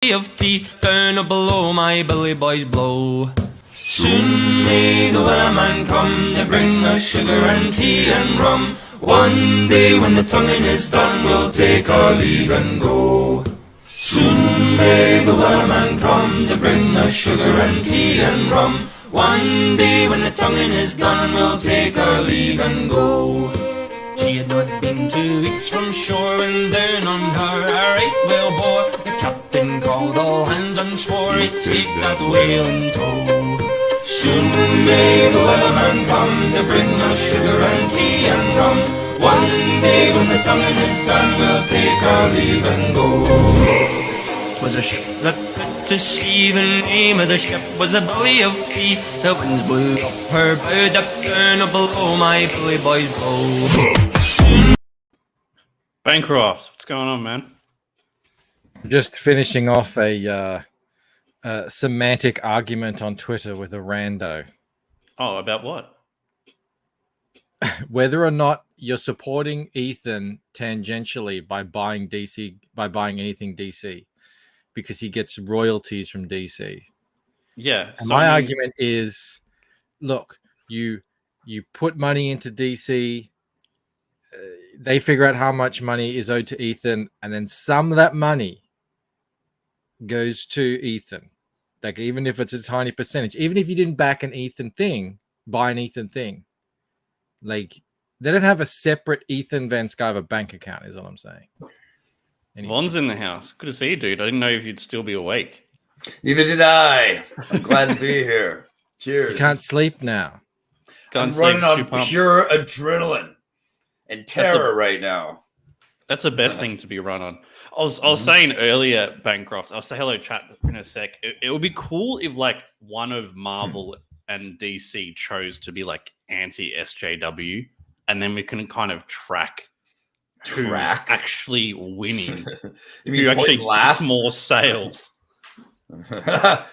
of tea down below my Billy Boys blow. Soon may the wellerman come to bring us sugar and tea and rum. One day when the tonguing is done, we'll take our leave and go. Soon may the wellerman come to bring us sugar and tea and rum. One day when the tonguing is done, we'll take our leave and go. She had not been 2 weeks from shore when down on her a right whale bore. The captain called all hands and swore he'd take that whale in tow. Soon may the wellerman come to bring us sugar and tea and rum. One day when the tonguing is done, we'll take our leave and go. Was a ship that put to sea, the name of the ship was a Billy of Tea. The winds blew up her bow, up down below my Billy Boys blow. Bancroft, what's going on, man? Just finishing off a semantic argument on Twitter with a rando. Oh, about what? Whether or not you're supporting Ethan tangentially by buying anything DC, because he gets royalties from DC. Yeah. And my argument is, look, you put money into DC, they figure out how much money is owed to Ethan, and then some of that money goes to Ethan. Like, even if it's a tiny percentage, even if you didn't back an Ethan thing, buy an Ethan thing. Like, they don't have a separate Ethan Van Sciver bank account, is what I'm saying. Anyway. Von's in the house. Good to see you, dude. I didn't know if you'd still be awake. Neither did I. I'm glad to be here. Cheers. You can't sleep now. I'm running on pure adrenaline and terror right now. That's the best thing to be run on. I was saying earlier, Bancroft, I'll say hello chat in a sec. It would be cool if like one of Marvel and DC chose to be like anti-SJW, and then we can kind of track actually winning. You who actually gets more sales. Yeah,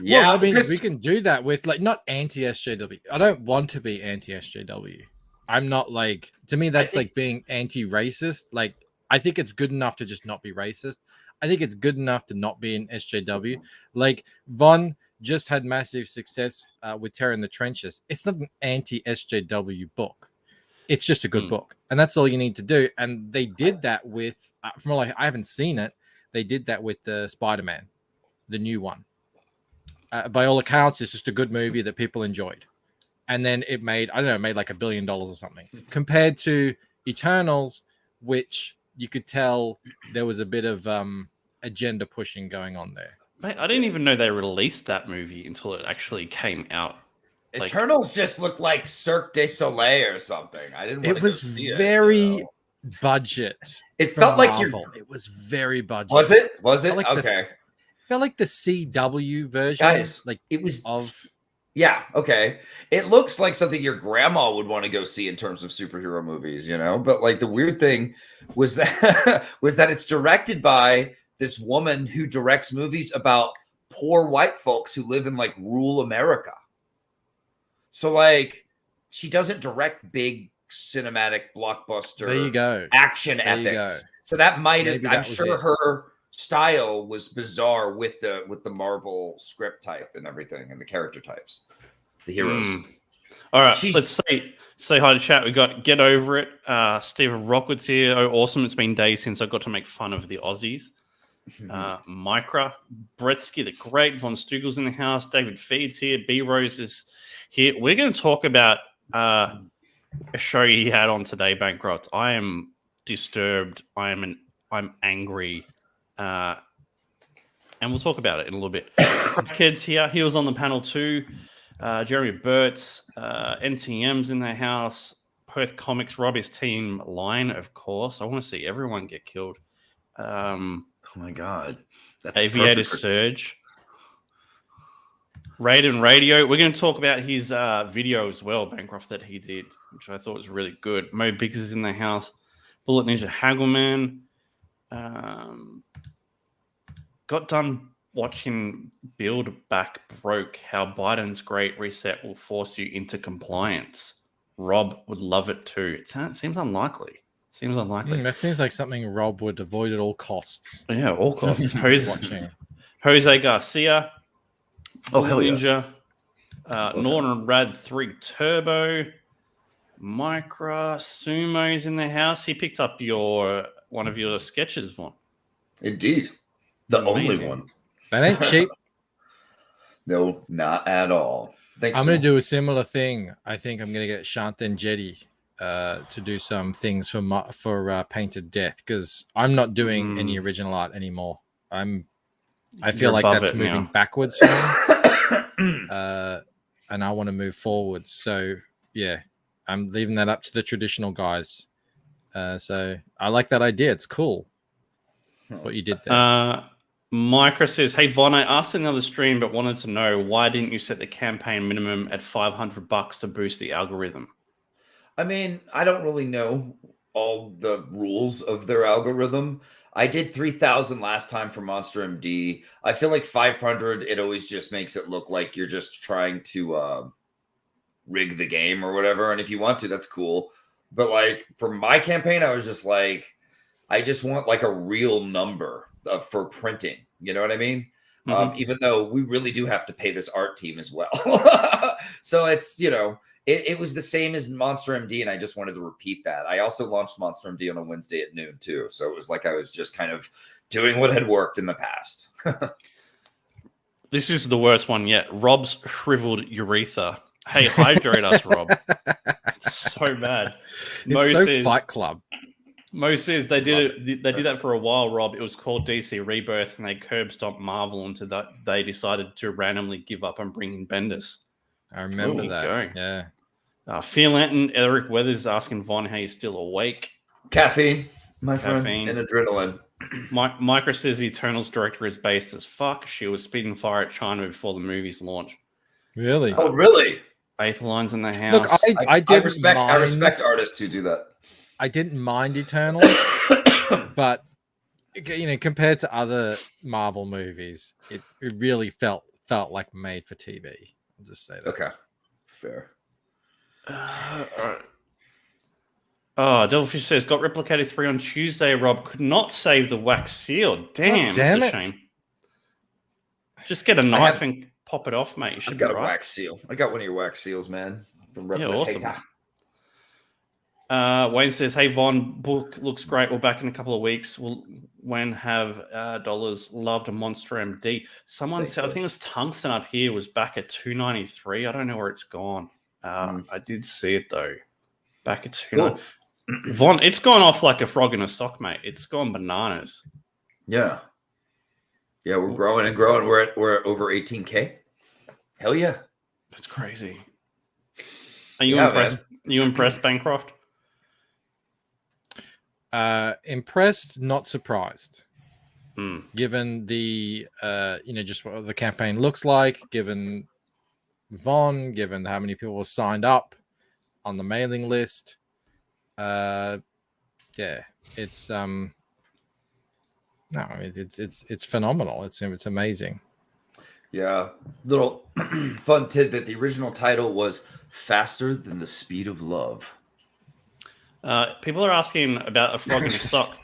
well, I mean, we can do that with like not anti-SJW. I don't want to be anti-SJW. I'm not like, to me, that's like being anti-racist. Like, I think it's good enough to just not be racist. I think it's good enough to not be an SJW. Like, Von just had massive success with Terror in the Trenches. It's not an anti-SJW book. It's just a good book. And that's all you need to do. And they did that with, from all I haven't seen it, they did that with the Spider-Man, the new one. By all accounts, it's just a good movie that people enjoyed. And then it made, I don't know, made like $1 billion or something. Compared to Eternals, which you could tell there was a bit of agenda pushing going on there. Mate, I didn't even know they released that movie until it actually came out. Like, Eternals just looked like Cirque du Soleil or something. I didn't. It was very budget. It felt like It was very budget. Was it? Was it? Like okay. Felt like the CW version. Guys, like it was of. Yeah. Okay. It looks like something your grandma would want to go see in terms of superhero movies, you know. But like the weird thing was that it's directed by this woman who directs movies about poor white folks who live in like rural America. So like she doesn't direct big cinematic blockbuster there you go. Action there epics. So that might have, I'm sure it. her style was bizarre with the Marvel script type and everything and the character types, the heroes. All right, let's say hi to chat. We got Get Over It. Stephen Rockwood's here. Oh, awesome. It's been days since I got to make fun of the Aussies. Micra, Bretsky, the great. Von Stugel's in the house. David Feed's here. B Rose is here. We're going to talk about a show he had on today, Bancroft. I am disturbed. I'm angry. And we'll talk about it in a little bit. Crackhead's here. He was on the panel too. Jeremy Burt's, NTM's in their house. Perth Comics, Robbie's team line, of course. I want to see everyone get killed. Oh my god. That's Aviator Surge. Raiden Radio. We're going to talk about his video as well, Bancroft, that he did, which I thought was really good. Mo Biggs is in the house. Bullet Ninja Haggleman. Got done watching Build Back Broke, how Biden's Great Reset will force you into compliance. Rob would love it too. It seems unlikely. Seems unlikely. That seems like something Rob would avoid at all costs. Yeah, all costs. Watching. Jose Garcia, Oh, Bull hell yeah. Ninja, Norton Rad 3 Turbo, Micra, Sumo's in the house. He picked up one of your sketches, Vaughn. Indeed. The only Amazing. one. That ain't cheap. No, not at all. Thanks. I'm going to do a similar thing. I think I'm going to get Shantan Jetty to do some things for Painted Death, because I'm not doing any original art anymore. I feel like that's moving backwards for me. And I want to move forwards. So yeah, I'm leaving that up to the traditional guys. So I like that idea. It's cool what you did there. Micro says, "Hey Von, I asked another stream, but wanted to know why didn't you set the campaign minimum at $500 to boost the algorithm?" I mean, I don't really know all the rules of their algorithm. I did 3,000 last time for Monster MD. I feel like 500, it always just makes it look like you're just trying to rig the game or whatever. And if you want to, that's cool. But like for my campaign, I was just like, I just want like a real number for printing. You know what I mean? Even though we really do have to pay this art team as well. So it's, it was the same as Monster MD, and I just wanted to repeat that. I also launched Monster MD on a Wednesday at noon too. So it was like I was just kind of doing what had worked in the past. This is the worst one yet. Rob's shriveled urethra. Hey, hydrate us, Rob. It's so bad. It's so Fight Club. Mo says they did it. They did that for a while, Rob. It was called DC Rebirth, and they curb stomped Marvel until that they decided to randomly give up on bringing Bendis. I remember that. Yeah. Fear Lantern, Eric Weathers asking Von how he's still awake. Caffeine, my friend, and adrenaline. Micro says the Eternals director is based as fuck. She was spitting fire at China before the movie's launch. Really? Oh, really? Eighth Lines in the house. Look, I respect artists who do that. I didn't mind Eternals, but compared to other Marvel movies, it really felt like made for TV. I'll just say that. Okay, fair. All right. Oh, Devilfish says, got Replicator 3 on Tuesday, Rob. Could not save the wax seal. Damn, that's a shame. Just get a knife and pop it off, mate. You should I've got be right. a wax seal. I got one of your wax seals, man. From Replicator. Yeah, awesome. Wayne says, hey, Von, book looks great. We're back in a couple of weeks. When have dollars loved a Monster MD? Someone said, I think it was Tungsten up here, was back at $2.93. I don't know where it's gone. I did see it, though. Back at $2.93. Von, it's gone off like a frog in a sock, mate. It's gone bananas. Yeah. Yeah, we're growing and growing. We're at over 18K. Hell yeah. That's crazy. Are you impressed? Man. You impressed, Bancroft? Impressed, not surprised. Given the just what the campaign looks like, given Von, given how many people were signed up on the mailing list. It's it's phenomenal. It's amazing. Yeah. Little fun tidbit. The original title was Faster Than the Speed of Love. People are asking about a frog in a sock.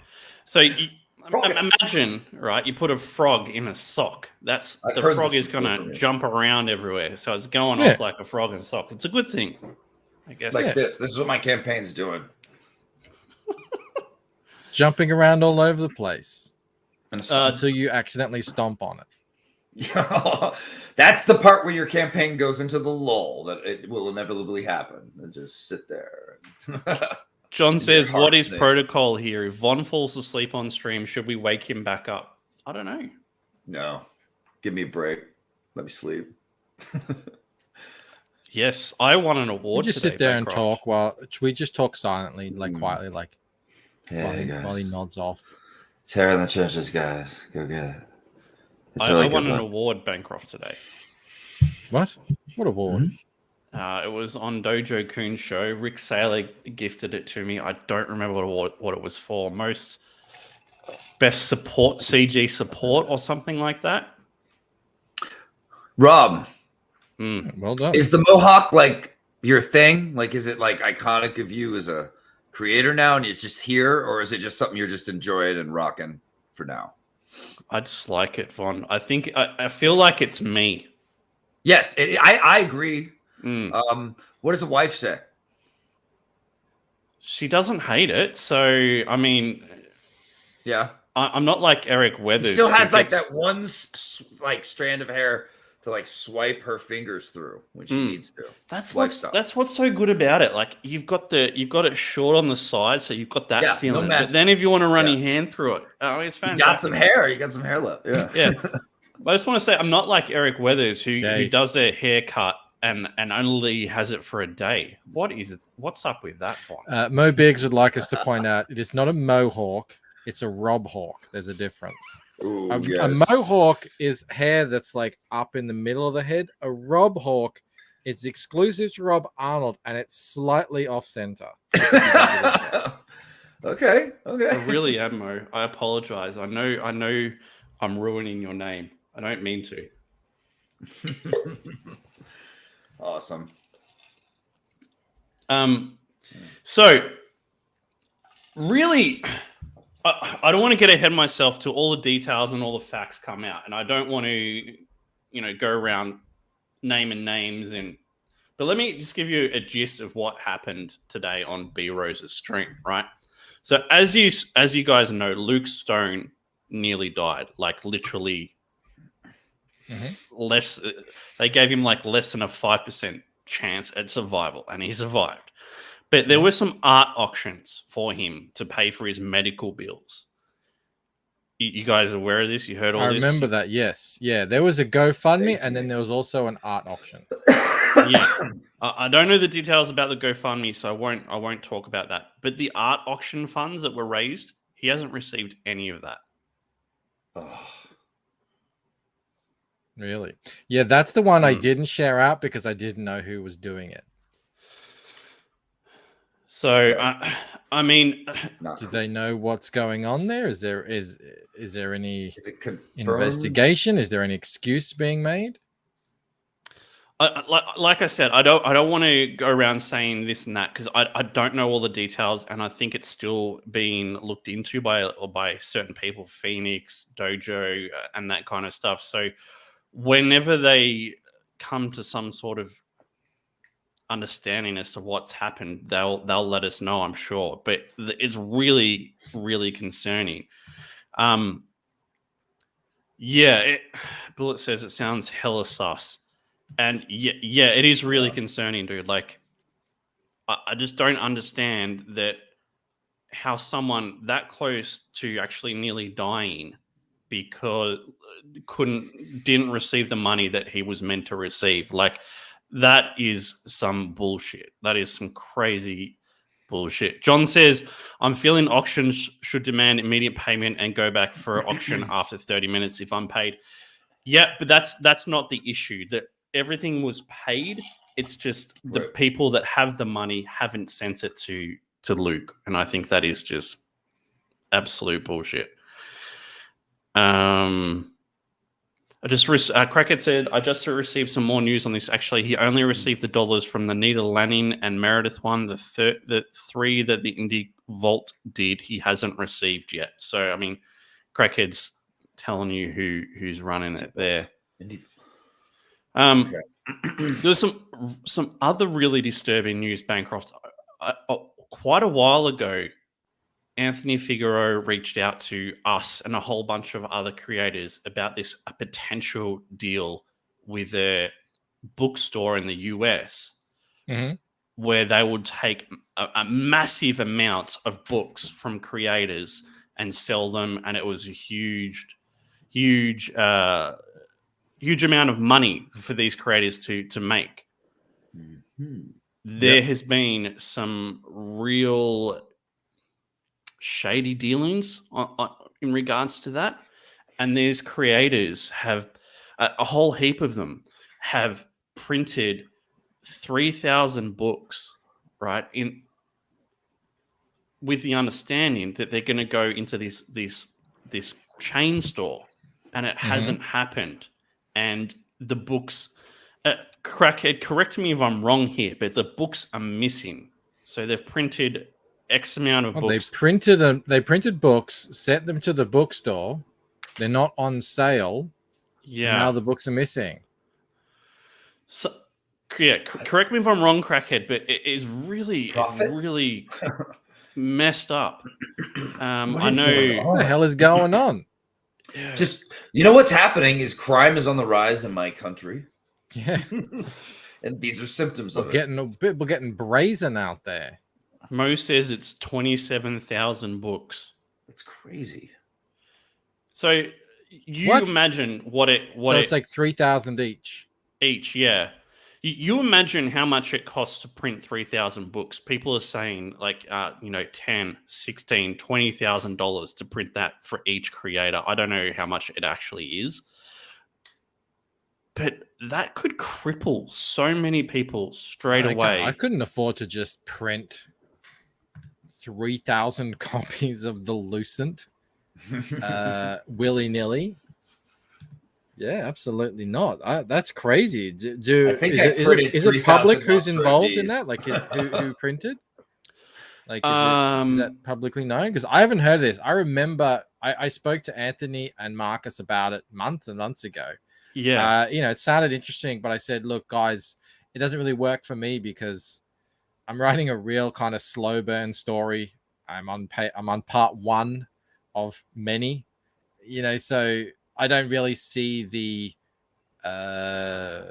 So imagine, right? You put a frog in a sock. The frog is going to jump around everywhere. So it's going off like a frog in a sock. It's a good thing, I guess. Like this. This is what my campaign's doing. It's jumping around all over the place until you accidentally stomp on it. That's the part where your campaign goes into the lull that it will inevitably happen. And just sit there. John says, what is protocol here? If Von falls asleep on stream, should we wake him back up? I don't know. No. Give me a break. Let me sleep. Yes, I won an award. We just sit there and talk while we just talk silently, like quietly, like while he nods off. Terror in the trenches, guys. Go get it. I won an award, Bancroft, today. What award? It was on Dojo Coon's show. Rick Saylor gifted it to me. I don't remember what it was for. Most best support, CG support, or something like that. Rob, well done. Is the mohawk like your thing? Like, is it like iconic of you as a creator now and it's just here, or is it just something you're just enjoying and rocking for now? I just like it, Vaughn. I feel like it's me. Yes, I agree. Mm. What does the wife say? She doesn't hate it, so I mean, Yeah, I'm not like Eric Weathers. she still has who like gets- that one like strand of hair to like swipe her fingers through when she needs to. That's Lifestyle. what's so good about it. Like you've got it short on the side, so you've got that Yeah, no feeling. mess. But then if you want to run Yeah. your hand through it, I mean, it's You fantastic. got some hair. You got some hair left. Yeah. Yeah. I just want to say I'm not like Eric Weathers who Okay. does their haircut and only has it for a day. What is it? What's up with that, Vaughn? Mo Biggs would like us to point out it is not a mohawk, it's a Rob Hawk. There's a difference. Ooh, A yes. mohawk is hair that's like up in the middle of the head. A Rob Hawk is exclusive to Rob Arnold and it's slightly off center. Okay. I really am, Mo. I apologize. I know I'm ruining your name. I don't mean to. Awesome. So really, I don't want to get ahead of myself till all the details and all the facts come out, and I don't want to, go around naming names but let me just give you a gist of what happened today on B Rose's stream, right? So as you guys know, Luke Stone nearly died, like literally less. They gave him like less than a 5% chance at survival, and he survived. But there were some art auctions for him to pay for his medical bills. You guys are aware of this? You heard all this? I remember that, yes. Yeah, there was a GoFundMe and then there was also an art auction. Yeah. I don't know the details about the GoFundMe, so I won't talk about that. But the art auction funds that were raised, he hasn't received any of that. Oh. Really? Yeah, that's the one I didn't share out because I didn't know who was doing it. So, I mean, do they know what's going on there? Is there any Is it confirmed? investigation? Is there any excuse being made? Like I said, I don't want to go around saying this and that because I don't know all the details, and I think it's still being looked into by certain people, Phoenix, Dojo, and that kind of stuff. So, whenever they come to some sort of understanding as to what's happened, they'll let us know, I'm sure. But it's really, really concerning. Bullet says it sounds hella sus. And yeah, it is really concerning, dude. Like, I just don't understand that how someone that close to actually nearly dying because didn't receive the money that he was meant to receive. Like, that is some bullshit. That is some crazy bullshit. John says, I'm feeling auctions should demand immediate payment and go back for auction after 30 minutes if unpaid. Yeah, but that's not the issue. That everything was paid. It's just the people that have the money haven't sent it to Luke. And I think that is just absolute bullshit. Crackhead said, I just received some more news on this. Actually, he only received the dollars from the Nita Lanning and Meredith one. The three that the Indie Vault did, he hasn't received yet. So, I mean, Crackhead's telling you who's running it there. There's some other really disturbing news, Bancroft. Quite a while ago, Anthony Figueroa reached out to us and a whole bunch of other creators about a potential deal with a bookstore in the US where they would take a massive amount of books from creators and sell them. And it was a huge amount of money for these creators to make. There has been some real shady dealings in regards to that, and these creators have a whole heap of them have printed 3,000 books, right, in with the understanding that they're going to go into this chain store, and it hasn't happened. And the books, Crackhead, correct me if I'm wrong here, but the books are missing. So they've printed X amount of Well, they books. printed books, sent them to the bookstore. They're not on sale. Yeah. Now the books are missing. So, yeah, correct me if I'm wrong, Crackhead, but it is really, Profit? really messed up. What I is know. going on? What the hell is going on? Yeah. Just, you know what's happening is crime is on the rise in my country. Yeah, And these are symptoms we're of it. getting brazen out there. Mo says it's 27,000 books. That's crazy. So you What? imagine what It's like 3,000 each. each, yeah. You imagine how much it costs to print 3,000 books. People are saying like, $10, $16, $20,000 to print that for each creator. I don't know how much it actually is, but that could cripple so many people straight away. I couldn't afford to just print 3,000 copies of the Lucent willy-nilly. Yeah, absolutely not. That's crazy. Is it public who's involved in that? Like who printed? Like is that publicly known? Because I haven't heard of this. I remember I spoke to Anthony and Marcus about it months and months ago. Yeah. It sounded interesting, but I said, look, guys, it doesn't really work for me because I'm writing a real kind of slow burn story. I'm on part 1 of many, so I don't really see the I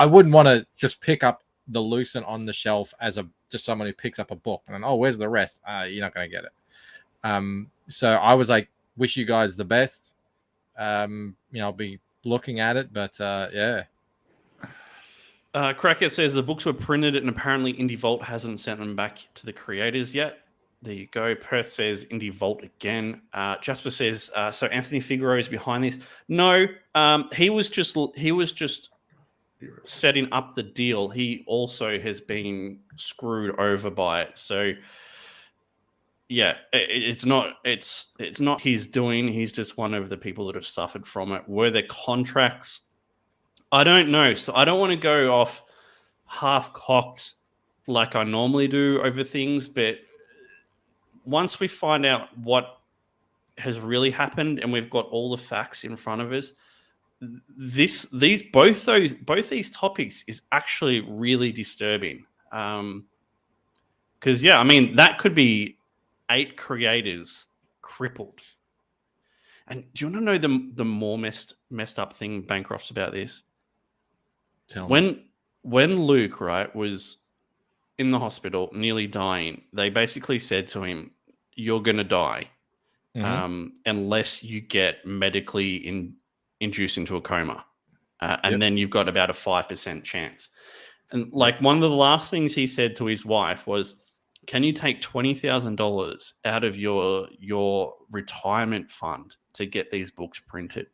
wouldn't want to just pick up the Lucent on the shelf as just someone who picks up a book and then, where's the rest? You're not going to get it. So I was like, wish you guys the best. I'll be looking at it, but yeah. Crackett says the books were printed and apparently Indie Vault hasn't sent them back to the creators yet. There you go. Perth says Indie Vault again. Jasper says, so Anthony Figueroa is behind this. No, he was just setting up the deal. He also has been screwed over by it. So yeah, it's not his doing. He's just one of the people that have suffered from it. Were there contracts? I don't know. So I don't want to go off half-cocked like I normally do over things, but once we find out what has really happened and we've got all the facts in front of us, both these topics is actually really disturbing. Because I mean, that could be 8 creators crippled. And do you want to know the more messed up thing, Bancroft's, about this? Tell me. When Luke, right, was in the hospital, nearly dying, they basically said to him, "You're going to die unless you get medically induced into a coma, and then you've got about a 5% chance." And like one of the last things he said to his wife was, "Can you take $20,000 out of your retirement fund to get these books printed?"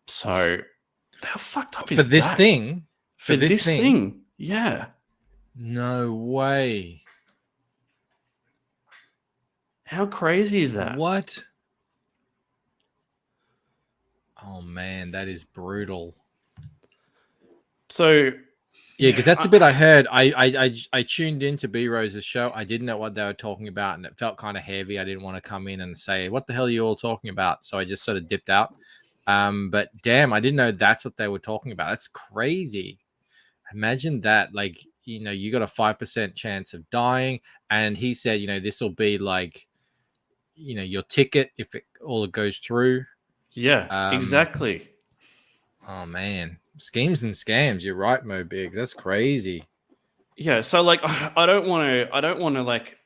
So how fucked up is for this that? thing? For this thing, yeah. No way. How crazy is that? What? Oh man, that is brutal. So yeah, because that's the bit I heard. I tuned into B Rose's show. I didn't know what they were talking about, and it felt kind of heavy. I didn't want to come in and say, "What the hell are you all talking about?" So I just sort of dipped out. But damn, I didn't know that's what they were talking about. That's crazy. Imagine that, like, you got a 5% chance of dying, and he said, this will be like, your ticket if it all goes through. Yeah, exactly. Oh man, schemes and scams. You're right, Mo Biggs. That's crazy. Yeah, so like, I don't want to like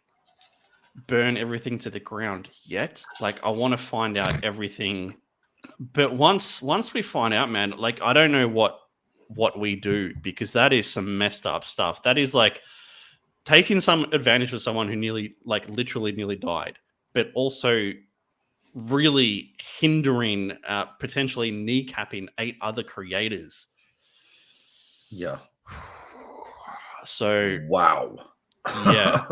burn everything to the ground yet. Like, I want to find out everything. But once we find out, man, like, I don't know what we do, because that is some messed up stuff. That is like taking some advantage of someone who literally nearly died, but also really hindering, potentially kneecapping 8 other creators. Yeah. So wow. Yeah.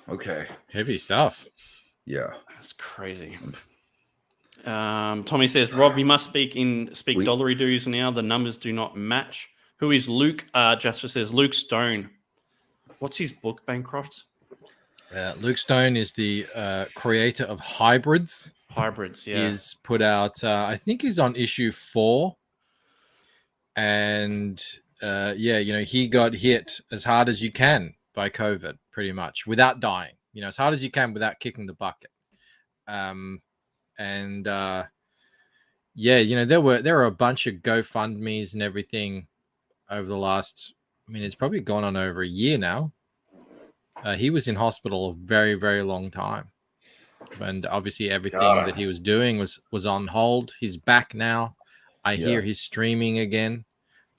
Okay. Heavy stuff. Yeah. That's crazy. Tommy says, Rob, you must speak dollary dues now. The numbers do not match. Who is Luke? Jasper says Luke Stone. What's his book, Bancroft? Luke Stone is the creator of Hybrids. Hybrids, yeah. He's put out, I think he's on issue 4. And he got hit as hard as you can by COVID, pretty much, without dying. As hard as you can without kicking the bucket. There were a bunch of GoFundMe's and everything over the last, it's probably gone on over a year now. He was in hospital a very, very long time. And obviously everything that he was doing was on hold. He's back now. I hear he's streaming again.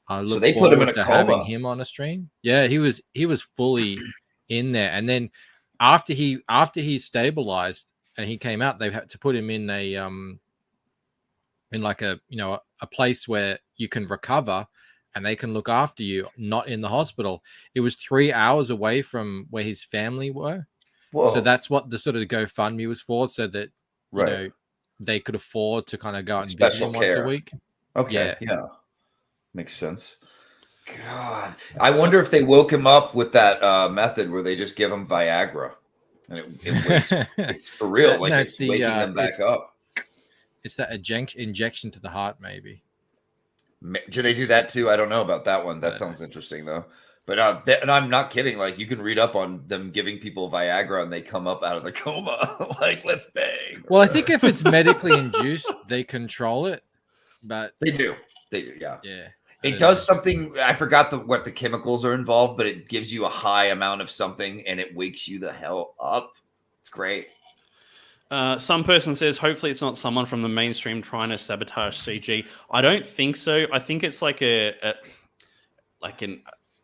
I look so they put him in a coma. Having him on a stream. Yeah, he was fully in there. And then after he stabilized and he came out, they had to put him in a place where you can recover and they can look after you, not in the hospital. It was 3 hours away from where his family were. Whoa. So that's what the sort of GoFundMe was for, so that they could afford to kind of go out and visit him once a week. Okay, yeah. Makes sense. God, I wonder if they woke him up with that method where they just give him Viagra, and it's for real. It's waking him back up. It's that injection to the heart, maybe. Do they do that too? I don't know about that one. That sounds interesting though. But and I'm not kidding. You can read up on them giving people Viagra and they come up out of the coma. Let's bang. Well, I think if it's medically induced, they control it. But they do. Yeah. Yeah. It does something. I forgot what the chemicals are involved, but it gives you a high amount of something and it wakes you the hell up. It's great. Some person says, hopefully it's not someone from the mainstream trying to sabotage CG. I don't think so. I think it's like an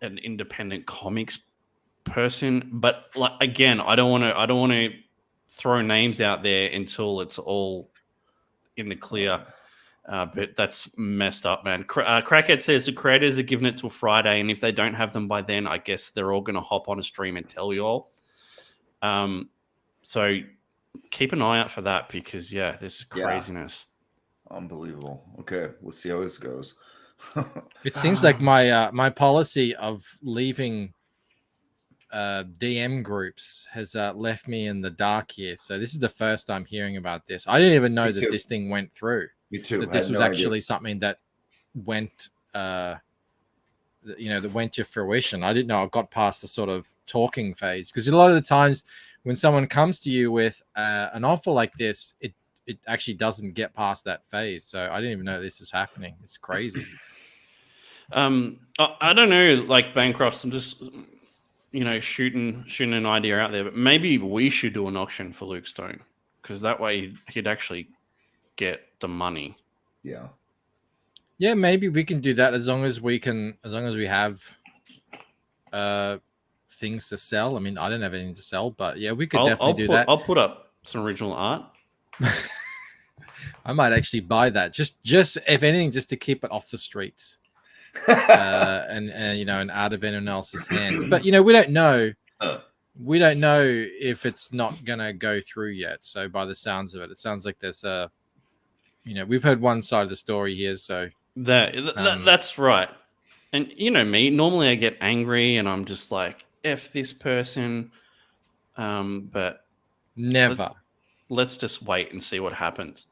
independent comics person. But again, I don't want to throw names out there until it's all in the clear. But that's messed up, man. Crackhead says the creators are giving it till Friday, and if they don't have them by then, I guess they're all going to hop on a stream and tell you all. So keep an eye out for that because, this is craziness. Yeah. Unbelievable. Okay, we'll see how this goes. It seems like my policy of leaving DM groups has left me in the dark here. So this is the first time hearing about this. I didn't even know that this thing went through. Me too. That this was actually something that went, that went to fruition. I didn't know it got past the sort of talking phase, because a lot of the times when someone comes to you with an offer like this, it actually doesn't get past that phase. So I didn't even know this was happening. It's crazy. I don't know, Bancroft. I'm just, shooting an idea out there, but maybe we should do an auction for Luke Stone, because that way he'd actually get the money. Yeah, maybe we can do that as long as we have things to sell. I don't have anything to sell, but yeah, we could definitely do that. I'll put up some original art. I might actually buy that, just if anything, just to keep it off the streets, and out of anyone else's hands. But we don't know. We don't know if it's not gonna go through yet. So by the sounds of it, it sounds like there's we've heard one side of the story here. So that's right. And me, normally I get angry and I'm just like, F this person. But never. Let's just wait and see what happens.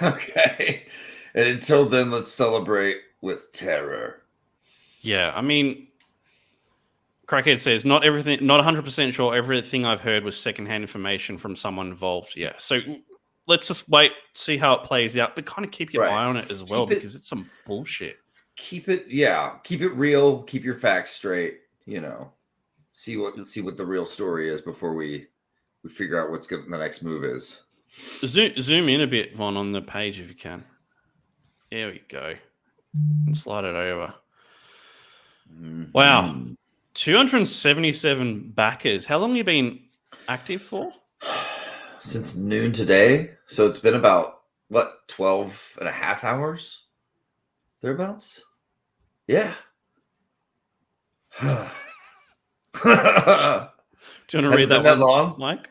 Okay. And until then, let's celebrate with terror. Yeah, Crackhead says, not 100% sure everything I've heard was secondhand information from someone involved. Yeah, so let's just wait, see how it plays out, but kind of keep your eye on it as well, because it's some bullshit. Keep it real. Keep your facts straight. See what the real story is before we figure out what the next move is. Zoom in a bit, Von, on the page if you can. There we go. And slide it over. Wow. 277 backers. How long have you been active for? Since noon today. So it's been about, 12 and a half hours? Thereabouts? Yeah. Do you want to read that that one, long? Mike?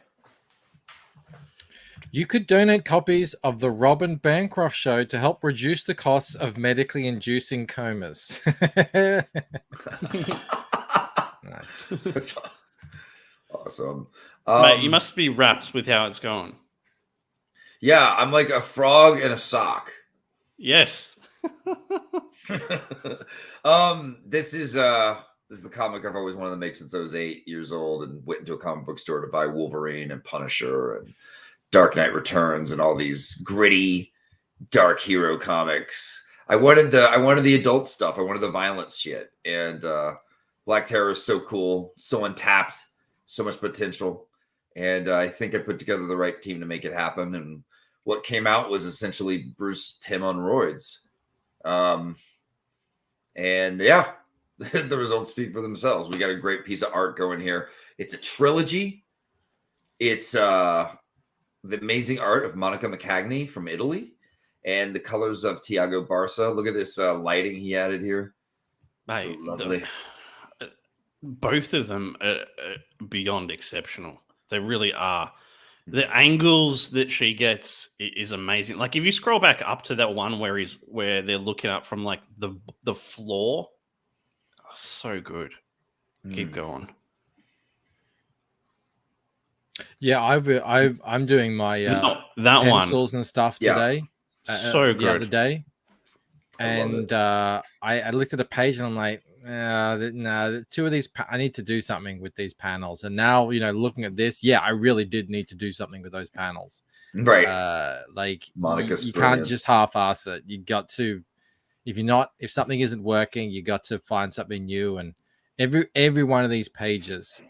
You could donate copies of the Robin Bancroft show to help reduce the costs of medically inducing comas. Nice. That's awesome. Mate, you must be wrapped with how it's going. Yeah, I'm like a frog in a sock. Yes. This is the comic I've always wanted to make since I was 8 years old, and went into a comic book store to buy Wolverine and Punisher and Dark Knight Returns and all these gritty dark hero comics. I wanted the adult stuff. I wanted the violence shit. And Black Terror is so cool, so untapped, so much potential. And I think I put together the right team to make it happen. And what came out was essentially Bruce Timm on roids. And yeah, the results speak for themselves. We got a great piece of art going here. It's a trilogy. It's the amazing art of Monica McCagney from Italy, and the colors of Tiago Barça. Look at this lighting he added here. Mate, Lovely. Both of them are beyond exceptional. They really are. The angles that she gets is amazing. Like if you scroll back up to that one where they're looking up from like the floor, oh, so good. Keep going. Yeah, I'm doing my that pencils one and stuff Yeah. today. So the other good. day, I love and I looked at the page and I'm like, no, two of these. I need to do something with these panels. And now, looking at this, yeah, I really did need to do something with those panels. Right. Like Monica's you can't brilliant. just half-ass it. You got to, if something isn't working, you got to find something new. And every one of these pages,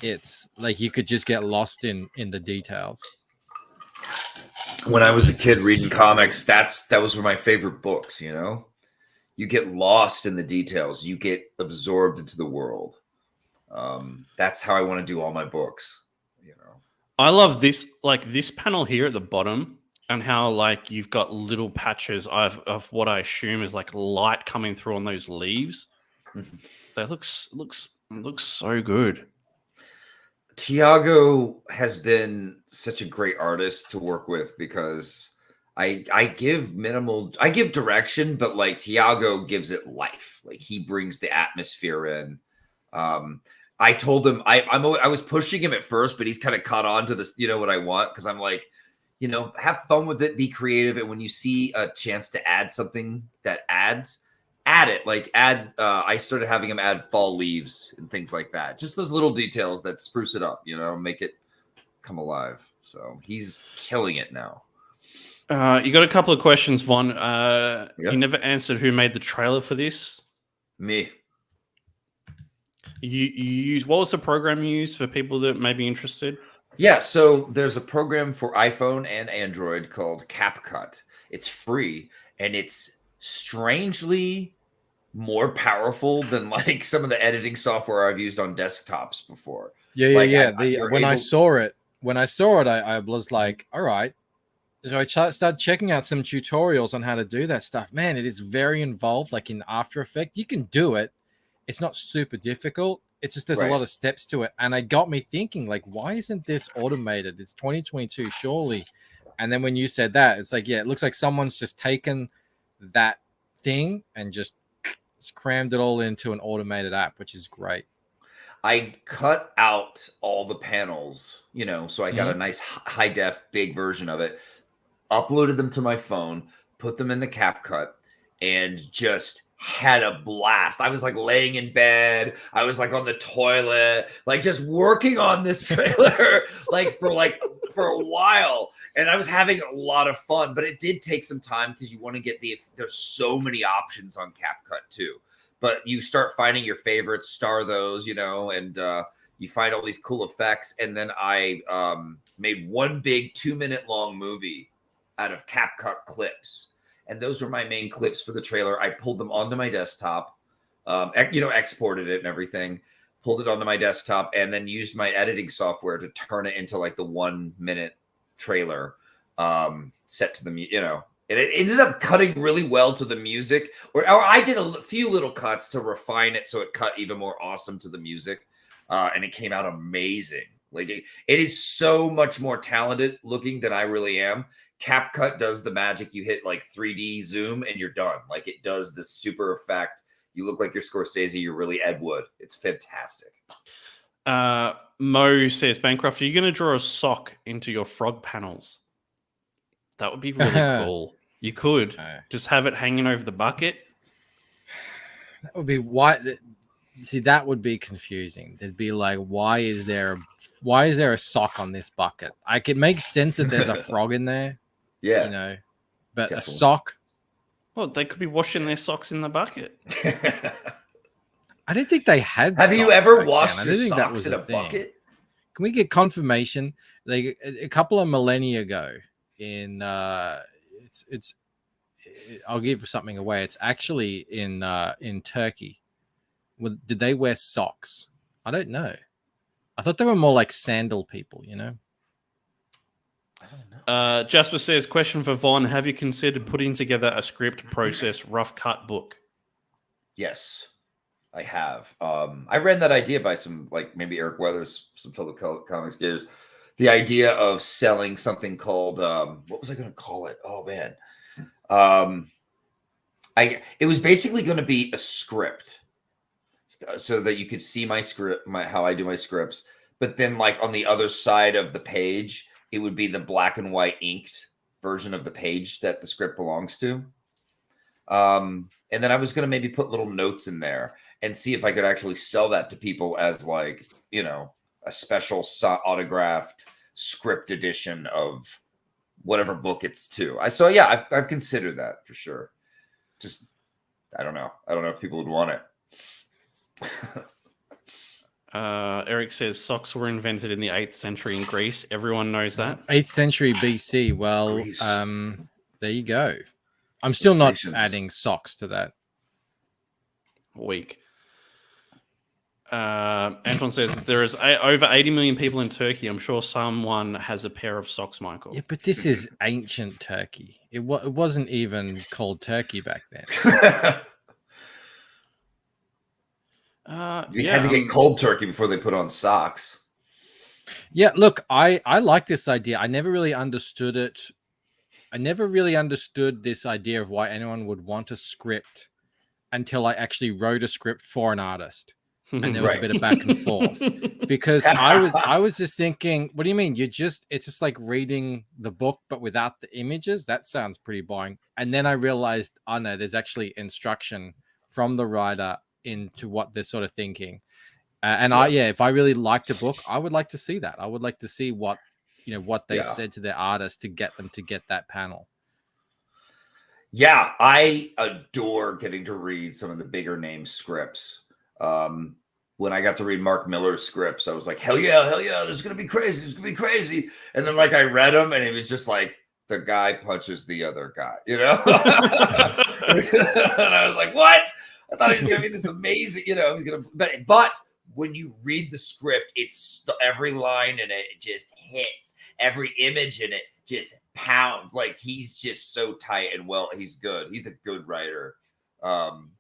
it's like you could just get lost in the details. When I was a kid reading comics, that was one of my favorite books. You get lost in the details. You get absorbed into the world. That's how I want to do all my books. I love this, like this panel here at the bottom, and how like you've got little patches of what I assume is like light coming through on those leaves. That looks so good. Tiago has been such a great artist to work with because I give direction, but like Tiago gives it life. Like he brings the atmosphere in. I told him I was pushing him at first, but he's kind of caught on to this, what I want, because I'm like, have fun with it, be creative, and when you see a chance to add something that add it. Like I started having him add fall leaves and things like that. Just those little details that spruce it up, make it come alive. So he's killing it now. You got a couple of questions, Vaughn. Yeah. You never answered who made the trailer for this. Me. You use, what was the program you used for people that may be interested? Yeah, so there's a program for iPhone and Android called CapCut. It's free, and it's strangely more powerful than like some of the editing software I've used on desktops before. Yeah. When I saw it, I was like, all right. So I started checking out some tutorials on how to do that stuff. Man, it is very involved. Like in After Effects, you can do it. It's not super difficult. It's just there's a lot of steps to it. And it got me thinking, like, why isn't this automated? It's 2022, surely. And then when you said that, it's like, yeah, it looks like someone's just taken that thing and just crammed it all into an automated app, which is great. I cut out all the panels, so I got a nice high def big version of it, uploaded them to my phone, put them in the CapCut, and just had a blast. I was like laying in bed. I was like on the toilet, like just working on this trailer for a while. And I was having a lot of fun, but it did take some time because you want to get there's so many options on CapCut too. But you start finding your favorites, star those, and you find all these cool effects. And then I made one big 2-minute long movie out of CapCut clips. And those were my main clips for the trailer. I pulled them onto my desktop, exported it and everything, pulled it onto my desktop, and then used my editing software to turn it into like the 1-minute trailer set to the, and it ended up cutting really well to the music, or I did a few little cuts to refine it so it cut even more awesome to the music, and it came out amazing. Like it is so much more talented looking than I really am. CapCut does the magic. You hit like 3D zoom and you're done. Like it does this super effect. You look like you're Scorsese. You're really Ed Wood. It's fantastic. Mo says, Bancroft, are you going to draw a sock into your frog panels? That would be really cool. You could just have it hanging over the bucket. That would be why. See, that would be confusing. They'd be like, why is there a sock on this bucket? It makes sense that there's a frog in there. Yeah, you know, but definitely. a sock. Well, they could be washing their socks in the bucket. I didn't think they had. Have you ever washed your socks in a thing. bucket? Can we get confirmation? Like a couple of millennia ago, in I'll give something away. It's actually in Turkey. Did they wear socks? I don't know. I thought they were more like sandal people, you know. I don't know. Jasper says, question for Vaughn: have you considered putting together a script process rough cut book? Yes, I have. I ran that idea by some, like maybe Eric Weathers, some fellow comics getters. The idea of selling something called what was I going to call it? Oh man, it was basically going to be a script, so that you could see my script, how I do my scripts. But then, like on the other side of the page, it would be the black and white inked version of the page that the script belongs to. And then I was going to maybe put little notes in there and see if I could actually sell that to people as like, you know, a special autographed script edition of whatever book it's to. So yeah, I've considered that for sure. Just, I don't know if people would want it. Eric says socks were invented in the 8th century in Greece. Everyone knows that. 8th century BC. Well, there you go. I'm still not adding socks to that. Weak. Anton says there is over 80 million people in Turkey. I'm sure someone has a pair of socks, Michael. Yeah, but this is ancient Turkey. It wasn't even called Turkey back then. You had to get cold turkey before they put on socks. Yeah, look, I like this idea. I never really understood it. I never really understood this idea of why anyone would want a script until I actually wrote a script for an artist. And there was a bit of back and forth. Because I was just thinking, what do you mean? It's just like reading the book, but without the images? That sounds pretty boring. And then I realized, oh no, there's actually instruction from the writer into what they're sort of thinking. If I really liked a book, I would like to see that. I would like to see what they said to their artist to get them to get that panel. Yeah, I adore getting to read some of the bigger name scripts. When I got to read Mark Miller's scripts, I was like, hell yeah, this is gonna be crazy. And then like I read them and it was just like the guy punches the other guy, you know? And I was like, what? I thought he was gonna be this amazing, but when you read the script, it's every line in it just hits. Every image in it just pounds. Like he's just so tight and he's good. He's a good writer.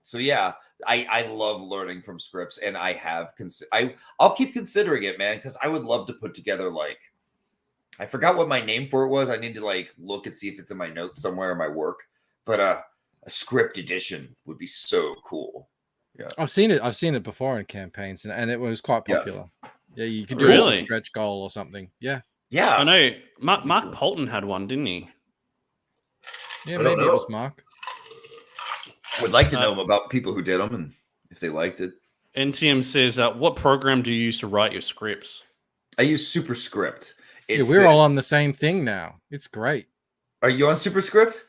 So yeah, I love learning from scripts, and I'll keep considering it, man, because I would love to put together I forgot what my name for it was. I need to look and see if it's in my notes somewhere in my work. But a script edition would be so cool. Yeah, I've seen it before in campaigns, and it was quite popular. Yeah, you could do a stretch goal or something. Yeah. I know. Mark Polton had one, didn't he? Yeah, maybe it was Mark. Would like to know about people who did them and if they liked it. NTM says, what program do you use to write your scripts? I use Superscript. We're all on the same thing now. It's great. Are you on Superscript?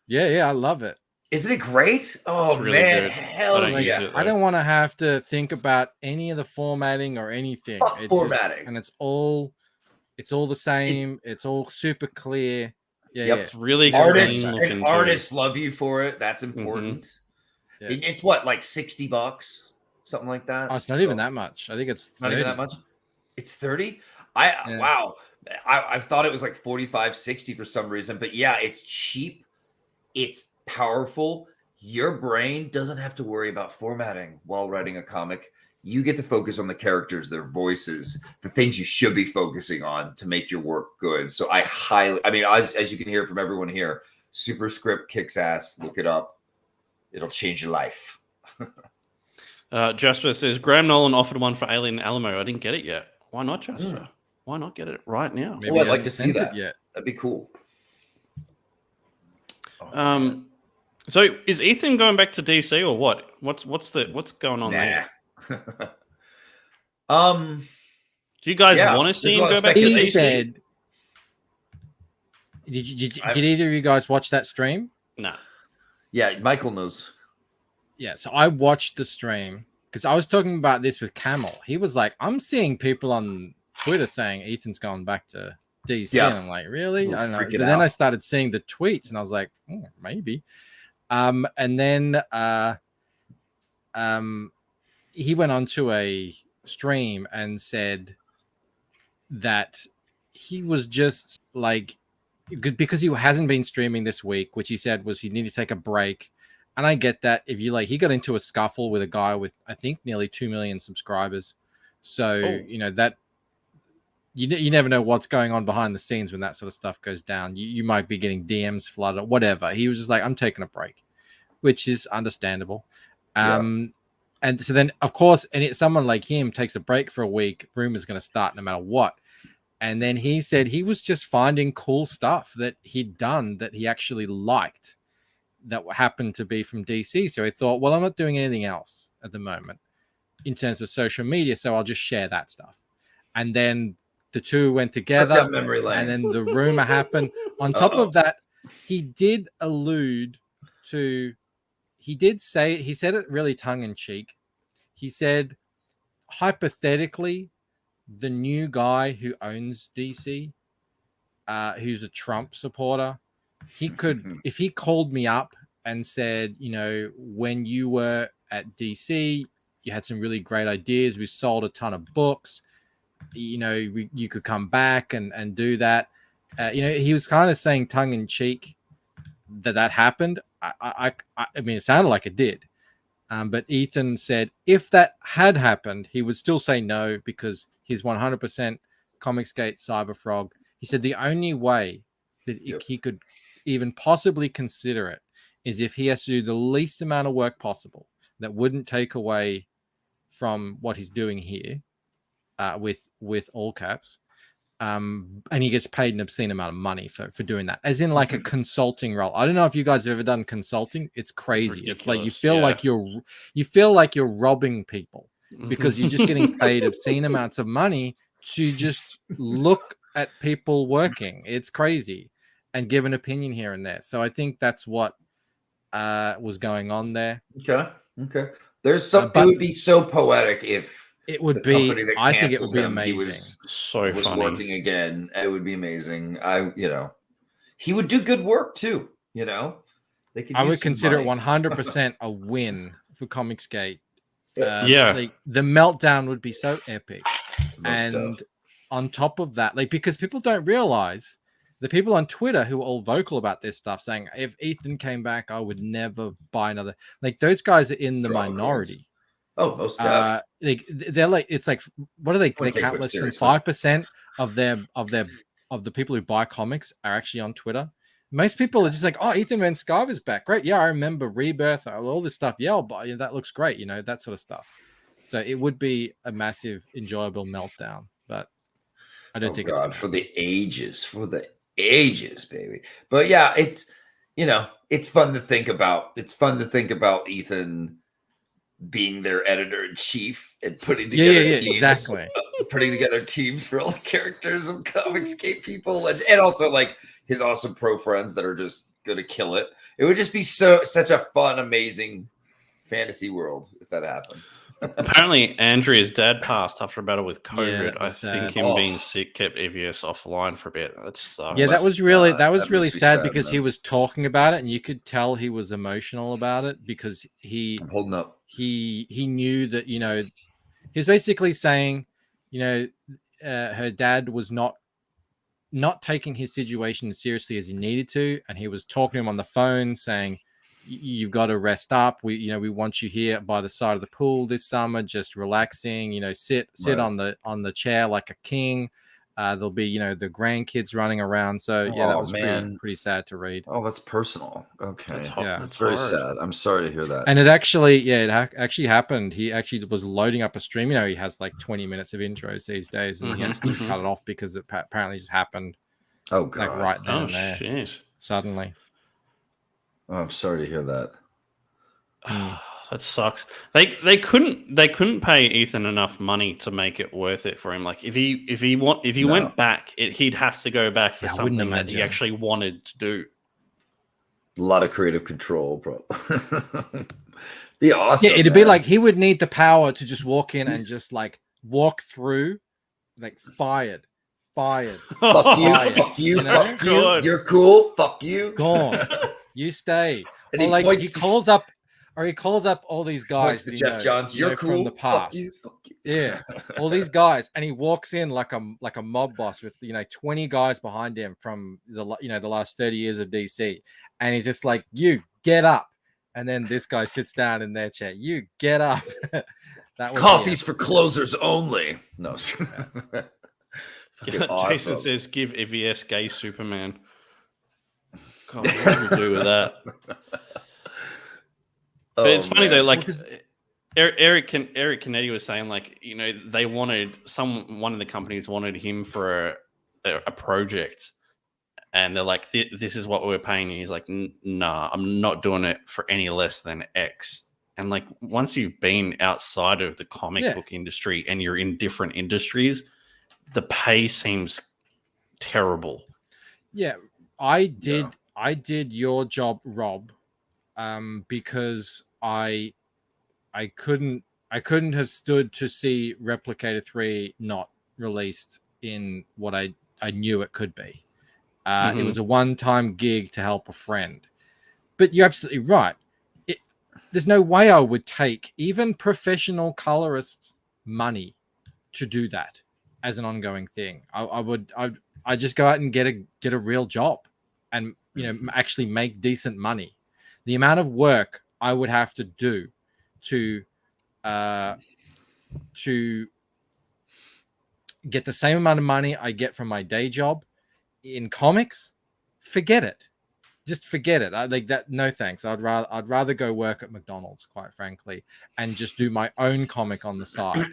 Yeah, I love it. Isn't it great? Oh, really man. Good. Hell yeah. I don't want to have to think about any of the formatting or anything. It's formatting. And it's all the same. It's all super clear. Yeah, it's really artists love you for it. That's important. Mm-hmm. Yeah. It's what, like $60, something like that. Oh, it's not even that much. I think it's not even that much. It's 30. Wow. I thought it was like 45, 60 for some reason, but yeah, it's cheap. It's powerful. Your brain doesn't have to worry about formatting while writing a comic. You get to focus on the characters, their voices, the things you should be focusing on to make your work good. So I mean, as you can hear from everyone here, Superscript kicks ass. Look it up. It'll change your life. Jasper says, Graham Nolan offered one for Alien Alamo. I didn't get it yet. Why not, Jasper? Why not get it right now? Maybe I'd like to see that. Yet. That'd be cool. So is Ethan going back to DC or what? What's going on there? Do you guys want to see him go back to DC? He said, did either of you guys watch that stream? No. Yeah, Michael knows. Yeah, so I watched the stream because I was talking about this with Camel. He was like, I'm seeing people on Twitter saying Ethan's going back to DC. Yeah. And I'm like, really? I don't know. But then I started seeing the tweets and I was like, maybe. And then he went on to a stream and said that he was just like, because he hasn't been streaming this week, which he said was he needed to take a break. And I get that. If you like, he got into a scuffle with a guy with, I think, nearly 2 million subscribers. So, you know, that you never know what's going on behind the scenes when that sort of stuff goes down. You might be getting DMs flooded or whatever. He was just like, I'm taking a break, which is understandable. And so then, of course, someone like him takes a break for a week, rumors going to start no matter what. And then he said he was just finding cool stuff that he'd done that he actually liked that happened to be from DC. So he thought, well, I'm not doing anything else at the moment in terms of social media, so I'll just share that stuff. And then the two went together, and then the rumor happened. On top of that, he did allude to, he said it really tongue-in-cheek. He said, hypothetically, the new guy who owns DC, who's a Trump supporter, he could, if he called me up and said, you know, when you were at DC, you had some really great ideas. We sold a ton of books. You know, you could come back and do that. You know, he was kind of saying tongue in cheek that happened. I mean, it sounded like it did. But Ethan said if that had happened, he would still say no because he's 100% Comicsgate Cyberfrog. He said the only way that he could even possibly consider it is if he has to do the least amount of work possible that wouldn't take away from what he's doing here with all caps. And he gets paid an obscene amount of money for doing that, as in like a consulting role. I don't know if you guys have ever done consulting. It's crazy. It's like you feel like you're robbing people because you're just getting paid obscene amounts of money to just look at people working. It's crazy, and give an opinion here and there. So I think that's what was going on there. Okay. There's some. It would be so poetic if it would be. I think it would be amazing. So funny. Working again, it would be amazing. He would do good work too. You know, I would consider it 100% a win for Comicsgate. Like, the meltdown would be so epic, and on top of that, like, because people don't realize, the people on Twitter who are all vocal about this stuff saying if Ethan came back, I would never buy another. Like, those guys are in the minority. Oh, most they're like, it's like, what are they? They count less than 5% of the people who buy comics are actually on Twitter. Most people are just like, oh, Ethan Van Sciver is back. Great. Yeah, I remember Rebirth, all this stuff. Yeah, but that looks great. You know, that sort of stuff. So it would be a massive, enjoyable meltdown. But I don't think it's for the ages, baby. But yeah, it's, you know, it's fun to think about. It's fun to think about Ethan being their editor in chief and putting together teams, exactly. Putting together teams for all the characters of Comicsgate people, and also like his awesome pro friends that are just gonna kill it. It would just be such a fun, amazing fantasy world if that happened. Apparently, Andrea's dad passed after a battle with COVID. Yeah, I think him being sick kept EVS offline for a bit. That sucks. Yeah, that was really sad because he was talking about it, and you could tell he was emotional about it because I'm holding up. He knew that, you know, he's basically saying, you know, her dad was not taking his situation as seriously as he needed to, and he was talking to him on the phone saying, you've got to rest up. We want you here by the side of the pool this summer, just relaxing. Sit on the chair like a king. There'll be the grandkids running around. So yeah, that was pretty sad to read. Oh, that's personal. Okay, That's hot. Yeah. that's very sad. I'm sorry to hear that. And it actually happened. He actually was loading up a stream. He has like 20 minutes of intros these days, and he had to just cut it off because it apparently just happened. Oh god! Like right then and there, shit! Suddenly. Oh, I'm sorry to hear that. That sucks. They couldn't pay Ethan enough money to make it worth it for him. Like if he went back, he'd have to go back for something that he actually wanted to do. A lot of creative control, bro. Be awesome. Yeah, it'd be like he would need the power to just walk in and just like walk through, like fired. Fuck you, fuck you, fuck you. You're cool. Fuck you. Gone. You stay. And or like he calls up all these guys. Jeff Johns, you're cool from the past. Fuck you. Yeah, all these guys, and he walks in like a mob boss with 20 guys behind him from the last 30 years of DC, and he's just like, "You get up," and then this guy sits down in their chair. You get up. Coffee's for closers only. No. Jason awesome. Says, "Give EVS gay Superman." God, what do we do with that? But it's funny though, like Eric Kennedy was saying, like they wanted one of the companies wanted him for a project, and they're like, "This is what we're paying you." He's like, "Nah, I'm not doing it for any less than X." And like once you've been outside of the comic book industry and you're in different industries, the pay seems terrible. Yeah, I did your job, Rob, because I couldn't have stood to see Replicator 3 not released in what I knew it could be. It was a one-time gig to help a friend. But you're absolutely right. There's no way I would take even professional colorists' money to do that as an ongoing thing. I'd just go out and get a real job and actually make decent money. The amount of work I would have to do to get the same amount of money I get from my day job in comics, forget it. Just forget it. I like that. No thanks. I'd rather go work at McDonald's, quite frankly, and just do my own comic on the side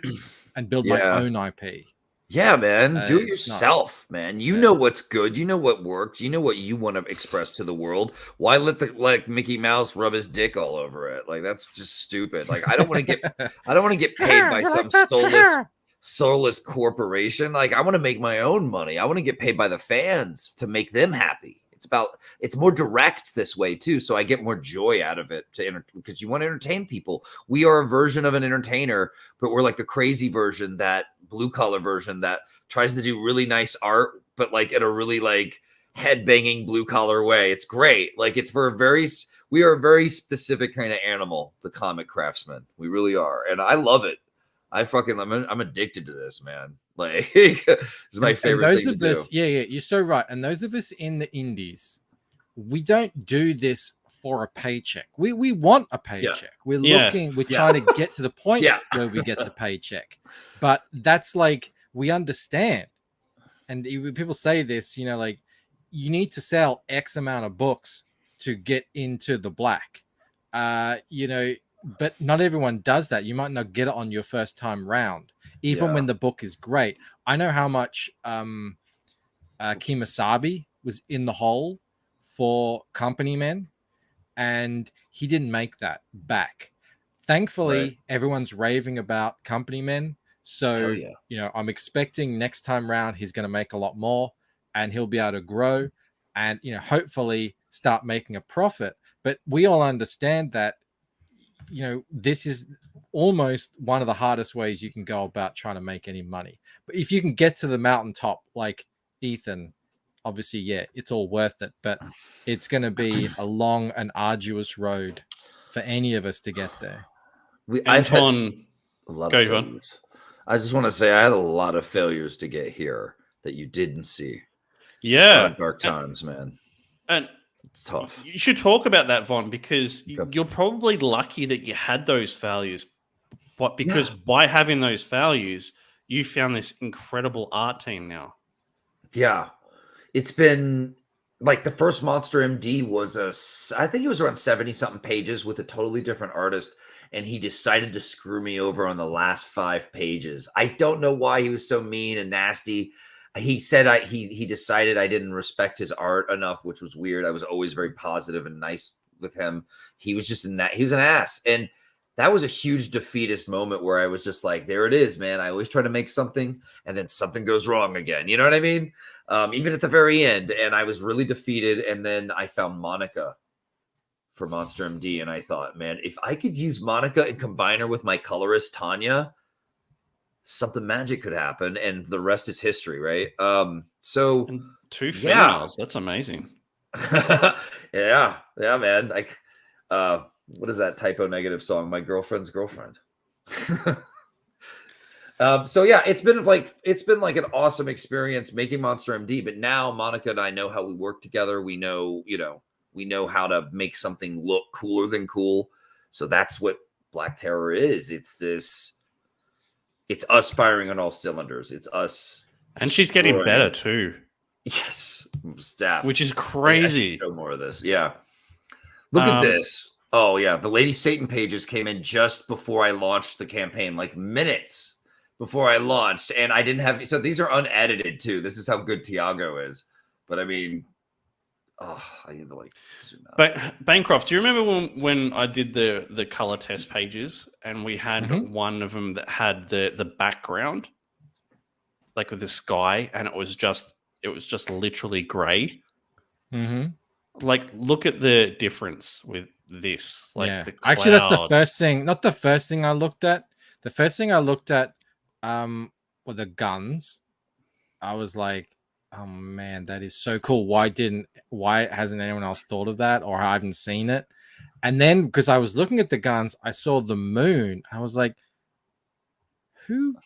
and build my own IP. Yeah, man. Do it yourself, man. You know what's good. You know what works. You know what you want to express to the world. Why let Mickey Mouse rub his dick all over it? Like that's just stupid. Like I don't want to get paid by some soulless corporation. Like I want to make my own money. I want to get paid by the fans to make them happy. It's more direct this way too, so I get more joy out of it because you want to entertain people. We are a version of an entertainer, but we're like the crazy version, that blue collar version that tries to do really nice art, but like in a really like head banging blue collar way. It's great. Like we are a very specific kind of animal, the comic craftsman. We really are, and I love it. I'm addicted to this, man. Like it's my favorite thing to do. Yeah, you're so right. And those of us in the indies, we don't do this for a paycheck. We want a paycheck. We're trying to get to the point where we get the paycheck. But that's like, we understand. And people say this, like you need to sell X amount of books to get into the black. But not everyone does that. You might not get it on your first time round, even when the book is great. I know how much Kemosabe was in the hole for Company Men, and he didn't make that back. Thankfully, everyone's raving about Company Men. So, I'm expecting next time round he's going to make a lot more, and he'll be able to grow and, hopefully start making a profit. But we all understand that, this is almost one of the hardest ways you can go about trying to make any money. But if you can get to the mountaintop like Ethan, obviously, it's all worth it. But it's going to be a long and arduous road for any of us to get there. I've had a lot of failures. I just want to say I had a lot of failures to get here that you didn't see. Yeah. Dark times, man. And It's tough. You should talk about that, Von, because Okay. you're probably lucky that you had those failures. But because by having those failures, you found this incredible art team now. Yeah. It's been like the first Monster MD was I think it was around 70 something pages with a totally different artist. And he decided to screw me over on the last 5 pages. I don't know why he was so mean and nasty. He said he decided I didn't respect his art enough, which was weird. I was always very positive and nice with him. He was just he was an ass. And that was a huge defeatist moment where I was just like, there it is, man. I always try to make something and then something goes wrong again. You know what I mean? Even at the very end. And I was really defeated. And then I found Monica for Monster MD. And I thought, man, if I could use Monica and combine her with my colorist, Tanya, something magic could happen. And the rest is history, right? So and 2 females. That's amazing. yeah, man. Like, what is that typo negative song? My girlfriend's girlfriend. So yeah, it's been like an awesome experience making Monster MD. But now Monica and I know how we work together. We know how to make something look cooler than cool. So that's what Black Terror is. It's us firing on all cylinders. It's us, and she's getting better too. Yes, staff, which is crazy. Show more of this. Yeah, look at this. Oh yeah, the Lady Satan pages came in just before I launched the campaign, like minutes before I launched, and I didn't have. So these are unedited too. This is how good Tiago is. But I mean, I need to like zoom out. But Bancroft, do you remember when I did the color test pages and we had one of them that had the background, like with the sky, and it was just literally gray. Like, look at the difference with this. Like, the clouds. Actually, that's the first thing. Not the first thing I looked at. The first thing I looked at were the guns. I was like, oh man, that is so cool. Why hasn't anyone else thought of that, or I haven't seen it? And then because I was looking at the guns, I saw the moon. I was like, who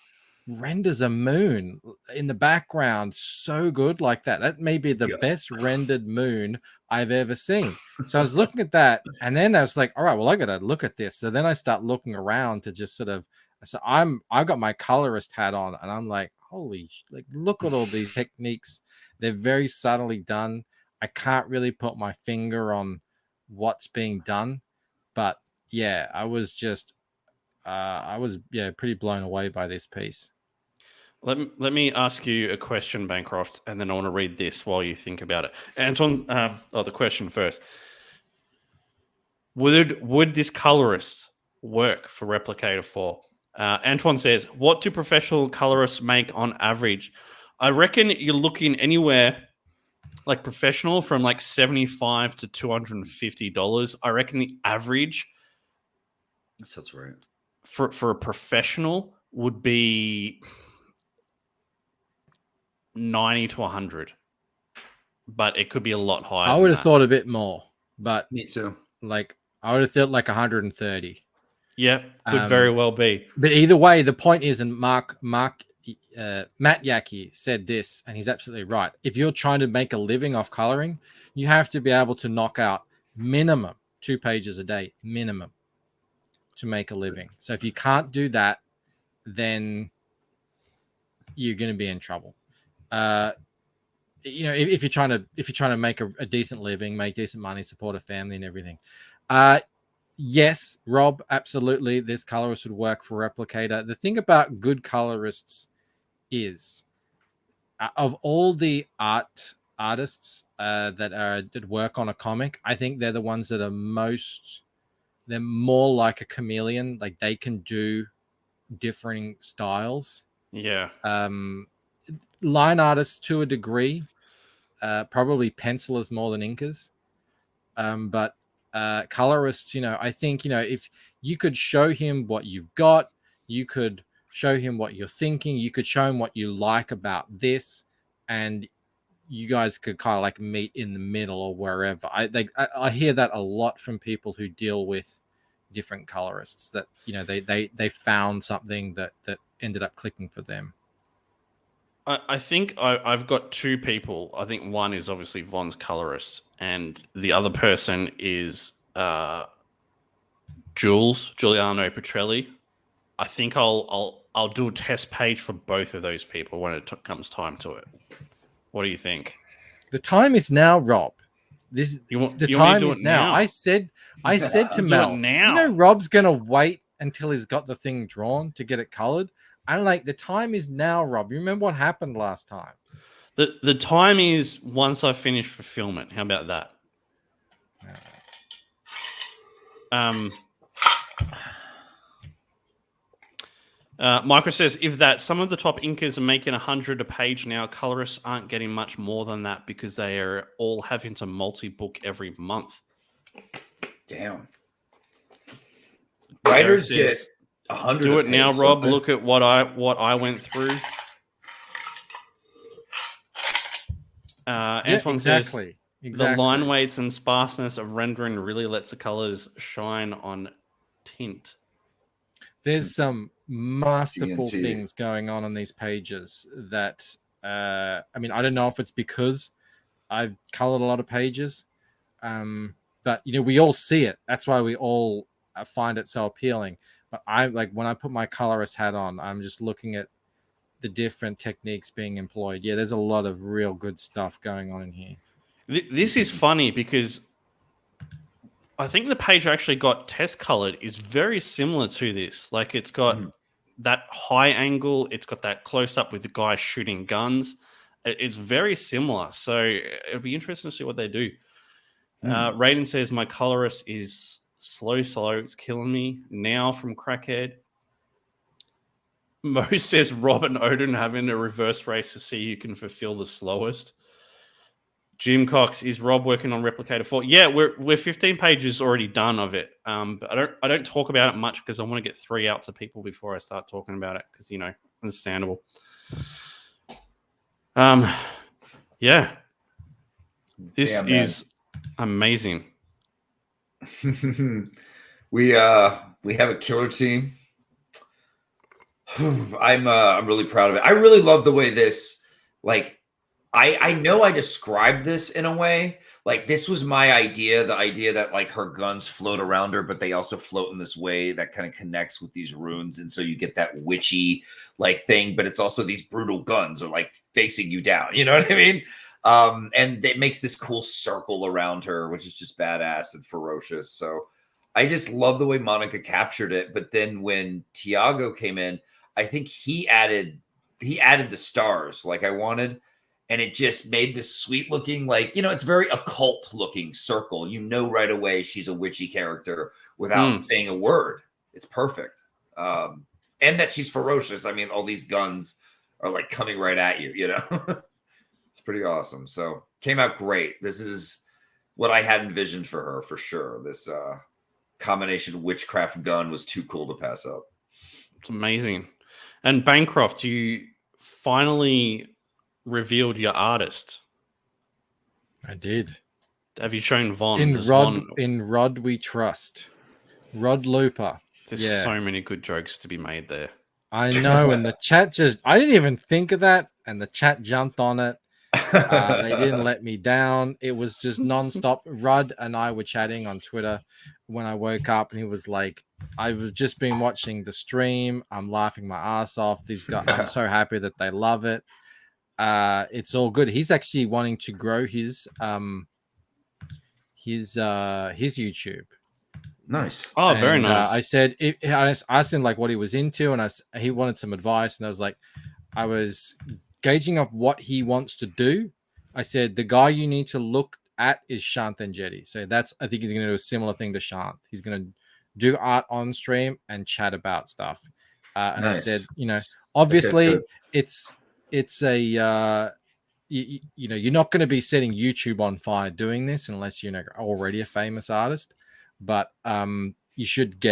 renders a moon in the background so good like that? That may be the best rendered moon I've ever seen. So I was looking at that, and then I was like, all right, well, I gotta look at this. So then I start looking around to just sort of, so I've got my colorist hat on, and I'm like, holy, like, look at all these techniques. They're very subtly done. I can't really put my finger on what's being done, but yeah, I was pretty blown away by this piece. Let me ask you a question, Bancroft, and then I want to read this while you think about it. Anton, the question first. Would this colorist work for Replicator 4? Antoine says, what do professional colorists make on average? I reckon you're looking anywhere like professional from like $75 to $250. I reckon the average That's right. For a professional would be 90 to 100, but it could be a lot higher. I would have thought a bit more, but me too. Like, I would have thought like 130. Yeah, could very well be. But either way, the point is, and Matt Yaki said this, and he's absolutely right. If you're trying to make a living off coloring, you have to be able to knock out minimum 2 pages a day, minimum, to make a living. So if you can't do that, then you're going to be in trouble. If you're trying to make a decent living, make decent money, support a family and everything. Yes, Rob, absolutely. This colorist would work for Replicator. The thing about good colorists is, of all the artists that work on a comic, I think they're the ones that are they're more like a chameleon. Like, they can do differing styles. Yeah. Line artists to a degree, probably pencilers more than inkers. But colorists, I think, if you could show him what you've got, you could show him what you're thinking, you could show him what you like about this, and you guys could kind of like meet in the middle or wherever. I hear that a lot from people who deal with different colorists, that they found something that ended up clicking for them. I think I've got two people. I think one is obviously Von's colorist, and the other person is Giuliano Petrelli. I think I'll do a test page for both of those people when it comes time to it. What do you think? The time is now, Rob. The You want me to time do is it now. now? I said to Do it Mel, now. you know, Rob's gonna wait until he's got the thing drawn to get it colored. I'm like, the time is now, Rob. You remember what happened last time? The time is once I finish fulfillment. How about that? Micro says, if that, some of the top inkers are making 100 a page now, colorists aren't getting much more than that because they are all having to multi-book every month. Damn. Writers get 100. Do it now, Rob. Something. Look at what I went through. Antoine says, the line weights and sparseness of rendering really lets the colors shine on tint. There's some masterful things going on these pages that, I mean, I don't know if it's because I've colored a lot of pages, but, you know, we all see it. That's why we all find it so appealing. But I like when I put my colorist hat on, I'm just looking at the different techniques being employed. Yeah, there's a lot of real good stuff going on in here. This is funny because I think the page I actually got test colored is very similar to this. Like it's got that high angle. It's got that close up with the guy shooting guns. It's very similar. So it'll be interesting to see what they do. Raiden says, my colorist is slow. It's killing me now from Crackhead. Mo says Rob and Odin having a reverse race to see who can fulfill the slowest. Jim Cox, is Rob working on Replicator 4? Yeah, we're 15 pages already done of it. But I don't talk about it much because I want to get 3 out to people before I start talking about it because, you know, understandable. Yeah. This is amazing. We have a killer team. I'm really proud of it. I really love the way this, like, I know I described this in a way, like this was my idea, the idea that like her guns float around her, but they also float in this way that kind of connects with these runes. And so you get that witchy like thing, but it's also these brutal guns are like facing you down. You know what I mean? And it makes this cool circle around her, which is just badass and ferocious. So I just love the way Monica captured it. But then when Tiago came in, I think he added the stars like I wanted. And it just made this sweet looking, like, you know, it's very occult looking circle. You know, right away, she's a witchy character without saying a word. It's perfect. And that she's ferocious. I mean, all these guns are like coming right at you, you know, it's pretty awesome. So came out great. This is what I had envisioned for her for sure. This combination witchcraft gun was too cool to pass up. It's amazing. And Bancroft, you finally revealed your artist. I did. Have you shown Von? In Rod we trust. Rod Looper. There's so many good jokes to be made there. I know, and the chat I didn't even think of that, and the chat jumped on it. They didn't let me down. It was just nonstop. Rudd and I were chatting on Twitter when I woke up, and he was like, I've just been watching the stream. I'm laughing my ass off. These guys, I'm so happy that they love it. It's all good. He's actually wanting to grow his YouTube. Nice. Oh, very nice. I said, I asked him like what he was into, and he wanted some advice, and I was like, I was gauging up what he wants to do. I said, the guy you need to look at is Shant Enjeti. So I think he's going to do a similar thing to Shant. He's going to do art on stream and chat about stuff. And nice. I said, you know, obviously it's a, you know, you're not going to be setting YouTube on fire doing this unless you're already a famous artist, but you should be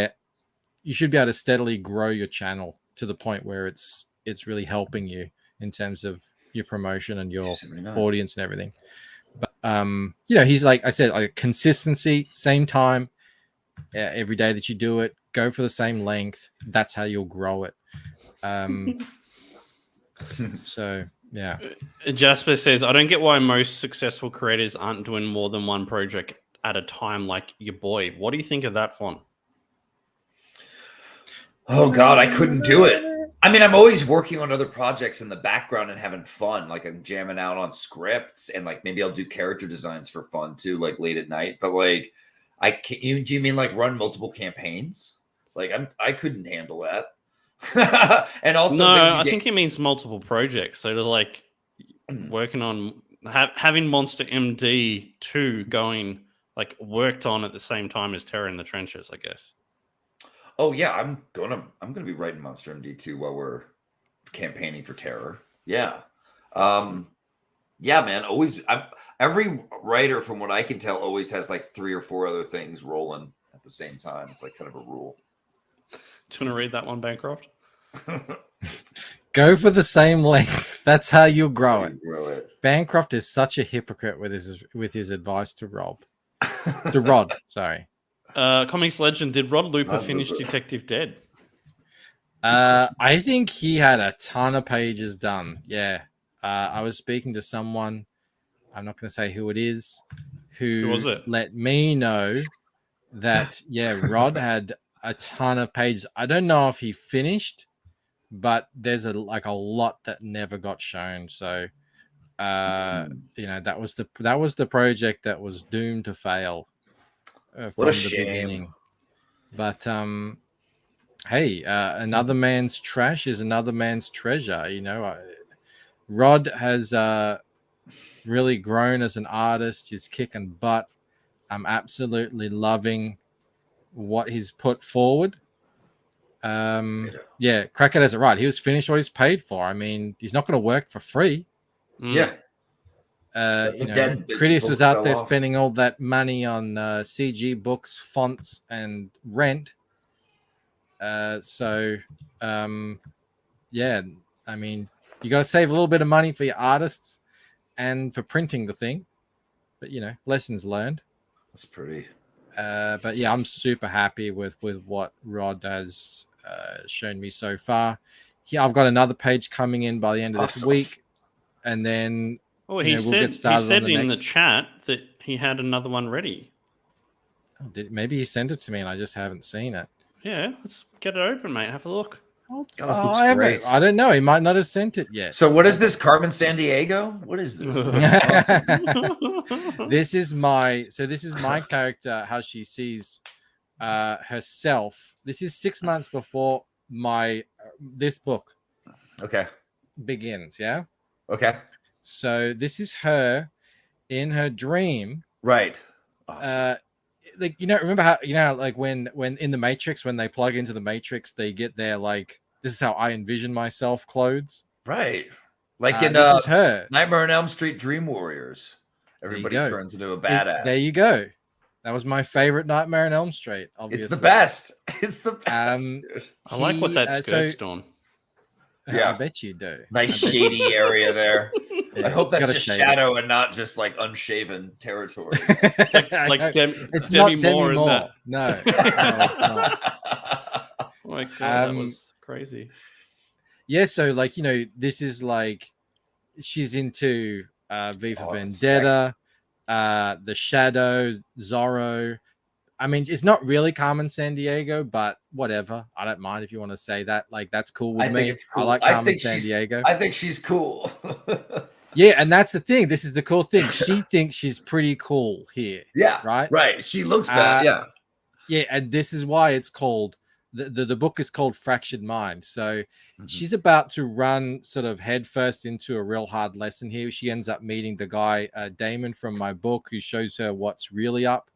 able to steadily grow your channel to the point where it's really helping you in terms of your promotion and your audience and everything. But you know, he's like I said, like consistency, same time, every day that you do it, go for the same length. That's how you'll grow it. So Yeah. Jasper says, I don't get why most successful creators aren't doing more than one project at a time, like your boy. What do you think of that, Fon? Oh God, I couldn't do it. I mean, I'm always working on other projects in the background and having fun. Like I'm jamming out on scripts, and like maybe I'll do character designs for fun too, like late at night. But like, I can't. Do you mean like run multiple campaigns? Like I couldn't handle that. And also, no, I think he means multiple projects. So to like Hmm. working on having Monster MD 2 going like worked on at the same time as Terror in the Trenches, I guess. Oh yeah, I'm gonna be writing Monster MD2 while we're campaigning for Terror. Yeah. Yeah, man. Always every writer, from what I can tell, always has like 3 or 4 other things rolling at the same time. It's like kind of a rule. Hmm. Do you want to read that one, Bancroft? Go for the same length. That's how you'll grow it. Grow it. Bancroft is such a hypocrite with his advice to Rod. Sorry. Comics legend, did Rod Looper Rod finish Looper. Detective Dead? I think he had a ton of pages done. Yeah. I was speaking to someone, I'm not going to say who it is, who was it? let me know that, yeah, Rod had a ton of pages. I don't know if he finished, but there's a lot that never got shown. So, that was the project that was doomed to fail from What a the shame. beginning. But, hey, another man's trash is another man's treasure. Rod has really grown as an artist. He's kicking butt. I'm absolutely loving what he's put forward. Yeah, Crackhead has it right. He was finished what he's paid for. I mean, he's not going to work for free. Yeah. Critics was out there spending all that money on CG books, fonts, and rent. Yeah, I mean, you got to save a little bit of money for your artists and for printing the thing, but lessons learned. That's pretty. But yeah, I'm super happy with what Rod has shown me so far. I've got another page coming in by the end of this week, and then we'll get started. He said on the in next... the chat that he had another one ready. Oh, maybe he sent it to me and I just haven't seen it. Yeah, let's get it open, mate. Have a look. God, this looks great. I don't know. He might not have sent it yet. So what is this, Carmen Sandiego? What is this? This is my character, how she sees herself. This is 6 months before this book begins. Yeah. Okay. So this is her in her dream. Right. Awesome. Remember how like when in the Matrix, when they plug into the Matrix, they get their like, this is how I envision myself clothes. Right. Like in this is her. Nightmare on Elm Street Dream Warriors. Everybody turns into a badass. There you go. That was my favorite Nightmare on Elm Street. Obviously, it's the best. It's the best. I like what that skirt's doing. Yeah, I bet you do. Nice shady area there. Yeah, I hope that's just shadow and not just like unshaven territory. It's like it's Demi not Moore, Demi Moore. No, it's not. Oh my god, that was crazy. Yeah, so this is like she's into V for Vendetta, The Shadow, Zorro. I mean, it's not really Carmen Sandiego, but whatever. I don't mind if you want to say that. Like, that's cool with me. It's cool. I like Carmen Sandiego. I think she's cool. Yeah, and that's the thing. This is the cool thing. She thinks she's pretty cool here. Yeah. Right? Right. She looks bad. Yeah. Yeah, and this is why it's called the book is called Fractured Mind. So she's about to run sort of headfirst into a real hard lesson here. She ends up meeting the guy, Damon from my book, who shows her what's really up.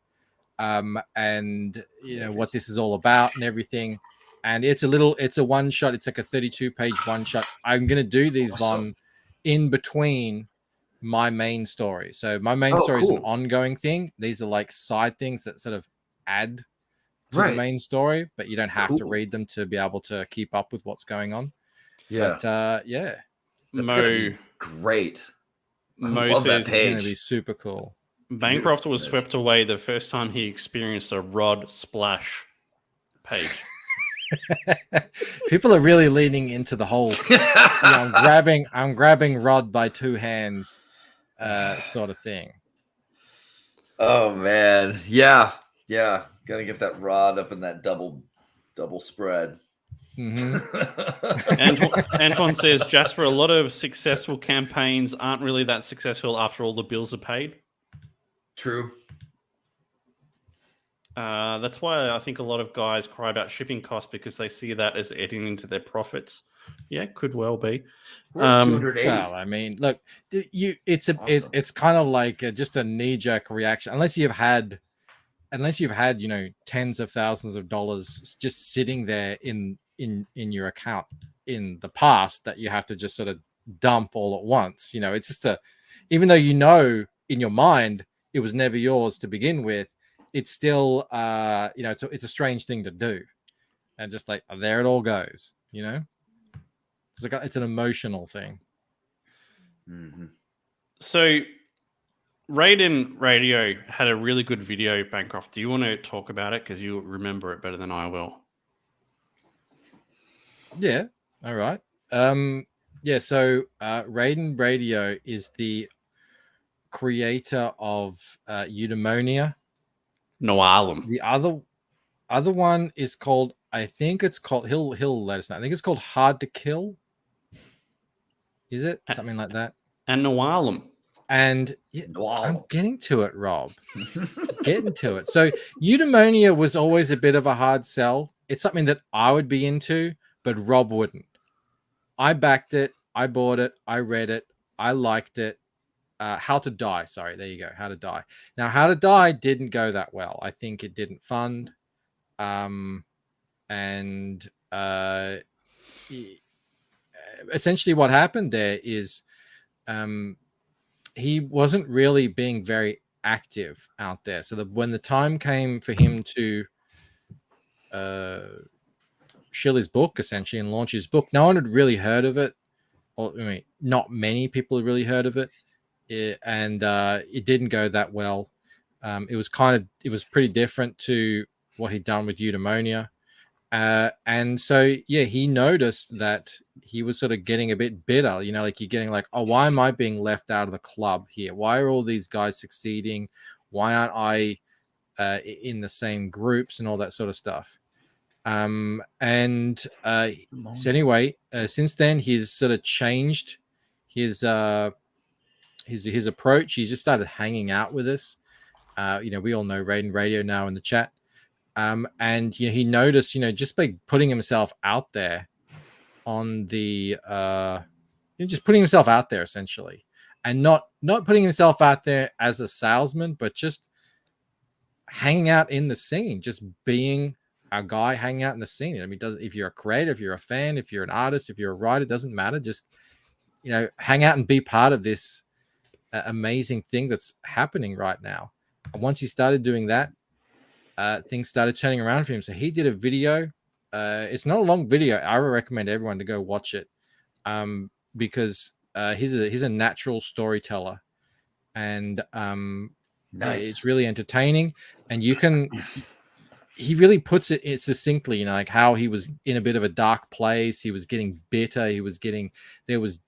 And what this is all about and everything. And it's a one shot. It's like a 32-page one shot. I'm going to do these Von in between my main story. So my main story is an ongoing thing. These are like side things that sort of add to the main story, but you don't have to read them to be able to keep up with what's going on. Yeah. But yeah. Mo, great. Mo says it's going to be super cool. Bancroft was swept away the first time he experienced a Rod splash page. People are really leaning into the whole I'm grabbing Rod by two hands sort of thing. Oh man, yeah, gotta get that rod up in that double spread. Antoine says, Jasper, a lot of successful campaigns aren't really that successful after all the bills are paid. True. That's why I think a lot of guys cry about shipping costs, because they see that as eating into their profits. Yeah, could well be. We're at 280. Well, I mean, look, it's kind of like just a knee-jerk reaction, unless you've had tens of thousands of dollars just sitting there in your account in the past that you have to just sort of dump all at once. It's just even though in your mind it was never yours to begin with, it's still it's a strange thing to do, and just like, there it all goes. It's an emotional thing. Mm-hmm. So Raiden Radio had a really good video, Bancroft. Do you want to talk about it? Because you remember it better than I will. Yeah. All right. Yeah. So Raiden Radio is the creator of Eudaimonia. Noalum. The other one is called, I think it's called, he'll let us know. I think it's called Hard to Kill. Is it something like that? And Noalum. And I'm getting to it, Rob. Getting to it. So Eudaimonia was always a bit of a hard sell. It's something that I would be into, but Rob wouldn't. I backed it. I bought it. I read it. I liked it. How to Die. Sorry, there you go. How to Die. Now, How to Die didn't go that well. I think it didn't fund. Essentially what happened there is he wasn't really being very active out there. So that when the time came for him to shill his book, essentially, and launch his book, no one had really heard of it. Well, I mean, not many people had really heard of it. And it didn't go that well. It was pretty different to what he'd done with Eudaimonia. And so, yeah, he noticed that he was sort of getting a bit bitter, like you're getting like, oh, why am I being left out of the club here? Why are all these guys succeeding? Why aren't I in the same groups and all that sort of stuff? So anyway, since then, he's sort of changed his approach. He's just started hanging out with us. We all know Raiden Radio now in the chat. And he noticed, just by putting himself out there on the just putting himself out there essentially, and not putting himself out there as a salesman, but just hanging out in the scene, just being a guy hanging out in the scene. I mean, if you're a creator, if you're a fan, if you're an artist, if you're a writer, it doesn't matter. Just hang out and be part of this amazing thing that's happening right now. And once he started doing that, things started turning around for him. So he did a video. It's not a long video. I would recommend everyone to go watch it because he's a natural storyteller, and nice. It's really entertaining. And he really puts it succinctly, like how he was in a bit of a dark place. He was getting bitter. There was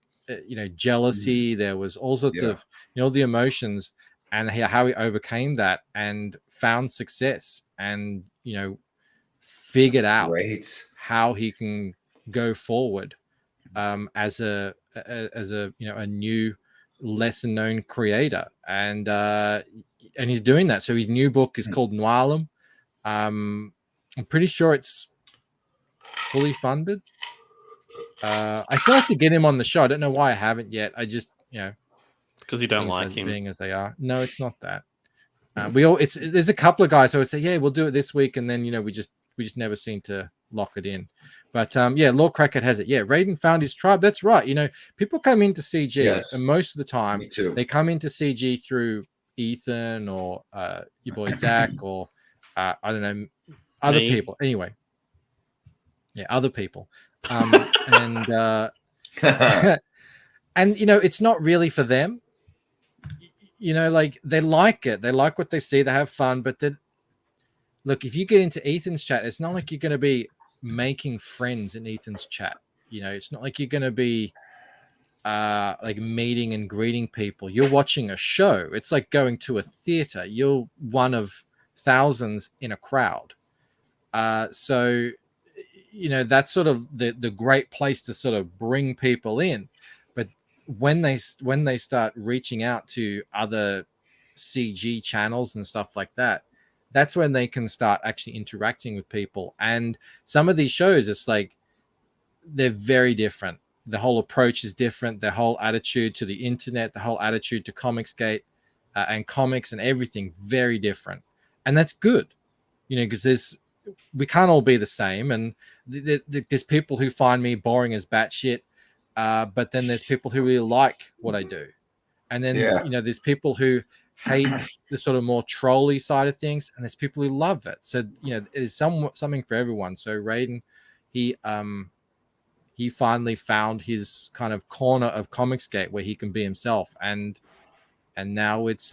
jealousy. There was all sorts of the emotions, and how he overcame that and found success, and figured out how he can go forward as a new, lesser known creator, and he's doing that. So his new book is called Noalum. I'm pretty sure it's fully funded. I still have to get him on the show. I don't know why I haven't yet. I just because you don't like him being as they are. No, it's not that. There's a couple of guys who would say, yeah, we'll do it this week, and then we just never seem to lock it in. But Lord Crackhead has it. Yeah, Raiden found his tribe. That's right. People come into CG, and most of the time they come into CG through Ethan or your boy Zach or I don't know, other people. Anyway, other people. And it's not really for them. Like they like it. They like what they see. They have fun. But look, if you get into Ethan's chat, it's not like you're going to be making friends in Ethan's chat. You know, it's not like you're going to be like meeting and greeting people. You're watching a show. It's like going to a theater. You're one of thousands in a crowd. So, you know, that's sort of the great place to sort of bring people in. But when they start reaching out to other CG channels and stuff like that, that's when they can start actually interacting with people. And some of these shows, it's like they're very different. The whole approach is different. The whole attitude to the internet, the whole attitude to Comicsgate and comics and everything, very different. And that's good, you know, because we can't all be the same. And there's people who find me boring as batshit, but then there's people who really like what I do. And then, you know, there's people who hate the sort of more trolly side of things, and there's people who love it. So, you know, there's something for everyone. So Raiden, he finally found his kind of corner of Comicsgate where he can be himself, and now it's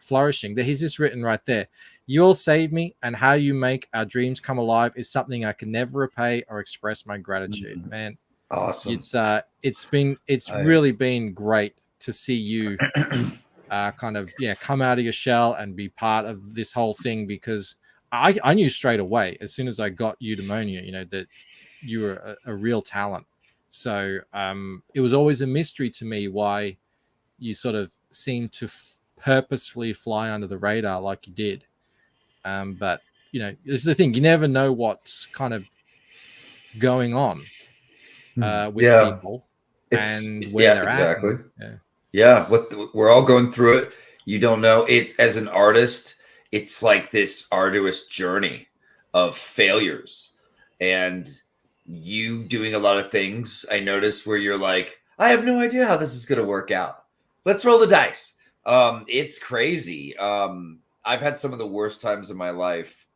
flourishing. He's just written right there: "You all saved me, and how you make our dreams come alive is something I can never repay or express my gratitude." Man, awesome! It's really been great to see you kind of come out of your shell and be part of this whole thing, because I knew straight away as soon as I got eudaimonia, you know, that you were a real talent. So it was always a mystery to me why you sort of seemed to purposefully fly under the radar like you did. But, you know, this is the thing. You never know what's kind of going on with people and where they're exactly. at. We're all going through it. You don't know it as an artist. It's like this arduous journey of failures, and you doing a lot of things. I noticed where you're like, I have no idea how this is going to work out. Let's roll the dice. It's crazy. I've had some of the worst times in my life.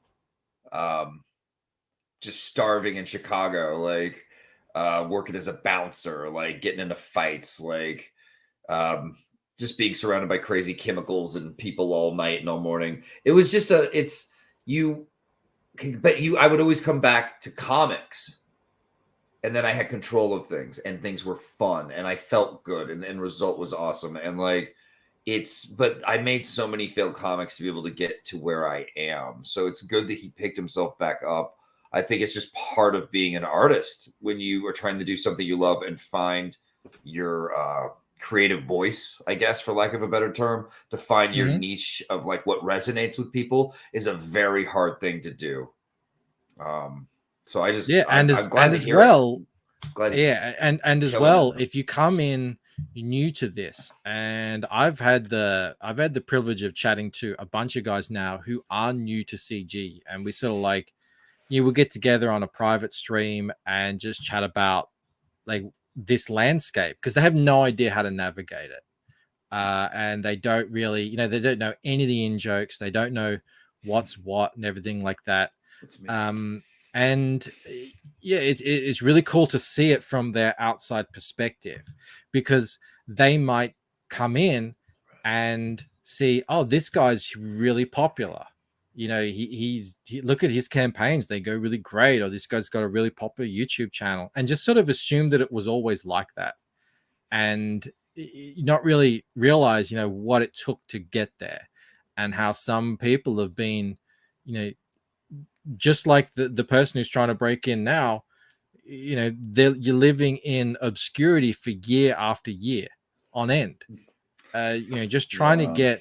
Just starving in Chicago, like working as a bouncer, like getting into fights, like just being surrounded by crazy chemicals and people all night and all morning. It was just I would always come back to comics, and then I had control of things, and things were fun, and I felt good, and the end result was awesome. And like, but I made so many failed comics to be able to get to where I am. So it's good that he picked himself back up. I think it's just part of being an artist when you are trying to do something you love and find your creative voice, I guess, for lack of a better term, to find your niche of like what resonates with people is a very hard thing to do. So I just, I'm glad to hear it. And as well, if you come in new to this, and I've had the privilege of chatting to a bunch of guys now who are new to CG, and we sort of like, we'll get together on a private stream and just chat about like this landscape, because they have no idea how to navigate it, and they don't really, they don't know any of the in jokes, they don't know what's what and everything like that. And it's really cool to see it from their outside perspective, because they might come in and see, oh, this guy's really popular. He look at his campaigns, they go really great, or this guy's got a really popular YouTube channel, and just sort of assume that it was always like that, and not really realize, what it took to get there, and how some people have been, just like the person who's trying to break in now, you're living in obscurity for year after year on end, just trying to get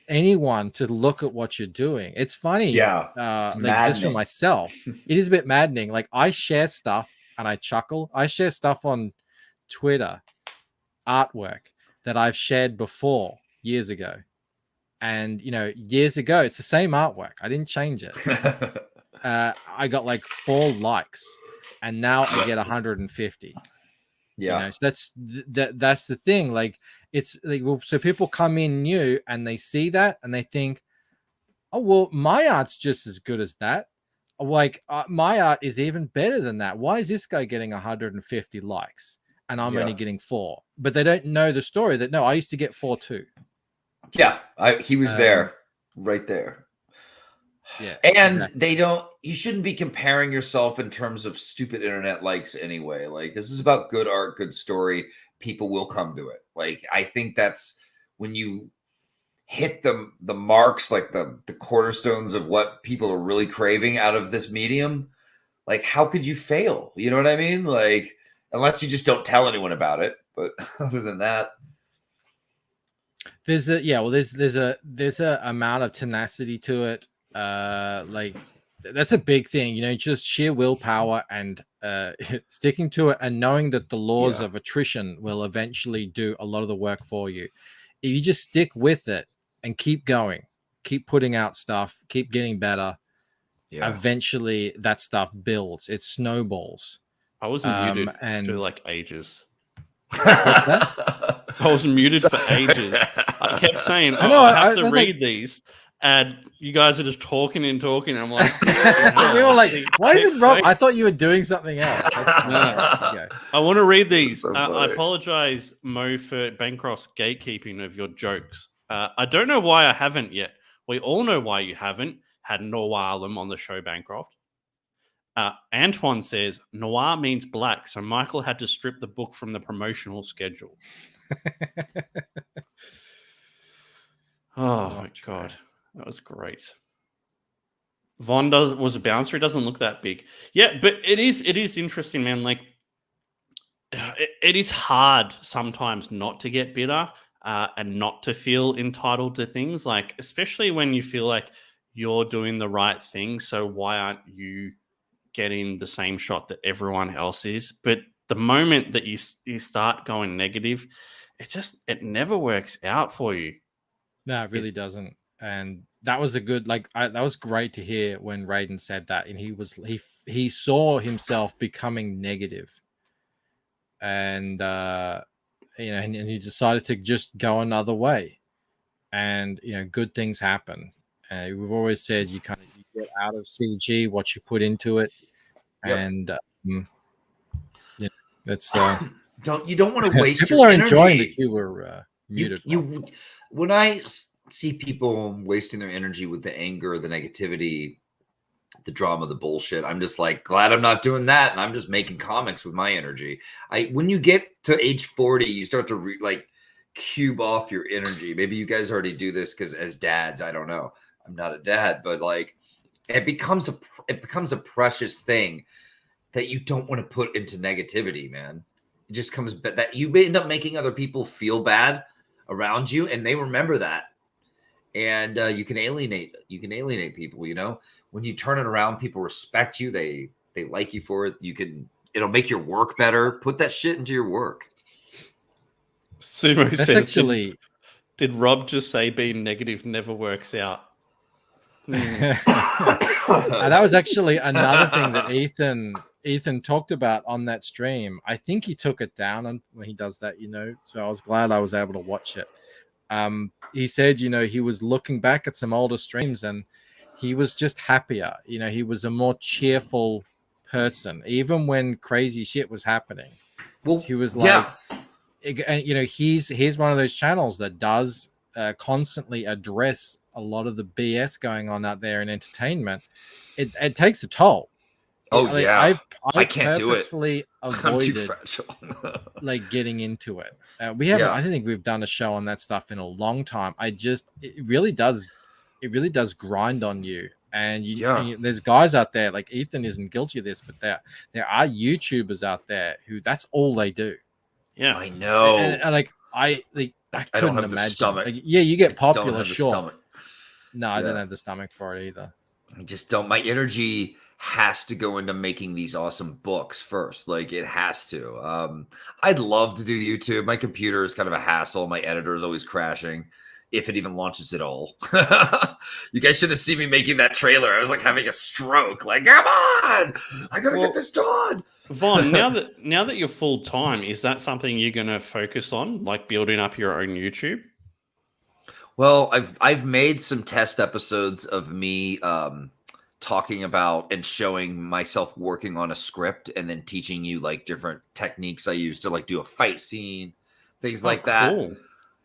anyone to look at what you're doing. It's funny. It's like just for myself, it is a bit maddening. Like, I share stuff and I chuckle. I share stuff on Twitter, artwork that I've shared before years ago. And, years ago, it's the same artwork. I didn't change it. I got like 4 likes, and now I get 150. So that's the thing. Like, it's like, well, so people come in new and they see that and they think, oh, well, my art's just as good as that. Like, my art is even better than that. Why is this guy getting 150 likes and I'm only getting 4? But they don't know the story that, no, I used to get 4 too. He was there, right there. Yeah. And exactly. you shouldn't be comparing yourself in terms of stupid internet likes anyway. Like, this is about good art, good story. People will come to it. Like, I think that's when you hit the marks, like the cornerstones of what people are really craving out of this medium. Like, how could you fail? You know what I mean? Like, unless you just don't tell anyone about it. But other than that, There's a amount of tenacity to it. Like that's a big thing, just sheer willpower and sticking to it and knowing that the laws Yeah. of attrition will eventually do a lot of the work for you. If you just stick with it and keep going, keep putting out stuff, keep getting better, Yeah. eventually that stuff builds, it snowballs. I was muted for And like ages. what's that? I was muted for ages. I kept saying, I know, I have to I read think- these. And you guys are just talking and talking. I'm like, we were like, why is it Rob? Wait. I thought you were doing something else. I want to read these. So I funny. apologize, Mo, for Bancroft's gatekeeping of your jokes. I don't know why I haven't yet. We all know why you haven't had Noir them on the show, Bancroft. Antoine says noir means black, so Michael had to strip the book from the promotional schedule. Oh my god, that was great. Von was a bouncer. He doesn't look that big. Yeah, but it is interesting, man. Like it is hard sometimes not to get bitter and not to feel entitled to things. Like especially when you feel like you're doing the right thing. So why aren't you getting the same shot that everyone else is? But the moment that you start going negative, it never works out for you. No, it really doesn't. And that was a good, that was great to hear when Raiden said that. And he saw himself becoming negative, and and he decided to just go another way. And good things happen. We've always said you get out of CG what you put into it, Yep. and that's you don't want to waste people your are energy. enjoying that you were muted. When I see people wasting their energy with the anger, the negativity, the drama, the bullshit, I'm just like, glad I'm not doing that, and I'm just making comics with my energy. When you get to age 40, you start to cube off your energy. Maybe you guys already do this because as dads, I don't know. I'm not a dad, but like it becomes a precious thing that you don't want to put into negativity, man. It just comes but that you end up making other people feel bad around you, and they remember that. And you can alienate people, when you turn it around, people respect you, they like you for it. It'll make your work better. Put that shit into your work. Sumo That's says, actually did Rob just say being negative never works out? And that was actually another thing that Ethan talked about on that stream. I think he took it down when he does that, so I was glad I was able to watch it. He said, he was looking back at some older streams and he was just happier. He was a more cheerful person, even when crazy shit was happening. Well, he was like, and he's one of those channels that does constantly address a lot of the BS going on out there in entertainment. It takes a toll. I can't purposefully avoided getting into it. We haven't. I don't think we've done a show on that stuff in a long time. It really does grind on you. And there's guys out there like Ethan isn't guilty of this, but there are YouTubers out there who that's all they do. Yeah, I know. And I couldn't imagine. You get popular, sure. No, I didn't have the stomach for it either. I just don't. My energy has to go into making these awesome books first. Like it has to. I'd love to do YouTube. My computer is kind of a hassle. My editor is always crashing, if it even launches at all. You guys should have seen me making that trailer. I was like having a stroke. Like, come on, I gotta get this done. Vaughn, now that you're full time, is that something you're going to focus on, like building up your own YouTube? Well, I've made some test episodes of me talking about and showing myself working on a script and then teaching you like different techniques I use to like do a fight scene, things like that.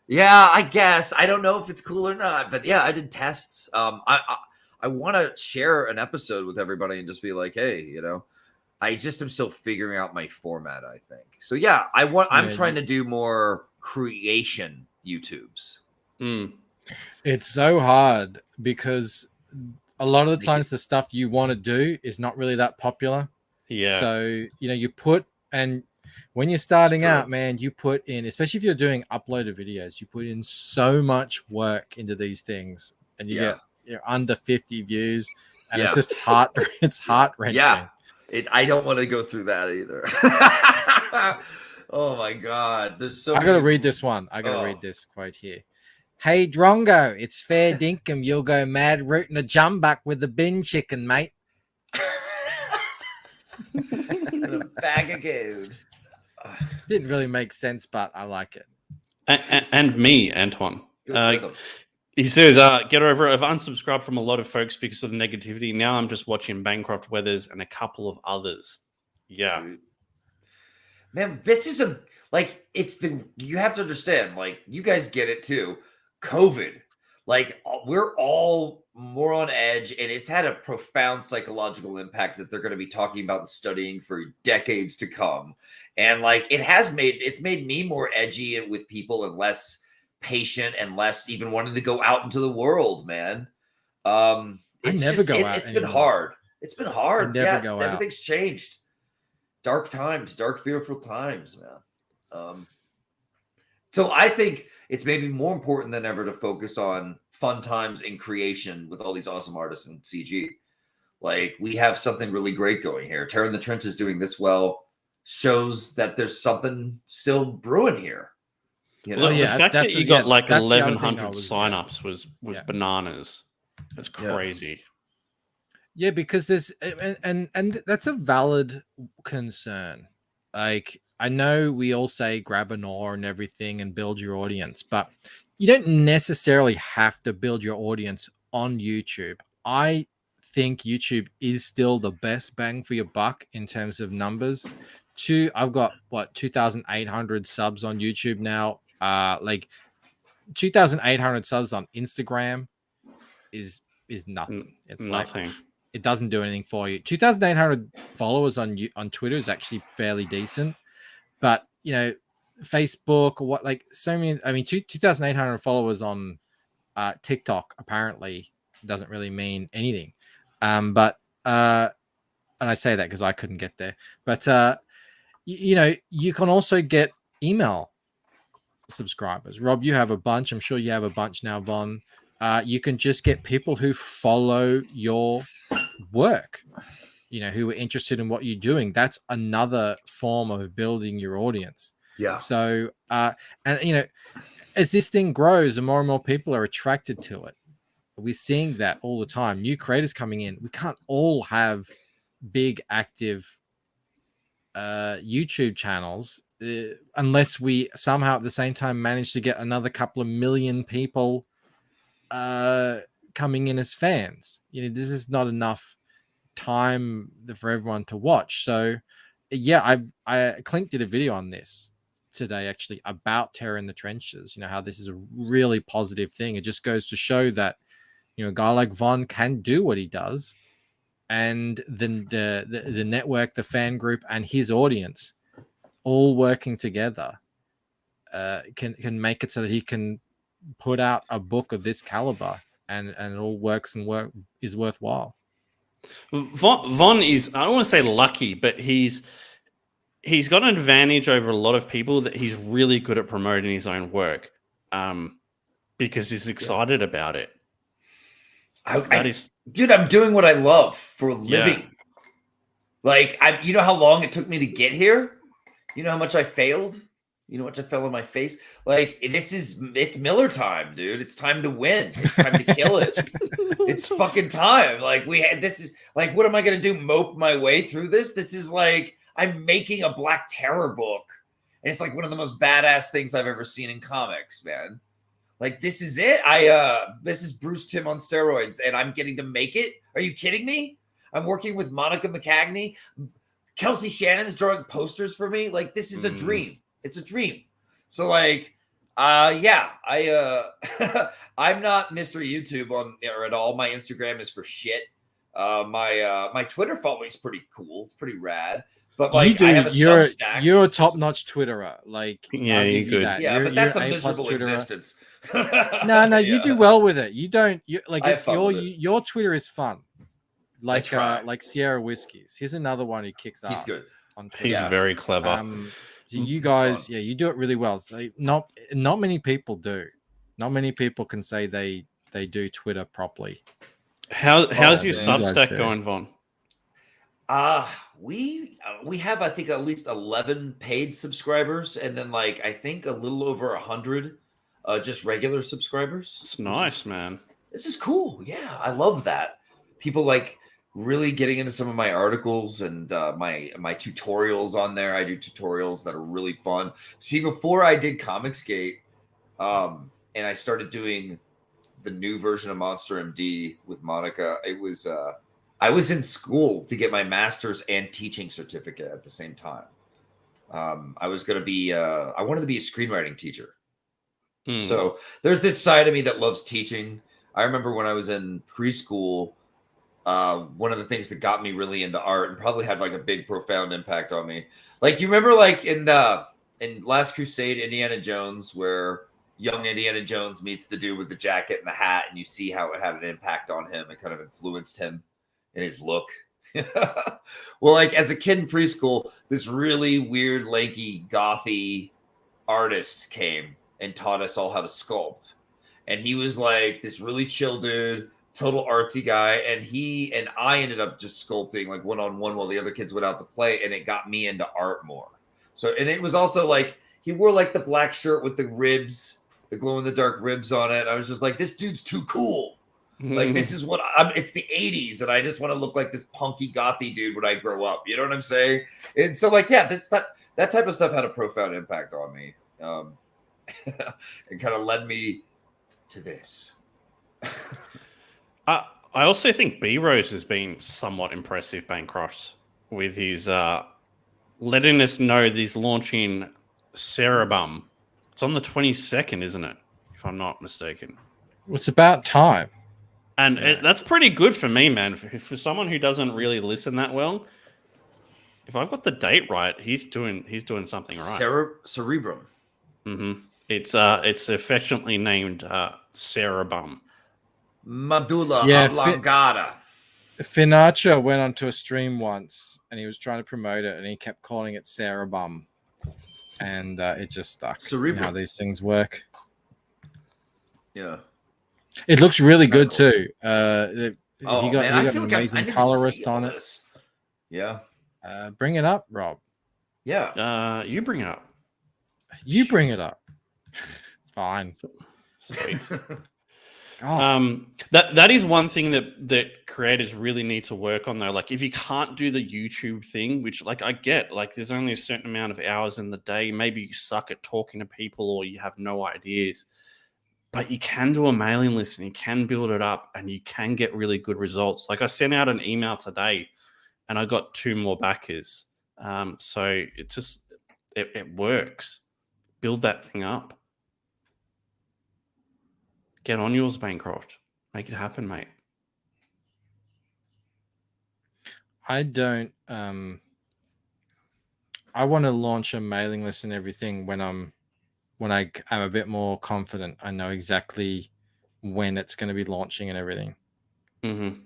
Yeah, I guess. I don't know if it's cool or not, but yeah, I did tests. I want to share an episode with everybody and just be like, hey, you know, I just am still figuring out my format, I think. So yeah, I'm trying to do more creation YouTubes. It's so hard because a lot of the times the stuff you want to do is not really that popular. Yeah. So, you know, and when you're starting out, man, you put in, especially if you're doing uploaded videos, you put in so much work into these things, and you get under 50 views, and it's just heart wrenching. Yeah, I don't want to go through that either. Oh my God, there's so. I gotta read this one. I gotta read this quote here. Hey Drongo, it's fair dinkum. You'll go mad rooting a jumbuck with the bin chicken, mate. And a bag of gold. Didn't really make sense, but I like it. And me, Antoine. He says, get over it. I've unsubscribed from a lot of folks because of the negativity. Now I'm just watching Bancroft Weathers and a couple of others. Yeah. Man, this is you have to understand, like, you guys get it too. COVID, like, we're all more on edge, and it's had a profound psychological impact that they're going to be talking about and studying for decades to come. And like, it's made me more edgy and with people and less patient and less even wanting to go out into the world, man. It's been hard. It's been hard. Everything's changed. Dark times, dark, fearful times, man. So I think it's maybe more important than ever to focus on fun times in creation with all these awesome artists in CG. Like, we have something really great going here. Terror in the Trenches doing this well shows that there's something still brewing here. You know? Well, the fact that you got like 1,100 signups was bananas. That's crazy. Yeah, because there's and that's a valid concern. Like, I know we all say grab an oar and everything and build your audience, but you don't necessarily have to build your audience on YouTube. I think YouTube is still the best bang for your buck in terms of numbers. I've got 2,800 subs on YouTube now. Like 2,800 subs on Instagram is nothing. It's nothing. Like, it doesn't do anything for you. 2,800 followers on Twitter is actually fairly decent, but you know, Facebook or 2,800 followers on TikTok apparently doesn't really mean anything. And I say that because I couldn't get there. But you know, you can also get email subscribers. Rob, you have a bunch. I'm sure you have a bunch now, Von. You can just get people who follow your work, you know, who are interested in what you're doing. That's another form of building your audience. Yeah. So, and you know, as this thing grows and more people are attracted to it, we're seeing that all the time. New creators coming in. We can't all have big active YouTube channels unless we somehow at the same time manage to get another couple of million people coming in as fans. You know, this is not enough time for everyone to watch. So yeah, Clink did a video on this today actually about Terror in the Trenches, you know, how this is a really positive thing. It just goes to show that, you know, a guy like Von can do what he does, and then the network, the fan group, and his audience all working together can make it so that he can put out a book of this caliber, and it all works and is worthwhile. Von is, I don't want to say lucky, but he's got an advantage over a lot of people that he's really good at promoting his own work because he's excited about it. Dude, I'm doing what I love for a living. Yeah. Like, you know how long it took me to get here? You know how much I failed? You know how much I fell on my face? Like, it's Miller time, dude. It's time to win. It's time to kill it. It's fucking time. Like, this is like, what am I going to do? Mope my way through this? This is like, I'm making a Black Terror book. And it's like one of the most badass things I've ever seen in comics, man. Like, this is it. This is Bruce Timm on steroids, and I'm getting to make it. Are you kidding me? I'm working with Monica McCagney. Kelsey Shannon's drawing posters for me. Like, this is a dream. It's a dream. So, like, Yeah, I'm not Mr. YouTube on there at all. My Instagram is for shit. My Twitter following is pretty cool. It's pretty rad. But like, I have a Substack. You're a top-notch Twitterer. Like, Yeah, I'll you're give you good. that. Yeah, You're, but that's you're a A+ miserable Twitterer. existence. No, you Yeah. do well with it. You don't. You like I have it's fun your with it. your Twitter is fun. try. Like Sierra Whiskies. Here's another one who kicks He's ass good. on Twitter. He's Yeah. very clever. So you It's guys, fun. yeah, you do it really well. So not many people do. Not many people can say they do Twitter properly. How's your man. Substack going, Vaughn? We have, I think, at least 11 paid subscribers, and then like I think a little over 100 just regular subscribers. It's nice, man. This is cool. Yeah, I love that. People like really getting into some of my articles and my tutorials on there. I do tutorials that are really fun. See, before I did Comicsgate, and I started doing the new version of Monster MD with Monica, it was I was in school to get my master's and teaching certificate at the same time. I was going to be I wanted to be a screenwriting teacher. So there's this side of me that loves teaching. I remember when I was in preschool, one of the things that got me really into art and probably had like a big, profound impact on me. Like, you remember like in Last Crusade, Indiana Jones, where young Indiana Jones meets the dude with the jacket and the hat, and you see how it had an impact on him. It kind of influenced him in his look. Well, like as a kid in preschool, this really weird, lanky, gothy artist came and taught us all how to sculpt. And he was like this really chill dude, total artsy guy. And he and I ended up just sculpting like one-on-one while the other kids went out to play. And it got me into art more. So, and it was also like, he wore like the black shirt with the ribs, the glow-in-the-dark ribs on it. I was just like, this dude's too cool. Like, this is what it's the 80s, and I just want to look like this punky gothy dude when I grow up. You know what I'm saying? And so, like, yeah, that type of stuff had a profound impact on me. It kind of led me to this. I also think B Rose has been somewhat impressive, Bancroft, with his letting us know that he's launching Cerebum. It's on the 22nd, isn't it? If I'm not mistaken. It's about time. And that's pretty good for me, man. For someone who doesn't really listen that well, if I've got the date right, he's doing something right. Cerebrum. Mm-hmm. It's affectionately named Cerebum. Medulla Yeah, oblongata. Finacha went onto a stream once, and he was trying to promote it, and he kept calling it Cerebum, and it just stuck. Cerebrum. You know how these things work. Yeah. It looks really good too. He got man, an amazing colorist on it. Yeah. Bring it up, Rob. Yeah. You bring it up. You bring it up. Fine. Sweet. Oh. That is one thing that creators really need to work on though. Like if you can't do the YouTube thing, which like I get, like there's only a certain amount of hours in the day. Maybe you suck at talking to people or you have no ideas. But you can do a mailing list and you can build it up and you can get really good results. Like I sent out an email today and I got 2 more backers. So it's just, it works. Build that thing up. Get on yours, Bancroft. Make it happen, mate. I don't. I want to launch a mailing list and everything when I'm a bit more confident. I know exactly when it's going to be launching and everything. Mm-hmm.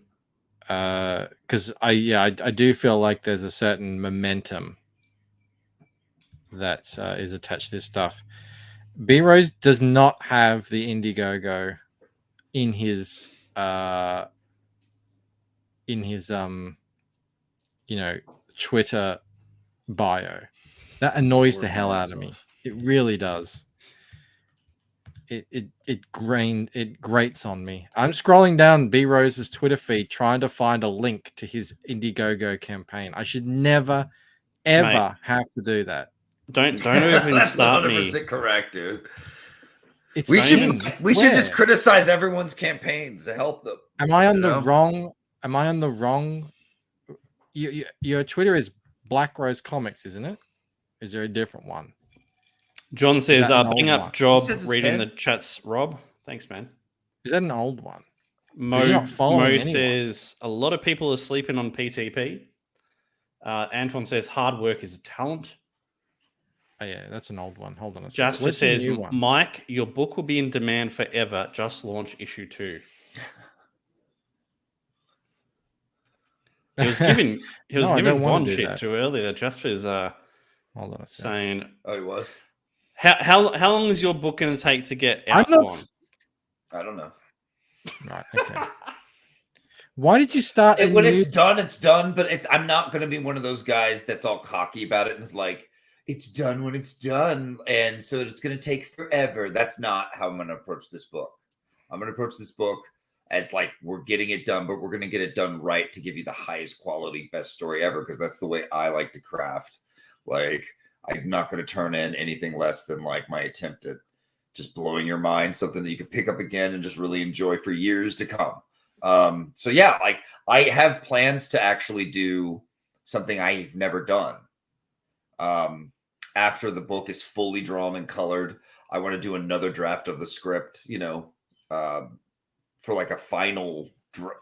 Because I do feel like there's a certain momentum that is attached to this stuff. B Rose does not have the Indiegogo in his Twitter bio. That annoys the hell out of me. It really does. It grates on me. I'm scrolling down B Rose's Twitter feed trying to find a link to his Indiegogo campaign. I should never ever have to do that. Don't even start me. 100% correct, dude. We should just criticize everyone's campaigns to help them. Am I on the wrong? Your Twitter is Black Rose Comics, isn't it? Is there a different one? John says, that an bang old up one? job He says it's reading pen. the chats, Rob. Thanks, man. Is that an old one? Mo, you're not following Mo anyone. says, a lot of people are sleeping on PTP. Antoine says, hard work is a talent. Oh yeah, that's an old one. Hold on a second. Jasper Where's the says, new one? Mike, your book will be in demand forever. Just launch issue 2. He was giving No, I don't wanna Von do shit that. too earlier. Jasper's Hold on a second. saying, Oh, he was. how long is your book going to take to get out? I'm not. Von? I don't know. Right. Okay. Why did you start? When it's done, it's done. But I'm not going to be one of those guys that's all cocky about it and is like, it's done when it's done, and so it's going to take forever. That's not how I'm going to approach this book. I'm going to approach this book as like we're getting it done, but we're going to get it done right to give you the highest quality, best story ever, because that's the way I like to craft. Like, I'm not going to turn in anything less than like my attempt at just blowing your mind, something that you can pick up again and just really enjoy for years to come. So yeah, like I have plans to actually do something I've never done. After the book is fully drawn and colored, I want to do another draft of the script, for like a final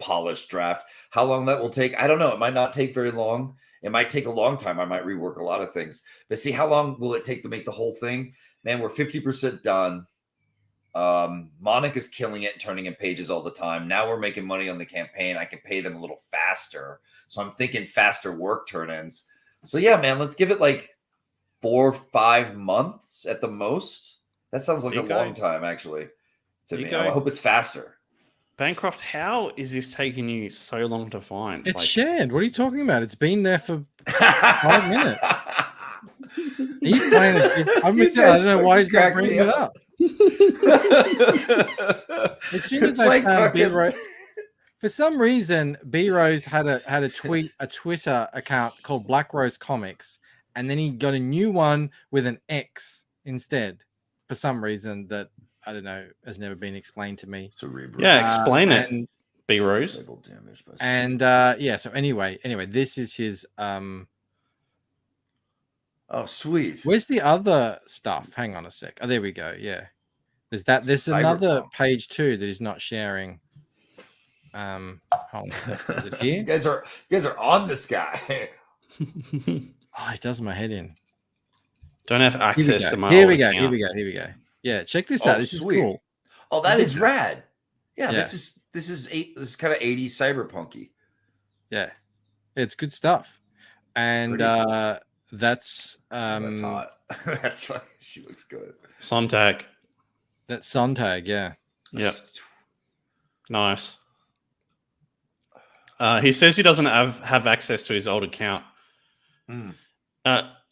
polished draft. How long that will take, I don't know. It might not take very long. It might take a long time. I might rework a lot of things, but see, how long will it take to make the whole thing? Man, we're 50% done. Monica's killing it and turning in pages all the time. Now we're making money on the campaign. I can pay them a little faster. So I'm thinking faster work turn-ins. So yeah, man, let's give it like 4 or 5 months at the most. That sounds like a long time, actually, to me. I hope it's faster. Bancroft, how is this taking you so long to find? It's shared. What are you talking about? It's been there for 5 minutes. He's playing it. I don't know why he's not bringing it up. As soon as I found B-Rose, for some reason, B-Rose had a Twitter account called Black Rose Comics, and then he got a new one with an X instead. For some reason that I don't know has never been explained to me. Yeah, explain it, B-Rose. And yeah. So anyway, this is his. Oh, sweet. Where's the other stuff? Hang on a sec. Oh, there we go. Yeah. There's that. There's another page too that he's not sharing. Hold on a sec. Is it here? You guys are on this guy. Oh, it does my head in. Don't have access to my Here we go. Yeah, check this out. This is cool. Oh, that is rad. Yeah, this is kind of 80s cyberpunky. Yeah. It's good stuff. And that's hot. That's funny. She looks good. Sontag. That's Sontag, yeah. Yep. Nice. He says he doesn't have access to his old account.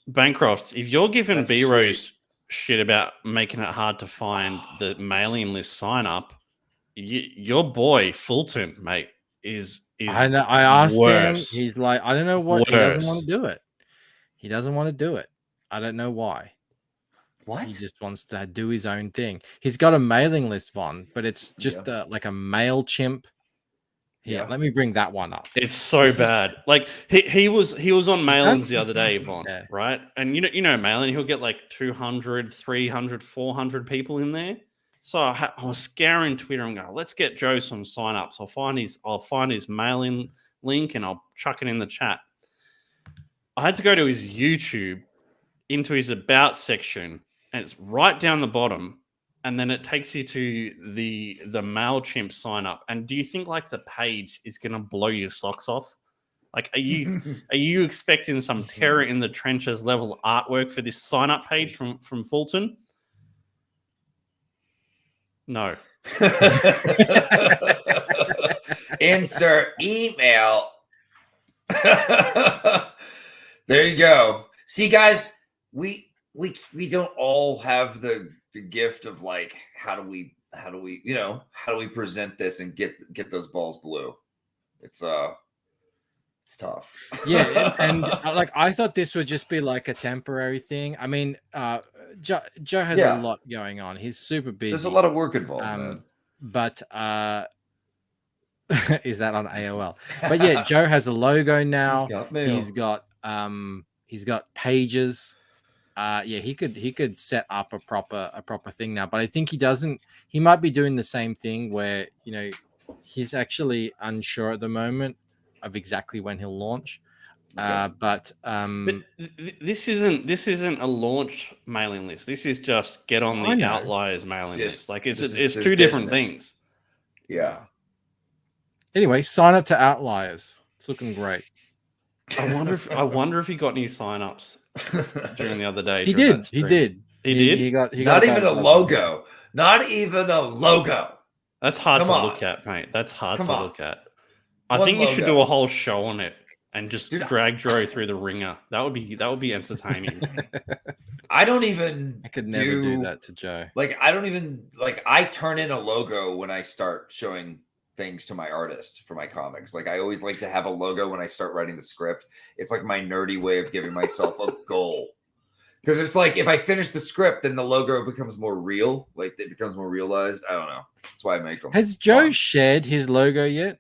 Bancroft, if you're giving B-Rose shit about making it hard to find the mailing list sign up, your boy Fulton, mate, is I know. I asked worse. him. He's like, I don't know what. He doesn't want to do it. He doesn't want to do it. I don't know why. What? He just wants to do his own thing. He's got a mailing list, Von, but it's just like a MailChimp. Yeah, let me bring that one up. It's so bad. Like he was on mailings the other day, Von, right? And you know mailing, he'll get like 200, 300, 400 people in there. So I was scouring Twitter and go, let's get Joe some sign-ups. I'll find his mailing link and I'll chuck it in the chat. I had to go to his YouTube, into his about section, and it's right down the bottom. And then it takes you to the MailChimp sign up. And do you think like the page is going to blow your socks off? Like, are you expecting some terror in the trenches level artwork for this sign up page from Fulton? No. Insert email. There you go. See, guys, we don't all have the gift of like how do we present this and get those balls blue. It's tough. Yeah, and like I thought this would just be like a temporary thing. I mean, Joe has a lot going on. He's super busy. There's a lot of work involved. But is that on AOL? But yeah, Joe has a logo now. He's got pages. he could set up a proper thing now. But I think he doesn't. He might be doing the same thing where he's actually unsure at the moment of exactly when he'll launch. But this isn't a launch mailing list. This is just get on the Outliers mailing list. Like it's two different things. Yeah. Anyway, sign up to Outliers. It's looking great. I wonder if he got any sign-ups during the other day. He did. He did. He got not even a logo. Not even a logo. That's hard to look at, mate. That's hard to look at. I think you should do a whole show on it and just drag Joe through the ringer. That would be entertaining. I could never do that to Joe. Like I turn in a logo when I start showing things to my artist for my comics. Like I always like to have a logo when I start writing the script. It's like my nerdy way of giving myself a goal. Because it's like if I finish the script, then the logo becomes more real. Like it becomes more realized. I don't know. That's why I make them. Has Joe shared his logo yet?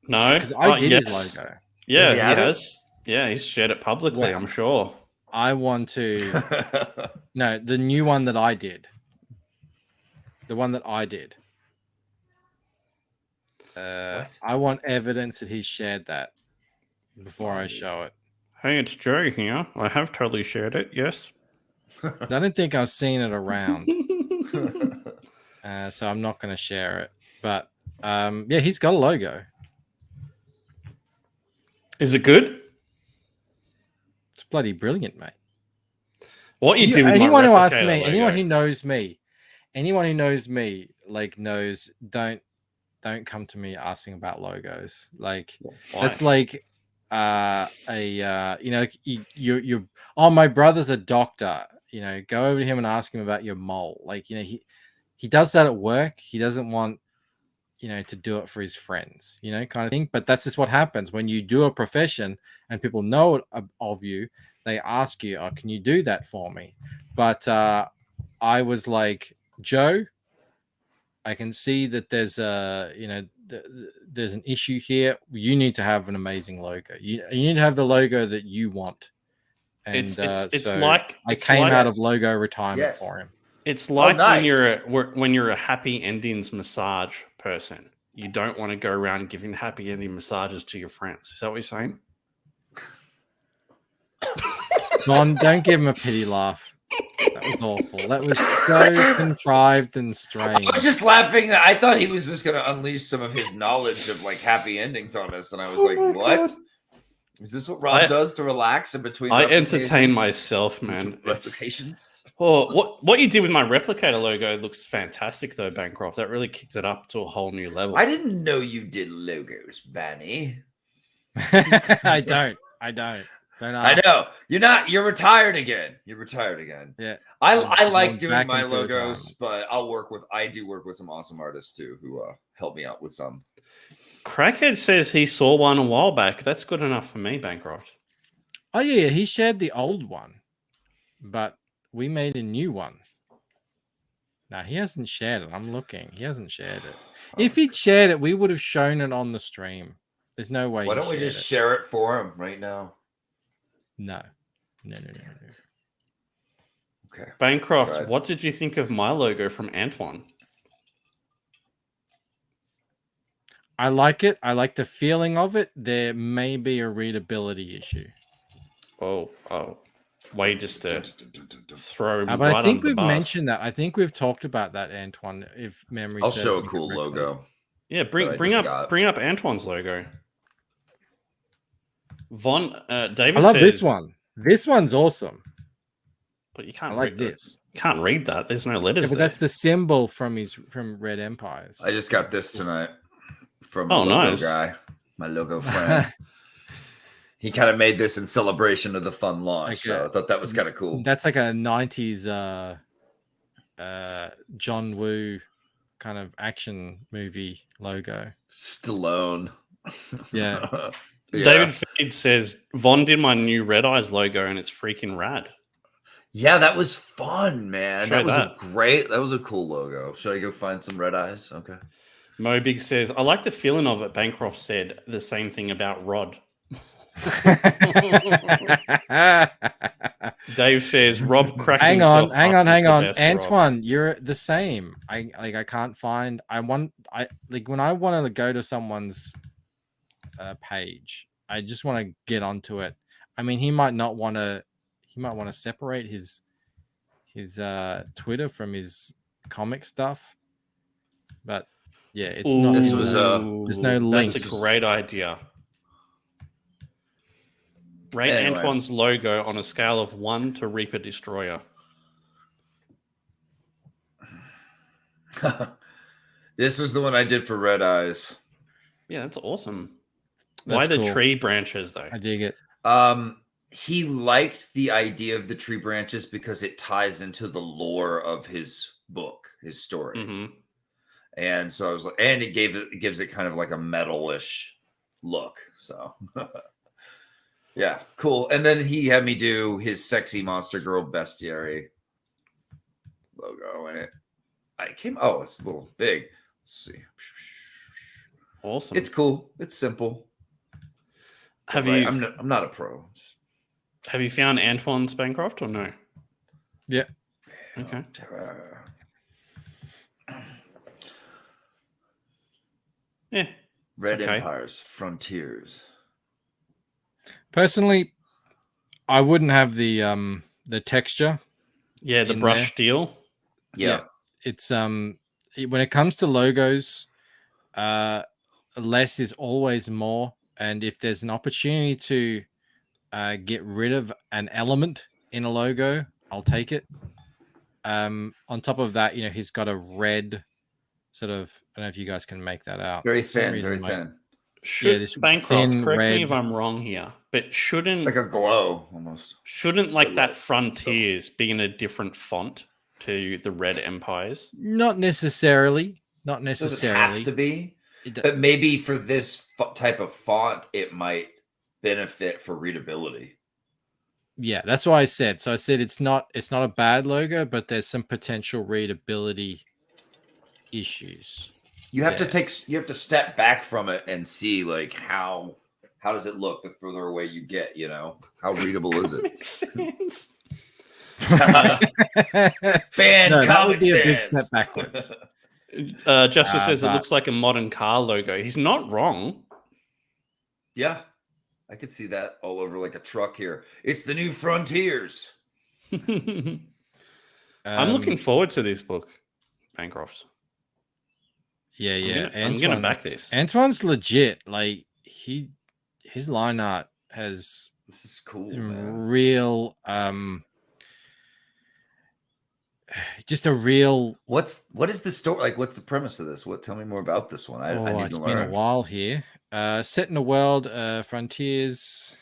No. Because I did his logo. Yeah, he has. Yeah, he's shared it publicly, I'm sure. I want to... No, the new one that I did. The one that I did. I want evidence that he shared that before I show it. Hey, it's Joe here. I have totally shared it, yes. I don't think I've seen it around. So I'm not going to share it. But yeah, he's got a logo. Is it good? It's bloody brilliant, mate. What you do with anyone my who asks me, logo. anyone who knows me, like knows don't come to me asking about logos. Like that's like you're my brother's a doctor. Go over to him and ask him about your mole. Like he does that at work. He doesn't want to do it for his friends, kind of thing. But that's just what happens when you do a profession and people know it of you. They ask you, "Oh, can you do that for me?" But I was like, Joe, I can see that there's there's an issue here. You need to have an amazing logo. You need to have the logo that you want. And it's so like I came out of logo retirement for him. It's like when you're a happy endings massage person. You don't want to go around giving happy ending massages to your friends. Is that what you're saying? Don't give him a pity laugh. That was awful. That was so contrived and strange. I was just laughing. I thought he was just going to unleash some of his knowledge of like happy endings on us, and I was like, "What? Is this what Rob does to relax in between?" I entertain myself, man. Replications. What you did with my Replicator logo looks fantastic, though, Bancroft. That really kicked it up to a whole new level. I didn't know you did logos, Banny. I don't. I know you're not. You're retired again. Yeah. I like doing my logos, but I do work with some awesome artists too who help me out with some. Crackhead says he saw one a while back. That's good enough for me, Bancroft. Oh yeah, he shared the old one, but we made a new one. No, he hasn't shared it. I'm looking. He hasn't shared it. If he'd shared it, we would have shown it on the stream. There's no way. Why don't we just share it for him right now? No. Okay. Bancroft, what did you think of my logo from Antoine? I like it. I like the feeling of it. There may be a readability issue. Oh. Way just to throw but right I think we've bus. mentioned that. I think we've talked about that, Antoine, if memory I'll serves show a me cool correctly. logo. Yeah, bring up Antoine's logo. David I love says, this one. This one's awesome. But you can't like read this. You can't read that. There's no letters Yeah, but there. that's the symbol from Red Empires. I just got this tonight from my nice guy, my logo friend. He kind of made this in celebration of the fun launch, so I thought that was kind of cool. That's like a 90s John Woo kind of action movie logo. Stallone. Yeah. David Feed says, Von did my new Red Eyes logo and it's freaking rad. Yeah, that was fun, man. That was a cool logo. Should I go find some Red Eyes? Okay. Mobig says, I like the feeling of it. Bancroft said the same thing about Rod. Dave says Rob cracking hang himself on, up is the best, Rob. Antoine, you're the same. I can't find. I like when I want to go to someone's page. I just want to get onto it. I mean, he might not want to. He might want to separate his Twitter from his comic stuff. But yeah, it's not. This was, There's no link. That's a great idea. Rate Anyway. Antoine's logo on a scale of 1 to Reaper Destroyer. This was the one I did for Red Eyes. Yeah, that's awesome. That's Why the cool. tree branches though? I dig it. He liked the idea of the tree branches because it ties into the lore of his book, his story. Mm-hmm. And so I was like, and it gives it kind of like a metalish look. So yeah, cool. And then he had me do his sexy monster girl bestiary logo, and I came. Oh, it's a little big. Let's see. Awesome. It's cool. It's simple. Have Right, you I'm not a pro. have you found Antoine's Bancroft or no? Yeah. Okay. Yeah. Red okay. Empires, Frontiers. Personally, I wouldn't have the texture. Yeah, the in brush there. steel. Yeah. It's when it comes to logos, less is always more. And if there's an opportunity to get rid of an element in a logo, I'll take it. On top of that, he's got a red sort of. I don't know if you guys can make that out. Very For some thin, reason, very my- thin. Should this Bancroft, thin correct me red- if I'm wrong here, but shouldn't It's like a glow almost. shouldn't like the that red. Frontiers be in a different font to the Red Empires? Not necessarily. Not Doesn't necessarily. have to be, It do- but maybe for this type of font, it might benefit for readability. Yeah, that's why I said. So I said it's not a bad logo, but there's some potential readability issues. You have Yeah. you have to step back from it and see like how does it look the further away you get, how readable is it? Makes sense. Ban No, that Comic would be a big Sans. step backwards. Jasper says it but- looks like a modern car logo. He's not wrong. Yeah, I could see that all over like a truck here. It's the new Frontiers. I'm Um, looking forward to this book, Bancroft. Yeah. I'm gonna back this. Antoine's legit. Like his line art has This is cool, man. real just a real What is the story like? What's the premise of this? Tell me more about this one. I need it's to been a learn. while here. Set in a world, frontiers.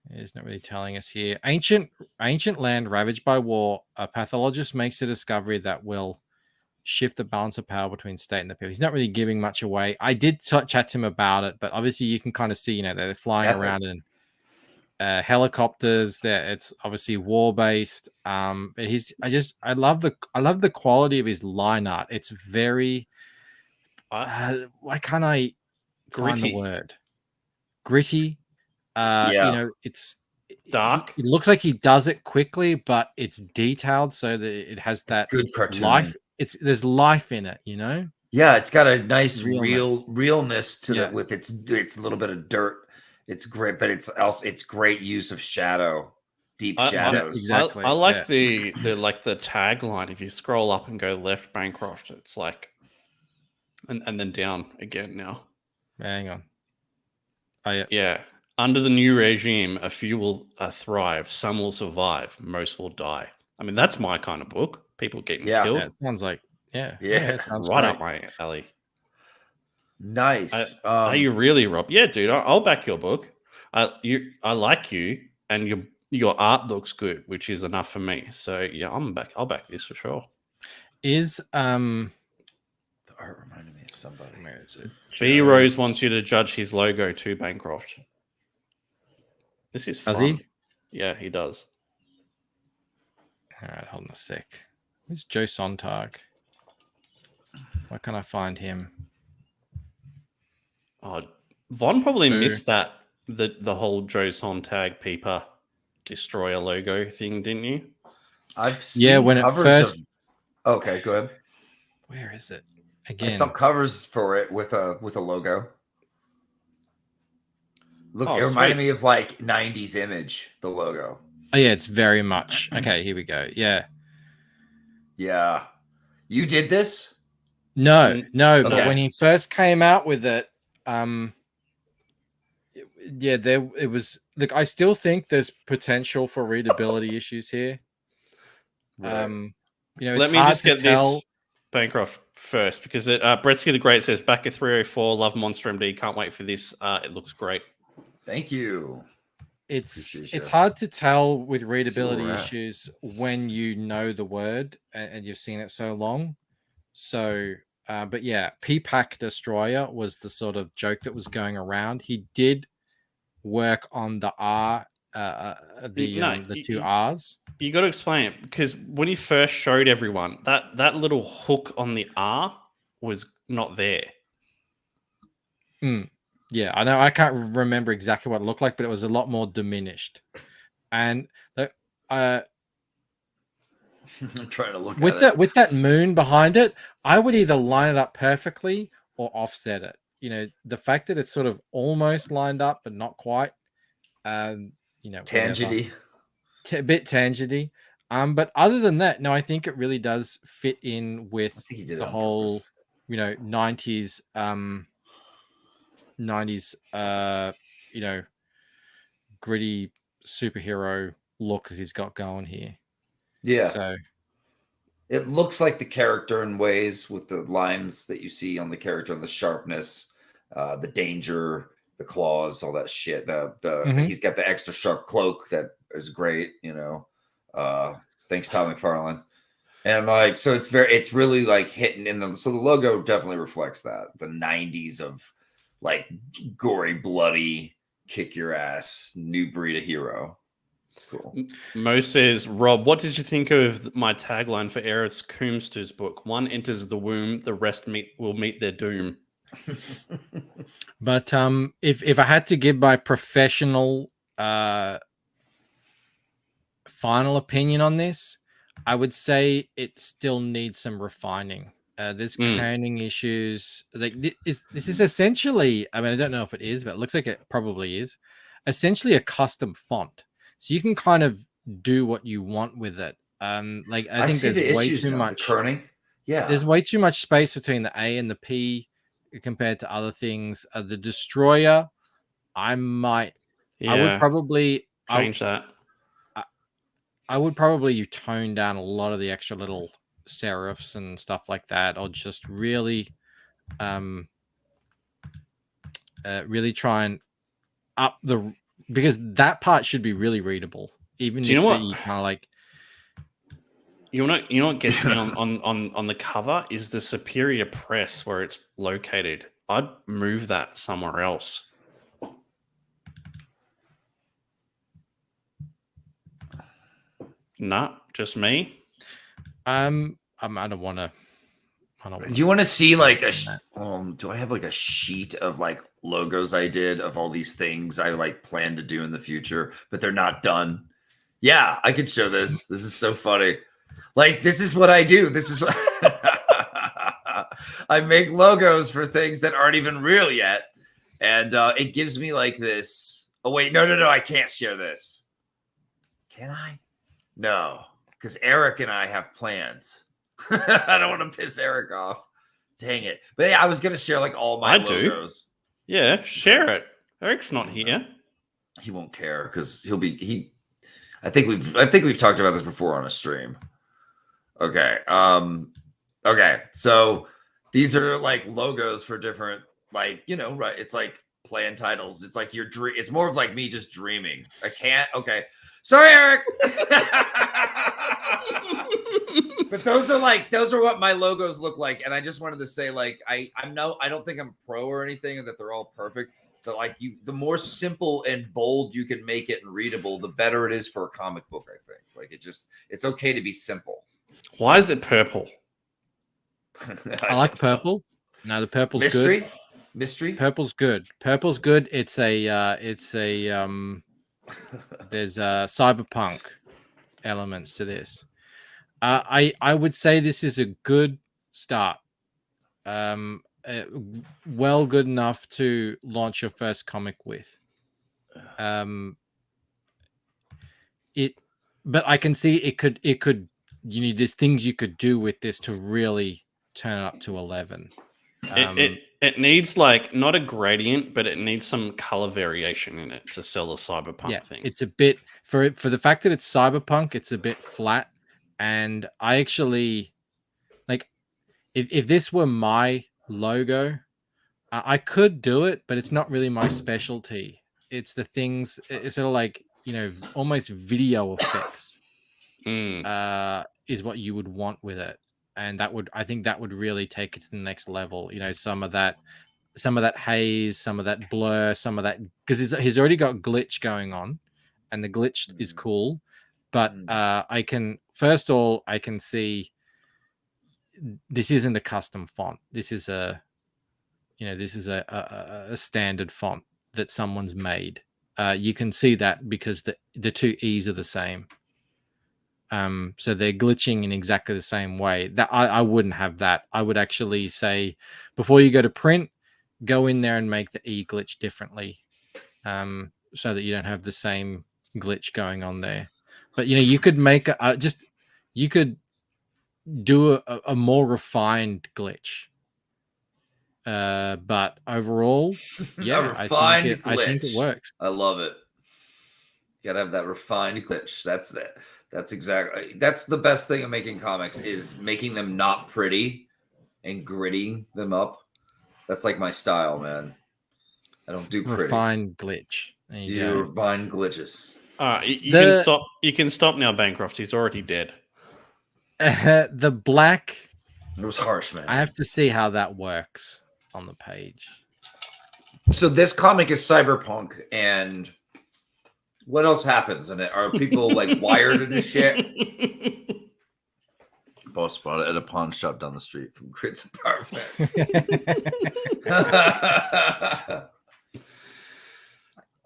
It's not really telling us here. Ancient land ravaged by war. A pathologist makes a discovery that will shift the balance of power between state and the people. He's not really giving much away. I did chat to him about it, but obviously you can kind of see, they're flying Epic. around in helicopters. That it's obviously war based. But I love the quality of his line art. It's very why can't I find Gritty. the word? Gritty. It's Dark. It looks like he does it quickly, but it's detailed so that it has that Good cartoon. life. There's life in it, Yeah, it's got a nice Realness. realness to Yeah. it with its little bit of dirt. It's great, but it's great use of shadow, deep shadows. exactly. I like the tagline. If you scroll up and go left, Bancroft, it's like, and then down again now. Hang on. Oh yeah. Yeah. Under the new regime, a few will thrive, some will survive, most will die. I mean, that's my kind of book. People getting Yeah. killed. Yeah, it sounds like Yeah. it sounds Right great. up my alley. Nice. Are you really, Rob? Yeah, dude. I'll back your book. I like you, and your art looks good, which is enough for me. So yeah, I'll back this for sure. Is The art reminded me of somebody. where is it? B Rose wants you to judge his logo too, Bancroft. This is fun. Does he? Yeah, he does. All right, hold on a sec. Where's Joe Sontag? Where can I find him? Oh, Von probably Who? missed that the whole Joe Sontag peeper Destroyer logo thing, didn't you? I've seen when it covers first. of. Okay, go ahead. Where is it? I Again. saw covers for it with a logo. Look, it reminded me of like 90s Image, the logo. Oh yeah, it's very much. Okay, here we go. Yeah. Yeah. You did this? No. Okay. But when he first came out with it, it was. Look, I still think there's potential for readability issues here. Right. It's let me hard just to get tell. this Bancroft first, because Bretsky the Great says back at 304, love Monster MD, can't wait for this. It looks great. Thank you. It's hard to tell with readability issues when you know the word and you've seen it so long. So, but yeah, P-Pack Destroyer was the sort of joke that was going around. He did work on the R, the two R's. You got to explain it, because when he first showed everyone, that little hook on the R was not there. Yeah, I know. I can't remember exactly what it looked like, but it was a lot more diminished. And I'm trying to look with that moon behind it, I would either line it up perfectly or offset it. The fact that it's sort of almost lined up but not quite. Tangenty. A bit tangenty. But other than that, no, I think it really does fit in with the whole, 90s, 90s, gritty superhero look that he's got going here. Yeah. So it looks like the character in ways, with the lines that you see on the character and the sharpness, the danger, the claws, all that shit. He's got the extra sharp cloak that is great, thanks Todd McFarlane. And so it's really like hitting in the, so the logo definitely reflects that, the 90s of like gory, bloody, kick your ass, new breed of hero. It's cool. Mo says, Rob, what did you think of my tagline for Erich Koomster's book? One enters the womb, the rest will meet their doom. But if I had to give my professional final opinion on this, I would say it still needs some refining. There's kerning issues. Like this is essentially, I mean, I don't know if it is, but it looks like it probably is, essentially a custom font. So you can kind of do what you want with it. I think there's way too much kerning. Yeah, there's way too much space between the A and the P compared to other things. The Destroyer, I would probably change that. I would probably tone down a lot of the extra little serifs and stuff like that, or just really, really try and up the, because that part should be really readable. Even you know what? You kind of like. You know what gets me on the cover is the superior press where it's located. I'd move that somewhere else. Nah, just me. I don't want to. Do you want to see like do I have like a sheet of like logos I did of all these things I like plan to do in the future, but they're not done? Yeah, I could show this. This is so funny. Like, this is what I do. This is what I make logos for things that aren't even real yet. And it gives me like this. Oh, wait, no, I can't share this. Can I? No, because Eric and I have plans. I don't want to piss Eric off. Dang it. But yeah, I was going to share like all my logos. Yeah, share it. Eric's not here. He won't care because I think we've talked about this before on a stream. Okay. Okay. So these are like logos for different, like, right. It's like plan titles. It's like your dream. It's more of like me just dreaming. I can't. Okay. Sorry, Eric. But those are what my logos look like. And I just wanted to say, like, I don't think I'm pro or anything and that they're all perfect. But like the more simple and bold you can make it and readable, the better it is for a comic book, I think. Like it's okay to be simple. Why is it purple? I like purple. No, the purple's good. Mystery. Purple's good. Purple's good. It's a There's cyberpunk elements to this. I would say this is a good start. Well, good enough to launch your first comic with. But I can see it could. There's things you could do with this to really turn it up to 11. It needs like not a gradient, but it needs some color variation in it to sell the cyberpunk thing. It's a bit for the fact that it's cyberpunk, it's a bit flat. And I actually like if this were my logo, I could do it, but it's not really my specialty. It's the things. It's sort of like almost video effects. Is what you would want with it, and I think that would really take it to the next level. Some of that haze, some of that blur, some of that, because he's already got glitch going on, and the glitch is cool. But I can see this isn't a custom font. This is a standard font that someone's made. You can see that because the two E's are the same. So they're glitching in exactly the same way. That I wouldn't have that. I would actually say before you go to print, go in there and make the E glitch differently, so that you don't have the same glitch going on there. But you could make you could do a more refined glitch. But overall, yeah, I think it works. I love it. You gotta have that refined glitch. That's the best thing of making comics, is making them not pretty and gritting them up. That's like my style, man. I don't do pretty. Refined glitch. There you go. Refined glitches. You can stop. You can stop now, Bancroft. He's already dead. The black. It was harsh, man. I have to see how that works on the page. So this comic is cyberpunk, and what else happens in it? Are people like wired into shit? Boss bought it at a pawn shop down the street from Grid's apartment.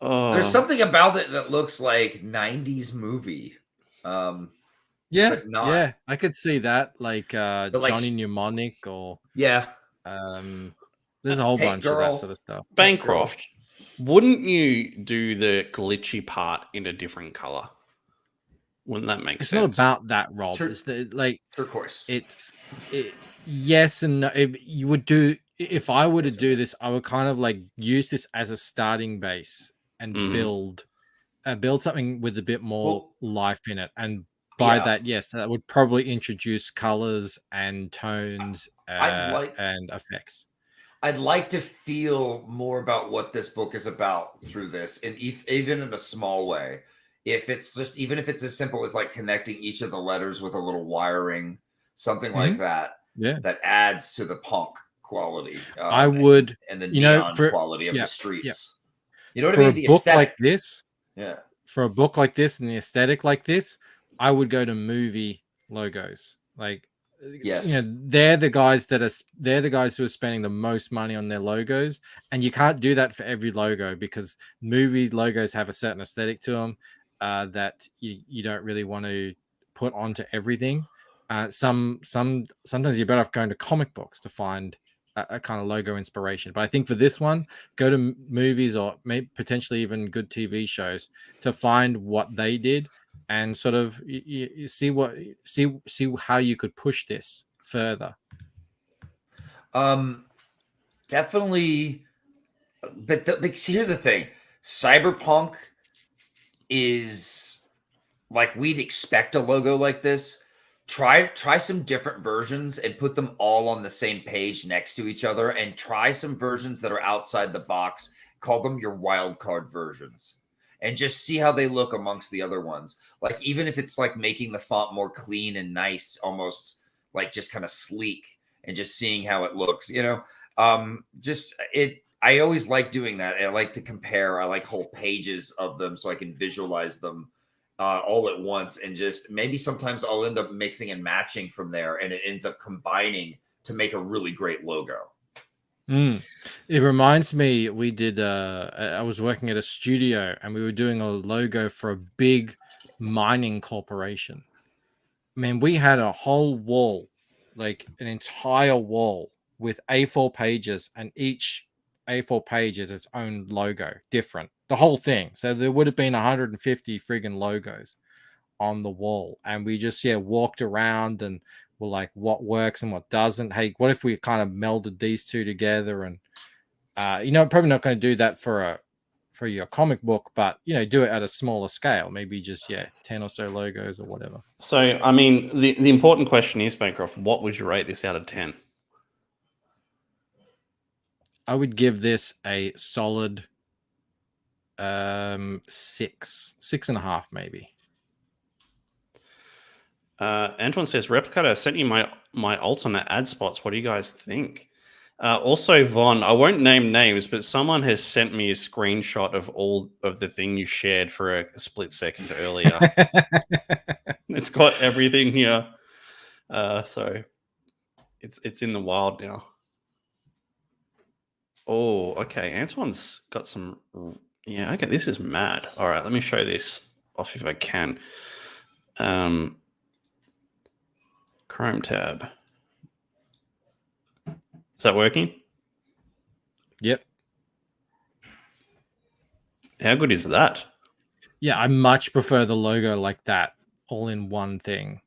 There's something about it that looks like 90s movie. Yeah, I could see that, like Johnny Mnemonic, or there's a whole bunch of that sort of stuff. Bancroft, wouldn't you do the glitchy part in a different color? Wouldn't that make sense? It's not about that, Rob. It's turquoise. Yes and no. You would do, if I were to do this, I would kind of like use this as a starting base and build something with a bit more life in it. And by that, yes, that would probably introduce colors and tones and effects. I'd like to feel more about what this book is about through this, and even in a small way. Even if it's as simple as like connecting each of the letters with a little wiring, something like that. Yeah, that adds to the punk quality. I would, and the neon quality of the streets. Yeah. You know what I mean? The book like this, yeah. For a book like this and the aesthetic like this, I would go to movie logos. Like, yes, they're the guys who are spending the most money on their logos, and you can't do that for every logo because movie logos have a certain aesthetic to them that you don't really want to put onto everything. Sometimes you're better off going to comic books to find a kind of logo inspiration. But I think for this one, go to movies or maybe potentially even good TV shows to find what they did, and sort of you see how you could push this further. Definitely. But here's the thing: cyberpunk is like, we'd expect a logo like this. Try some different versions and put them all on the same page next to each other, and try some versions that are outside the box. Call them your wild card versions, and just see how they look amongst the other ones. Like, even if it's like making the font more clean and nice, almost like just kind of sleek, and just seeing how it looks, I always like doing that. I like to compare. I like whole pages of them so I can visualize them all at once, and just maybe sometimes I'll end up mixing and matching from there, and it ends up combining to make a really great logo. It reminds me, we did. I was working at a studio, and we were doing a logo for a big mining corporation. Man, we had a whole wall, like an entire wall with A4 pages, and each A4 page is its own logo, different. The whole thing. So there would have been 150 friggin' logos on the wall, and we just walked around and were like, what works and what doesn't. Hey, what if we kind of melded these two together? And probably not going to do that for your comic book, but do it at a smaller scale, maybe just 10 or so logos or whatever. So I mean, the important question is, Bancroft, what would you rate this out of 10? I would give this a solid 6.5 maybe. Antoine says, Replicator, I sent you my alternate ad spots. What do you guys think? Also, Vaughn, I won't name names, but someone has sent me a screenshot of all of the thing you shared for a split second earlier. It's got everything here. So it's in the wild now. Oh, okay. Antoine's got some... Yeah, okay, this is mad. All right, let me show this off if I can. Chrome tab. Is that working? Yep. How good is that? Yeah, I much prefer the logo like that, all in one thing.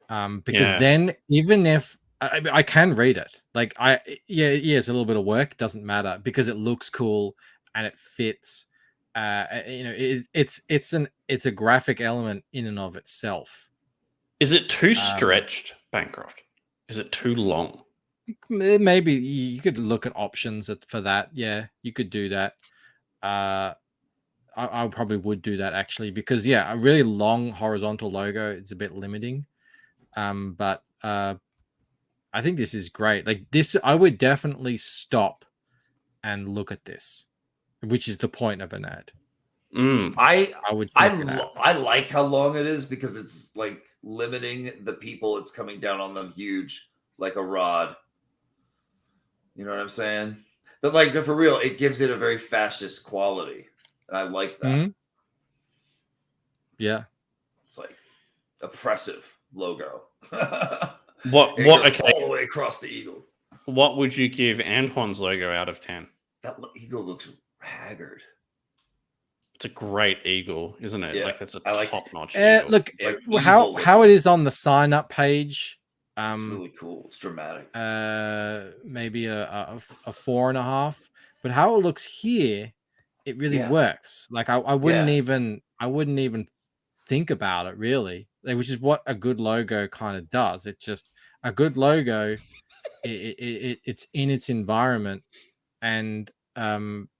Because then, even if I can read it, like it's a little bit of work, it doesn't matter because it looks cool and it fits. It's a graphic element in and of itself. Is it too stretched, Bancroft? Is it too long? Maybe you could look at options for that. Yeah, you could do that. I probably would do that actually, because a really long horizontal logo is a bit limiting. But I think this is great. Like this, I would definitely stop and look at this, which is the point of an ad. I like how long it is because it's like limiting the people. It's coming down on them huge, like a rod. You know what I'm saying? But like for real, it gives it a very fascist quality. And I like that. Mm-hmm. Yeah. It's like oppressive logo. What okay. All the way across the eagle. What would you give Antoine's logo out of 10? That eagle looks haggard. It's a great eagle, isn't it? Yeah, like that's a top-notch eagle. Look, like how it is on the sign-up page. It's really cool. It's dramatic. Maybe a 4.5, but how it looks here, it really works. Like I wouldn't even think about it really, which is what a good logo kind of does. It's just a good logo. It's in its environment, and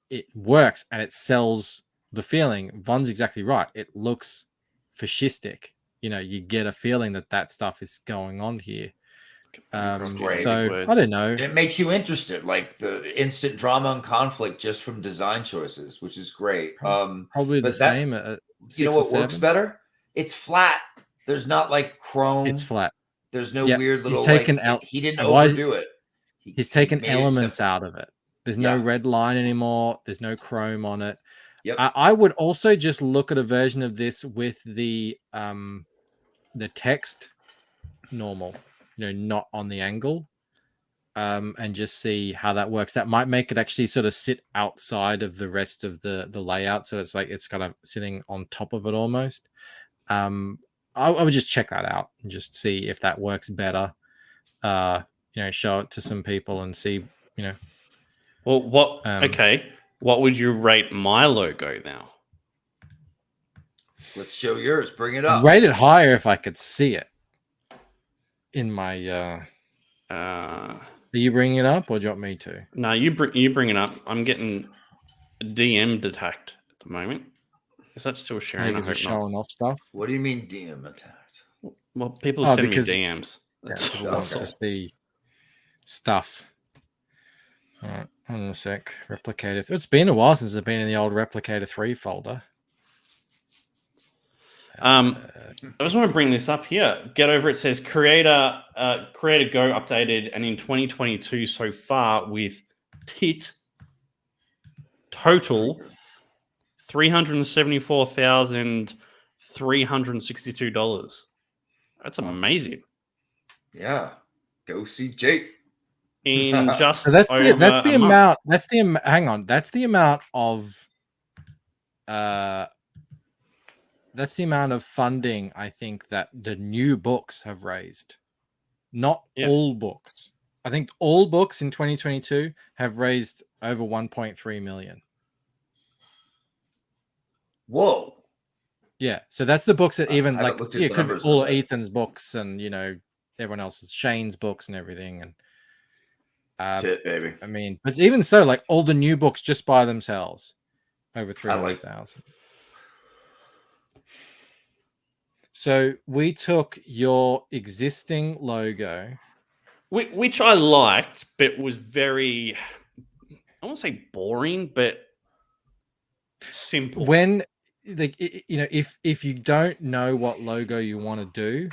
it works and it sells the feeling. Von's exactly right. It looks fascistic. You get a feeling that stuff is going on here. So I don't know. And it makes you interested, like the instant drama and conflict just from design choices, which is great. Probably the same. You know what works better? It's flat. There's not like chrome. It's flat. There's no weird little. He's taken he didn't overdo it. He's taken elements out of it. There's no red line anymore. There's no chrome on it. Yep. I would also just look at a version of this with the text normal, not on the angle, and just see how that works. That might make it actually sort of sit outside of the rest of the layout, so it's like it's kind of sitting on top of it almost. I would just check that out and just see if that works better. Show it to some people and see. Well, what? Okay. What would you rate my logo now? Let's show yours. Bring it up. Rate it higher if I could see it. In my. Are you bringing it up, or do you want me to? No, you bring it up. I'm getting DM attacked at the moment. Is that still sharing? Maybe showing off stuff. What do you mean DM attacked? Well, people send me DMs. That's to see stuff. All right, hold on a sec. Replicator. It's been a while since I've been in the old Replicator 3 folder. I just want to bring this up here. Get Over It says Creator Go updated, and in 2022 so far with hit total $374,362. That's amazing. Yeah. Go see Jake. In just So that's over that's the a month. amount. Hang on. That's the amount of that's the amount of funding I think that the new books have raised. Not all books. I think all books in 2022 have raised over 1.3 million. Whoa. Yeah, so that's the books that even I like haven't looked at yeah, the it could be numbers all of of that. Ethan's books and everyone else's Shane's books and everything. And Tit, baby. I mean, but even so, like all the new books just by themselves, over I like 300,000. So we took your existing logo, Which I liked, but was very, I won't say boring, but simple. when like if you don't know what logo you want to do,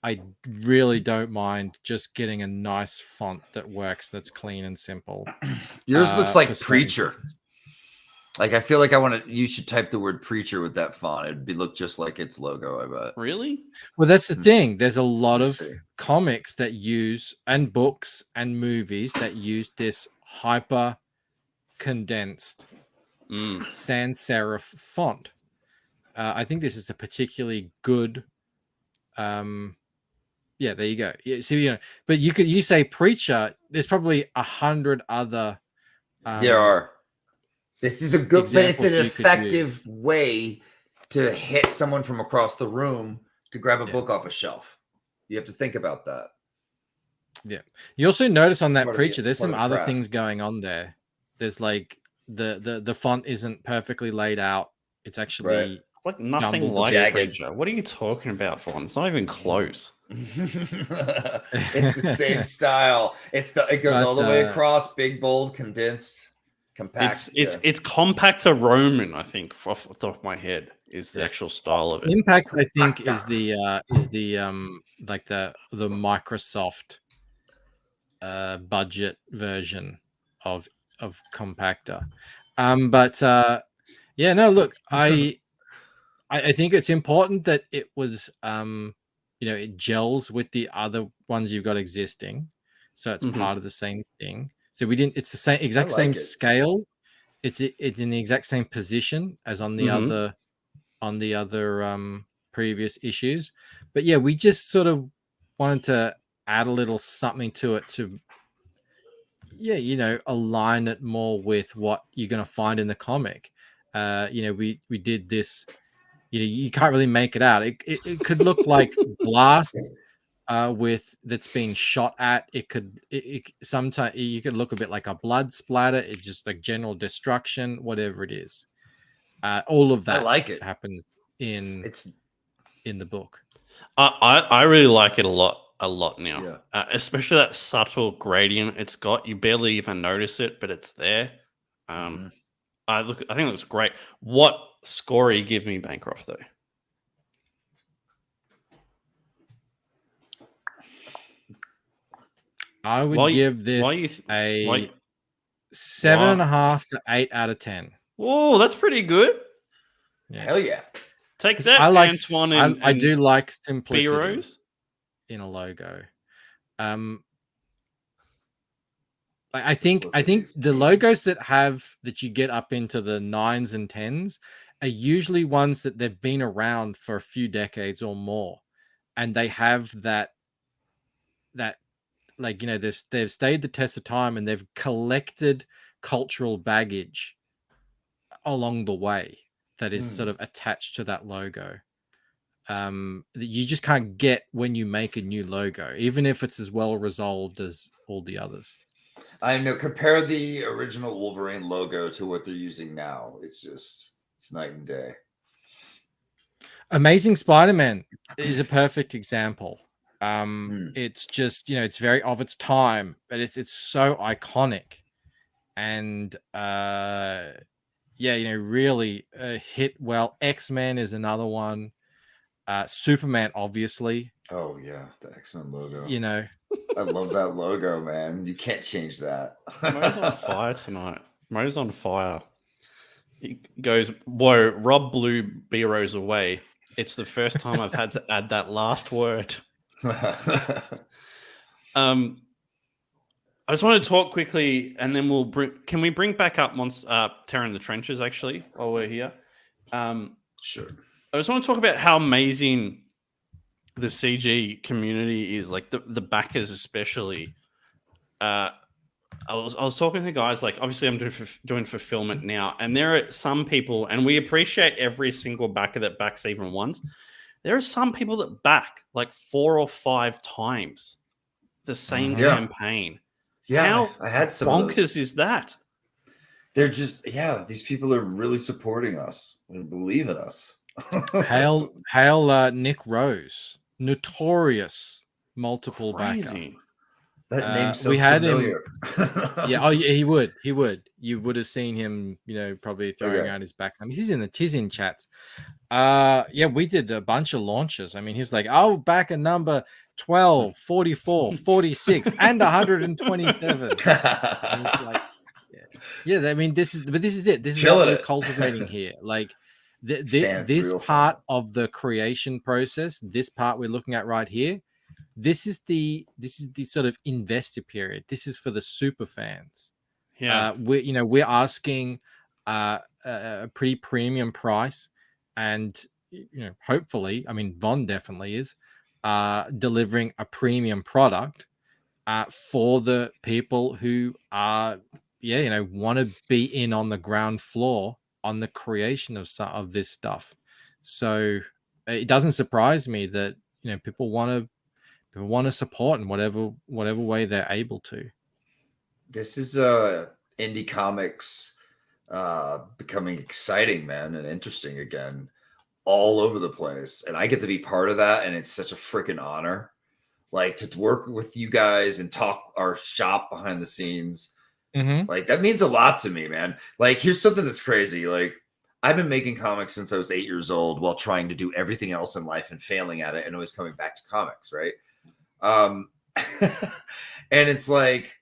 I really don't mind just getting a nice font that works, that's clean and simple. Yours looks for like certain Preacher. things. Like I feel like you should type the word Preacher with that font. It'd look just like its logo, I bet. Really? Well, that's the thing. There's a lot Let me of see. comics that use, and books and movies that use this hyper condensed sans serif font. I think this is a particularly good. Yeah, there you go. Yeah, so but you say Preacher. There's probably 100 other. There are. This is a good, but it's examples an you could use. effective way to hit someone from across the room to grab a book off a shelf. You have to think about that. Yeah. You also notice on that Part of Preacher, the- there's part some of the other craft. things going on there. There's like the font isn't perfectly laid out. It's actually Right. It's like nothing jumbled like jagged. Preacher. What are you talking about, Fawn? It's not even close. It's the same style. It goes all the way across, big, bold, condensed, compact. It's compactor Roman, I think, off the top of my head, is the actual style of it. Impact, I think, is the like the Microsoft budget version of compactor. But yeah, no, look, I think it's important that it was it gels with the other ones you've got existing, so it's part of the same thing. So it's the exact same scale. It's in the exact same position as on the other previous issues. But yeah, we just sort of wanted to add a little something to it to align it more with what you're going to find in the comic. We did this. You can't really make it out. It could look like glass with that's being shot at. It could sometimes you could look a bit like a blood splatter. It's just like general destruction, whatever it is. All of that I like it. happens in the book. I really like it a lot now. Yeah. Especially that subtle gradient it's got. You barely even notice it, but it's there. I think it looks great. What score you give me, Bancroft, though? I would give this a 7.5 to 8 out of 10. Whoa, that's pretty good. Yeah. Hell yeah. Take that, I like Antoine. I do like simplicity B-Rose in a logo. I think the logos that you get up into the 9s and 10s are usually ones that they've been around for a few decades or more, and they have that like they've stayed the test of time and they've collected cultural baggage along the way that is sort of attached to that logo. That you just can't get when you make a new logo, even if it's as well resolved as all the others. I know. Compare the original Wolverine logo to what they're using now. It's night and day. Amazing Spider-Man is a perfect example. It's just it's very of its time, but it's so iconic, and really hit well. X-Men is another one. Superman, obviously. Oh yeah, the X-Men logo. I love that logo, man. You can't change that. Mo's on fire tonight. Mo's on fire. He goes, whoa, Rob blew B-Rose away. It's the first time I've had to add that last word. I just want to talk quickly, and then we'll can we bring back up Terror in the Trenches, actually, while we're here? Sure. I just want to talk about how amazing the CG community is, like the backers especially. I was talking to guys, like, obviously I'm doing fulfillment now, and there are some people, and we appreciate every single backer that backs even once. There are some people that back like 4 or 5 times the same campaign. Yeah, how I had some bonkers is that? They're just, these people are really supporting us and believe in us. Hail Nick Rose, notorious multiple backer. That name sounds we had familiar. Him. He would. You would have seen him, probably throwing out his back. I mean, he's in the Tiz-in chats. We did a bunch of launches. I mean, he's like, I'll back a number 12, 44, 46, and 127. And he's like, I mean, this is it. This is what we're cultivating here. Like, this part of the creation process, this part we're looking at right here, this is the sort of investor period. This is for the super fans. We're asking a pretty premium price, and hopefully, I mean, Von definitely is delivering a premium product for the people who are want to be in on the ground floor on the creation of this stuff. So it doesn't surprise me that people want to support in whatever way they're able to. This is indie comics becoming exciting, man, and interesting again, all over the place, and I get to be part of that, and it's such a freaking honor, like, to work with you guys and talk our shop behind the scenes. Like, that means a lot to me, man. Like, here's something that's crazy. Like, I've been making comics since I was 8 years old while trying to do everything else in life and failing at it and always coming back to comics, right? And it's like,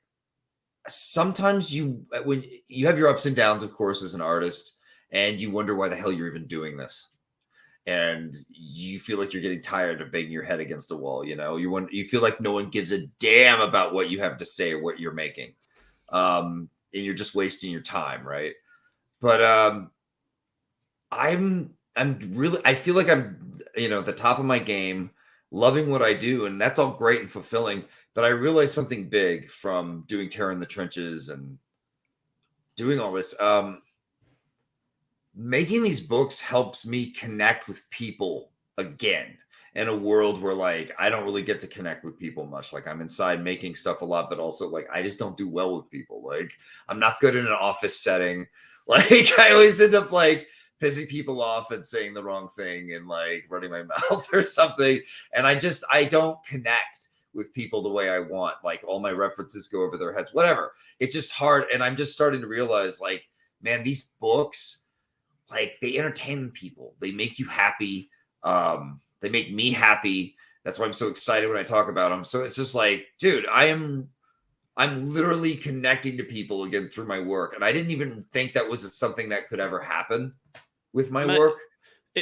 sometimes when you have your ups and downs, of course, as an artist, and you wonder why the hell you're even doing this. And you feel like you're getting tired of banging your head against a wall, you feel like no one gives a damn about what you have to say or what you're making. And you're just wasting your time, right? But I feel like I'm at the top of my game, loving what I do, and that's all great and fulfilling. But I realized something big from doing Terror in the Trenches and doing all this. Making these books helps me connect with people again in a world where, like, I don't really get to connect with people much. Like, I'm inside making stuff a lot, but also, like, I just don't do well with people. Like, I'm not good in an office setting. Like, I always end up, like, pissing people off and saying the wrong thing and, like, running my mouth or something. And I don't connect with people the way I want. Like, all my references go over their heads, whatever. It's just hard. And I'm just starting to realize, like, man, these books, like, they entertain people. They make you happy. They make me happy. That's why I'm so excited when I talk about them. So it's just like, dude, I'm literally connecting to people again through my work. And I didn't even think that was something that could ever happen with my work.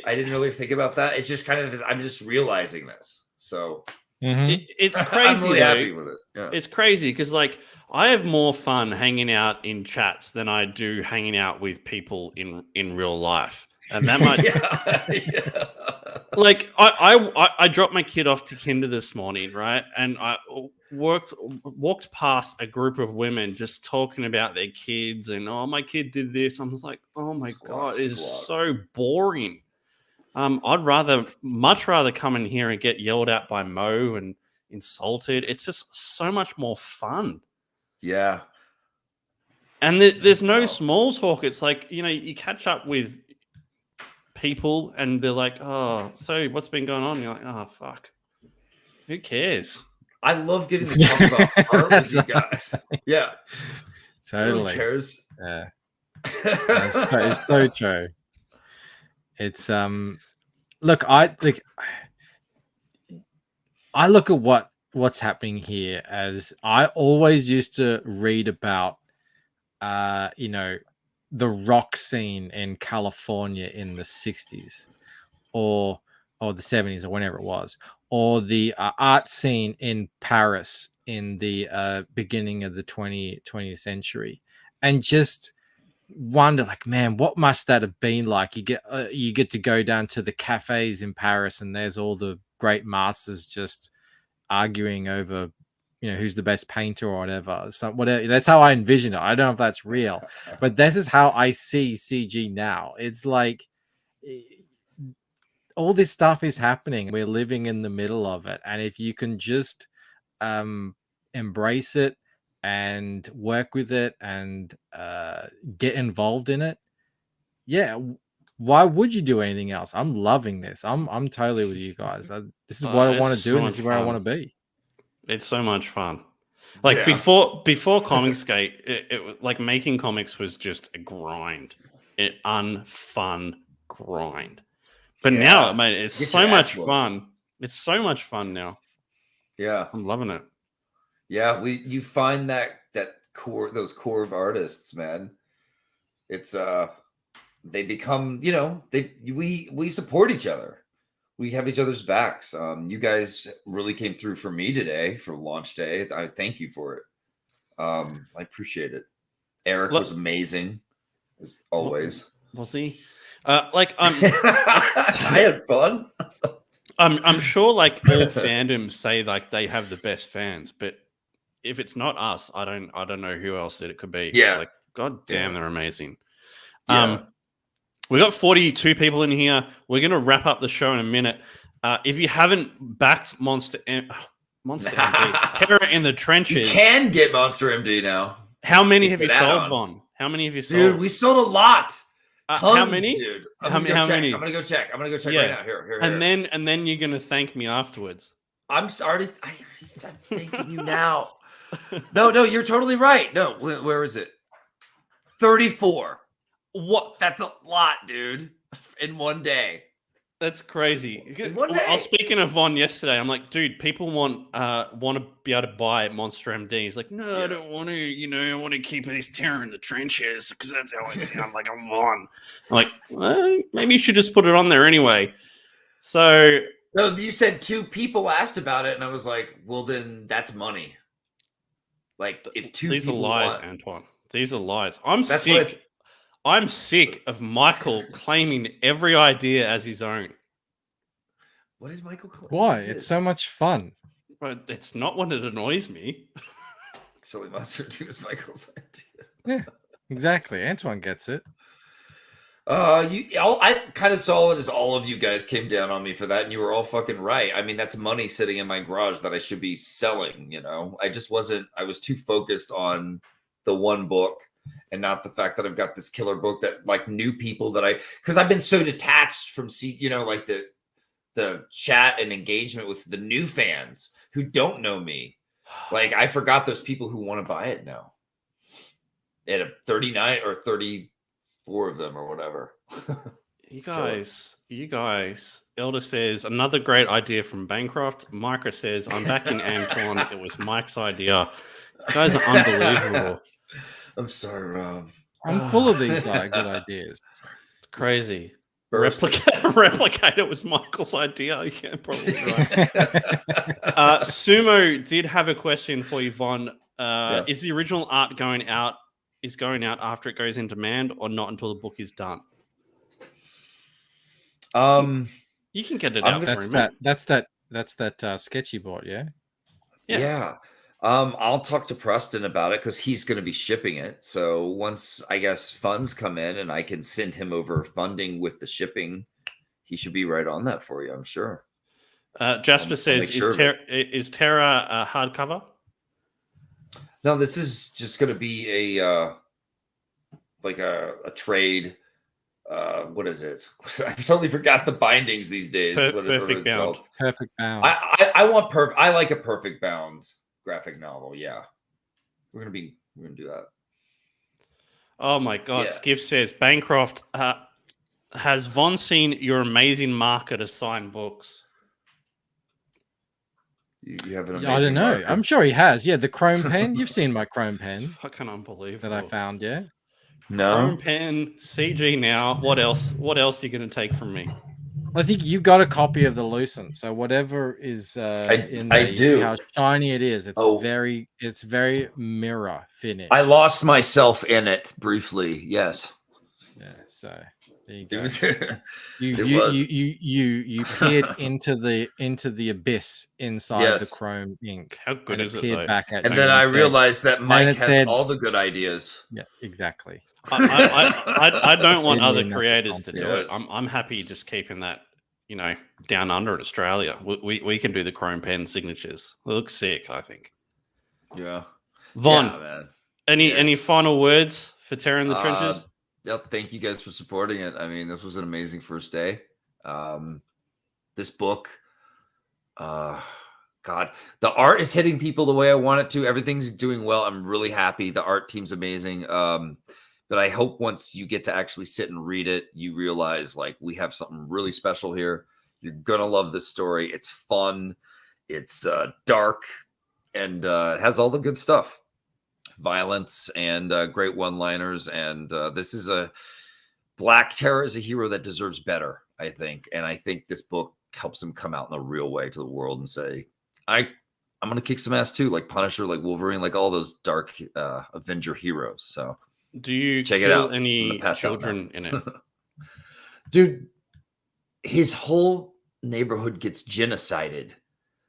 I didn't really think about that. It's just kind of, I'm just realizing this. So it's crazy. I'm really happy with it. Yeah. It's crazy because, like, I have more fun hanging out in chats than I do hanging out with people in real life, and that might. Like, I dropped my kid off to kinder this morning, right, and I walked past a group of women just talking about their kids and, oh, my kid did this. I was like, oh my god, it is so boring. I'd much rather come in here and get yelled at by Mo and insulted. It's just so much more fun. Yeah. And there's no small talk. It's like, you catch up with people and they're like, oh, so what's been going on? You're like, oh, fuck. Who cares? I love getting to talk about art with you guys. Yeah. Totally. Who cares? Yeah. It's so true. It's look, I look at what's happening here, as I always used to read about, you know, the rock scene in California in the 60s or the 70s or whenever it was, or the art scene in Paris in the beginning of the 20th century, and just wonder, like, man, what must that have been like? You get to go down to the cafes in Paris, and there's all the great masters just arguing over, you know, who's the best painter or whatever. So whatever, that's how I envision it. I don't know if that's real, but this is how I see CG now. It's like all this stuff is happening. We're living in the middle of it, and if you can just embrace it and work with it and get involved in it, yeah, why would you do anything else? I'm loving this. I'm totally with you guys. This is what I want to do, and this is where I want to be. It's so much fun. Like before Comicsgate, it like making comics was just a grind, an unfun grind. But now, mate, it's so much fun. It's so much fun now. Yeah, I'm loving it. Yeah, you find that core, those core of artists, man. It's they become, you know, we support each other. We have each other's backs. You guys really came through for me today for launch day. I thank you for it. I appreciate it. Eric was amazing, as always. Was he? Like I had fun. I'm sure like all fandoms say like they have the best fans, but if it's not us, I don't know who else it could be. Yeah. Like, god damn, they're amazing. Yeah. We got 42 people in here. We're gonna wrap up the show in a minute. If you haven't backed Monster MD, Terror in the Trenches, you can get Monster MD now. How many have you sold, Von? How many have you sold? Dude, we sold a lot. Tons, how many? Dude. How many? I'm gonna go check. I'm gonna go check right now. Here. And then you're gonna thank me afterwards. I'm sorry. I'm thanking you now. No, you're totally right. No, where is it? 34. What? That's a lot, dude. In one day. That's crazy. In one day. I was speaking of Von yesterday. I'm like, dude, people want to be able to buy Monster MD. He's like, no, I don't want to. You know, I want to keep this Terror in the Trenches because that's how I sound like I'm Von. I'm like, well, maybe you should just put it on there anyway. So no, you said 2 people asked about it, and I was like, well, then that's money. Like, if 2 these are people lies, want... Antoine. These are lies. I'm sick. I'm sick of Michael claiming every idea as his own. What is Michael claiming? Why? It's so much fun. But it's not what it annoys me. Silly Monster 2 is Michael's idea. Yeah, exactly. Antoine gets it. I kind of saw it as all of you guys came down on me for that, and you were all fucking right. I mean, that's money sitting in my garage that I should be selling, you know? I was too focused on the one book and not the fact that I've got this killer book that, like, new people that because I've been so detached from, you know, like the chat and engagement with the new fans who don't know me. Like, I forgot those people who want to buy it now. At a 39 or 34 of them or whatever. You guys. Elder says, another great idea from Bancroft. Micah says, I'm backing Antoine. It was Mike's idea. You guys are unbelievable. I'm sorry, Rob. I'm full of these good ideas. Crazy. Replicator was Michael's idea. Yeah, probably right. Sumo did have a question for you, Von. Is the original art going out after it goes in demand, or not until the book is done? You can get it out for him. That's that sketchy board, yeah. Yeah. I'll talk to Preston about it because he's going to be shipping it. So once, I guess, funds come in and I can send him over funding with the shipping, he should be right on that for you, I'm sure. Jasper says, is Terra a hardcover? No, this is just going to be a trade. What is it? I totally forgot the bindings these days. Perfect bound. Perfect bound. I like a perfect bound graphic novel. Yeah, we're gonna do that. Oh my god! Yeah. Skip says Bancroft has Von seen your amazing marker to sign books. You have an amazing I don't know. marker. I'm sure he has. Yeah, the chrome pen. You've seen my chrome pen Fucking unbelievable. that I found. Yeah. Chrome No. pen, CG now. What else? What else are you going to take from me? I think you got a copy of the Lucent. So whatever is in there, you see do. how shiny it is. It's Oh. very mirror finish. I lost myself in it briefly. Yes. Yeah. So there you It go. was. You peered into the abyss inside the Yes. chrome ink. How good and is it peered though? back at And you then I said- realized that Mike it has said- all the good ideas. Yeah, exactly. I don't want Didn't other even have to creators to do it. Yes. I'm happy just keeping that, down under in Australia. We can do the chrome pen signatures. It looks sick, I think. Yeah. Vaughn, Yeah, man. any Yes. final words for Terra in the Trenches? Yeah, thank you guys for supporting it. I mean, this was an amazing first day. This book, God, the art is hitting people the way I want it to. Everything's doing well. I'm really happy. The art team's amazing. But I hope once you get to actually sit and read it, you realize like we have something really special here. You're gonna love this story. It's fun. It's dark, and it has all the good stuff. Violence and great one-liners, and this is Black Terror is a hero that deserves better, I think, and I think this book helps him come out in a real way to the world and say, I'm gonna kick some ass too, like Punisher, like Wolverine, like all those dark Avenger heroes. So Do you check it kill out. any children in it? Dude, his whole neighborhood gets genocided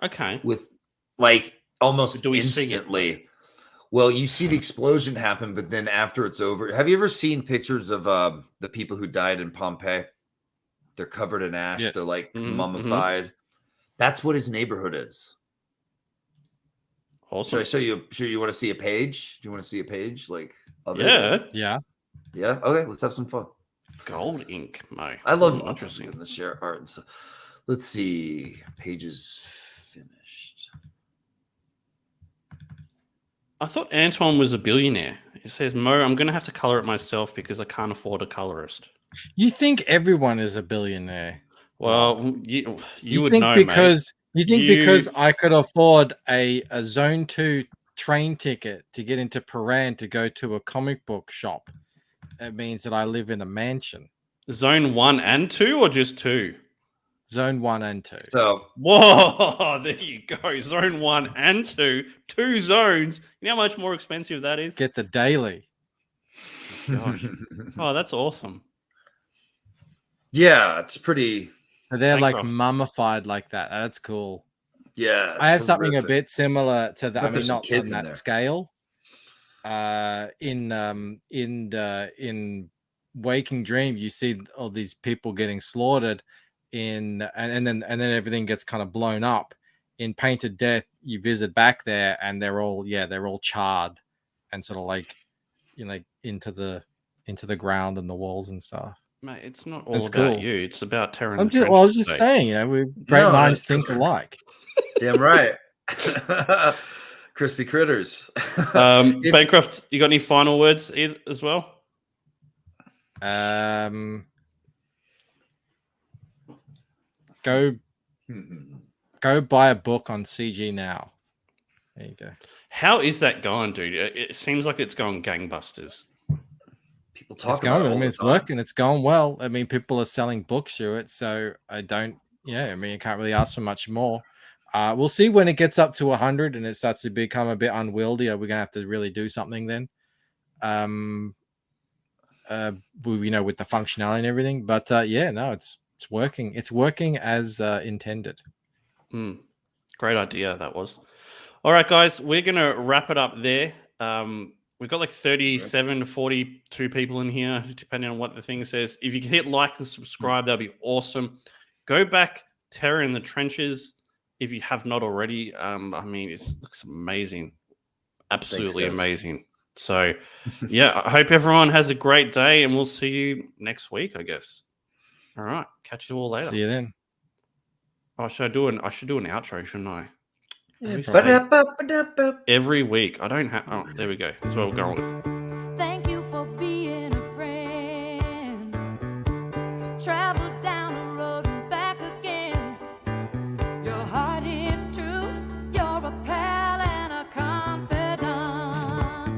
Okay. with like almost Do we see it? instantly. Well, you see the explosion happen, but then after it's over, have you ever seen pictures of the people who died in Pompeii? They're covered in ash. Yes. They're like Mhm, mummified. That's what his neighborhood is. Should Awesome. I show you? Sure, you want to see a page? Do you want to see a page like of Yeah. it? Yeah. Yeah. Okay, let's have some fun. Gold ink, Mo. I love Interesting. the share art and stuff. Let's see. Pages finished. I thought Antoine was a billionaire. He says, Mo, I'm going to have to color it myself because I can't afford a colorist. You think everyone is a billionaire? Well, you would think know, because mate. you think because I could afford a Zone 2 train ticket to get into Paran to go to a comic book shop, it means that I live in a mansion. Zone 1 and 2 or just 2? Zone 1 and 2. So Whoa, there you go. Zone 1 and 2. 2 zones. You know how much more expensive that is? Get the daily. Gosh. Oh, that's awesome. yeah, it's pretty. So they're like Bancroft. mummified like that. That's cool. Yeah, I have it's something a horrific. bit similar to that. But I mean, there's some not on kids in that there. scale. In Waking Dream, you see all these people getting slaughtered and then everything gets kind of blown up. In Painted Death, you visit back there and they're all charred and sort of like into the ground and the walls and stuff. Mate, it's not all That's about cool. you. It's about Terra in I the was Trenches, just mate. saying, we great No, minds that's think cool. alike. Damn right. Crispy critters. Bancroft, you got any final words as well? Go buy a book on CG now. There you go. How is that going, dude? It seems like it's going gangbusters. People talk It's about going. it I all mean, the it's time. working. It's going well. I mean, people are selling books through it, so I don't. Yeah, I mean, you can't really ask for much more. We'll see when it gets up to 100 and it starts to become a bit unwieldy. Are we gonna have to really do something then? With the functionality and everything. But yeah, no, it's working. It's working as intended. Great idea that was. All right, guys, we're gonna wrap it up there. We've got like 37 to 42 people in here, depending on what the thing says. If you can hit like and subscribe, that'd be awesome. Go back, Terra in the Trenches, if you have not already. I mean, it looks amazing. Absolutely Thanks, guys. amazing. So, yeah, I hope everyone has a great day, and we'll see you next week, I guess. All right, catch you all later. See you then. Oh, should I do an outro, shouldn't I? Yeah, Ba-da-ba-ba-da-ba. Every week. I don't have. Oh, there we go. That's what we're going with. Thank you for being a friend. Travel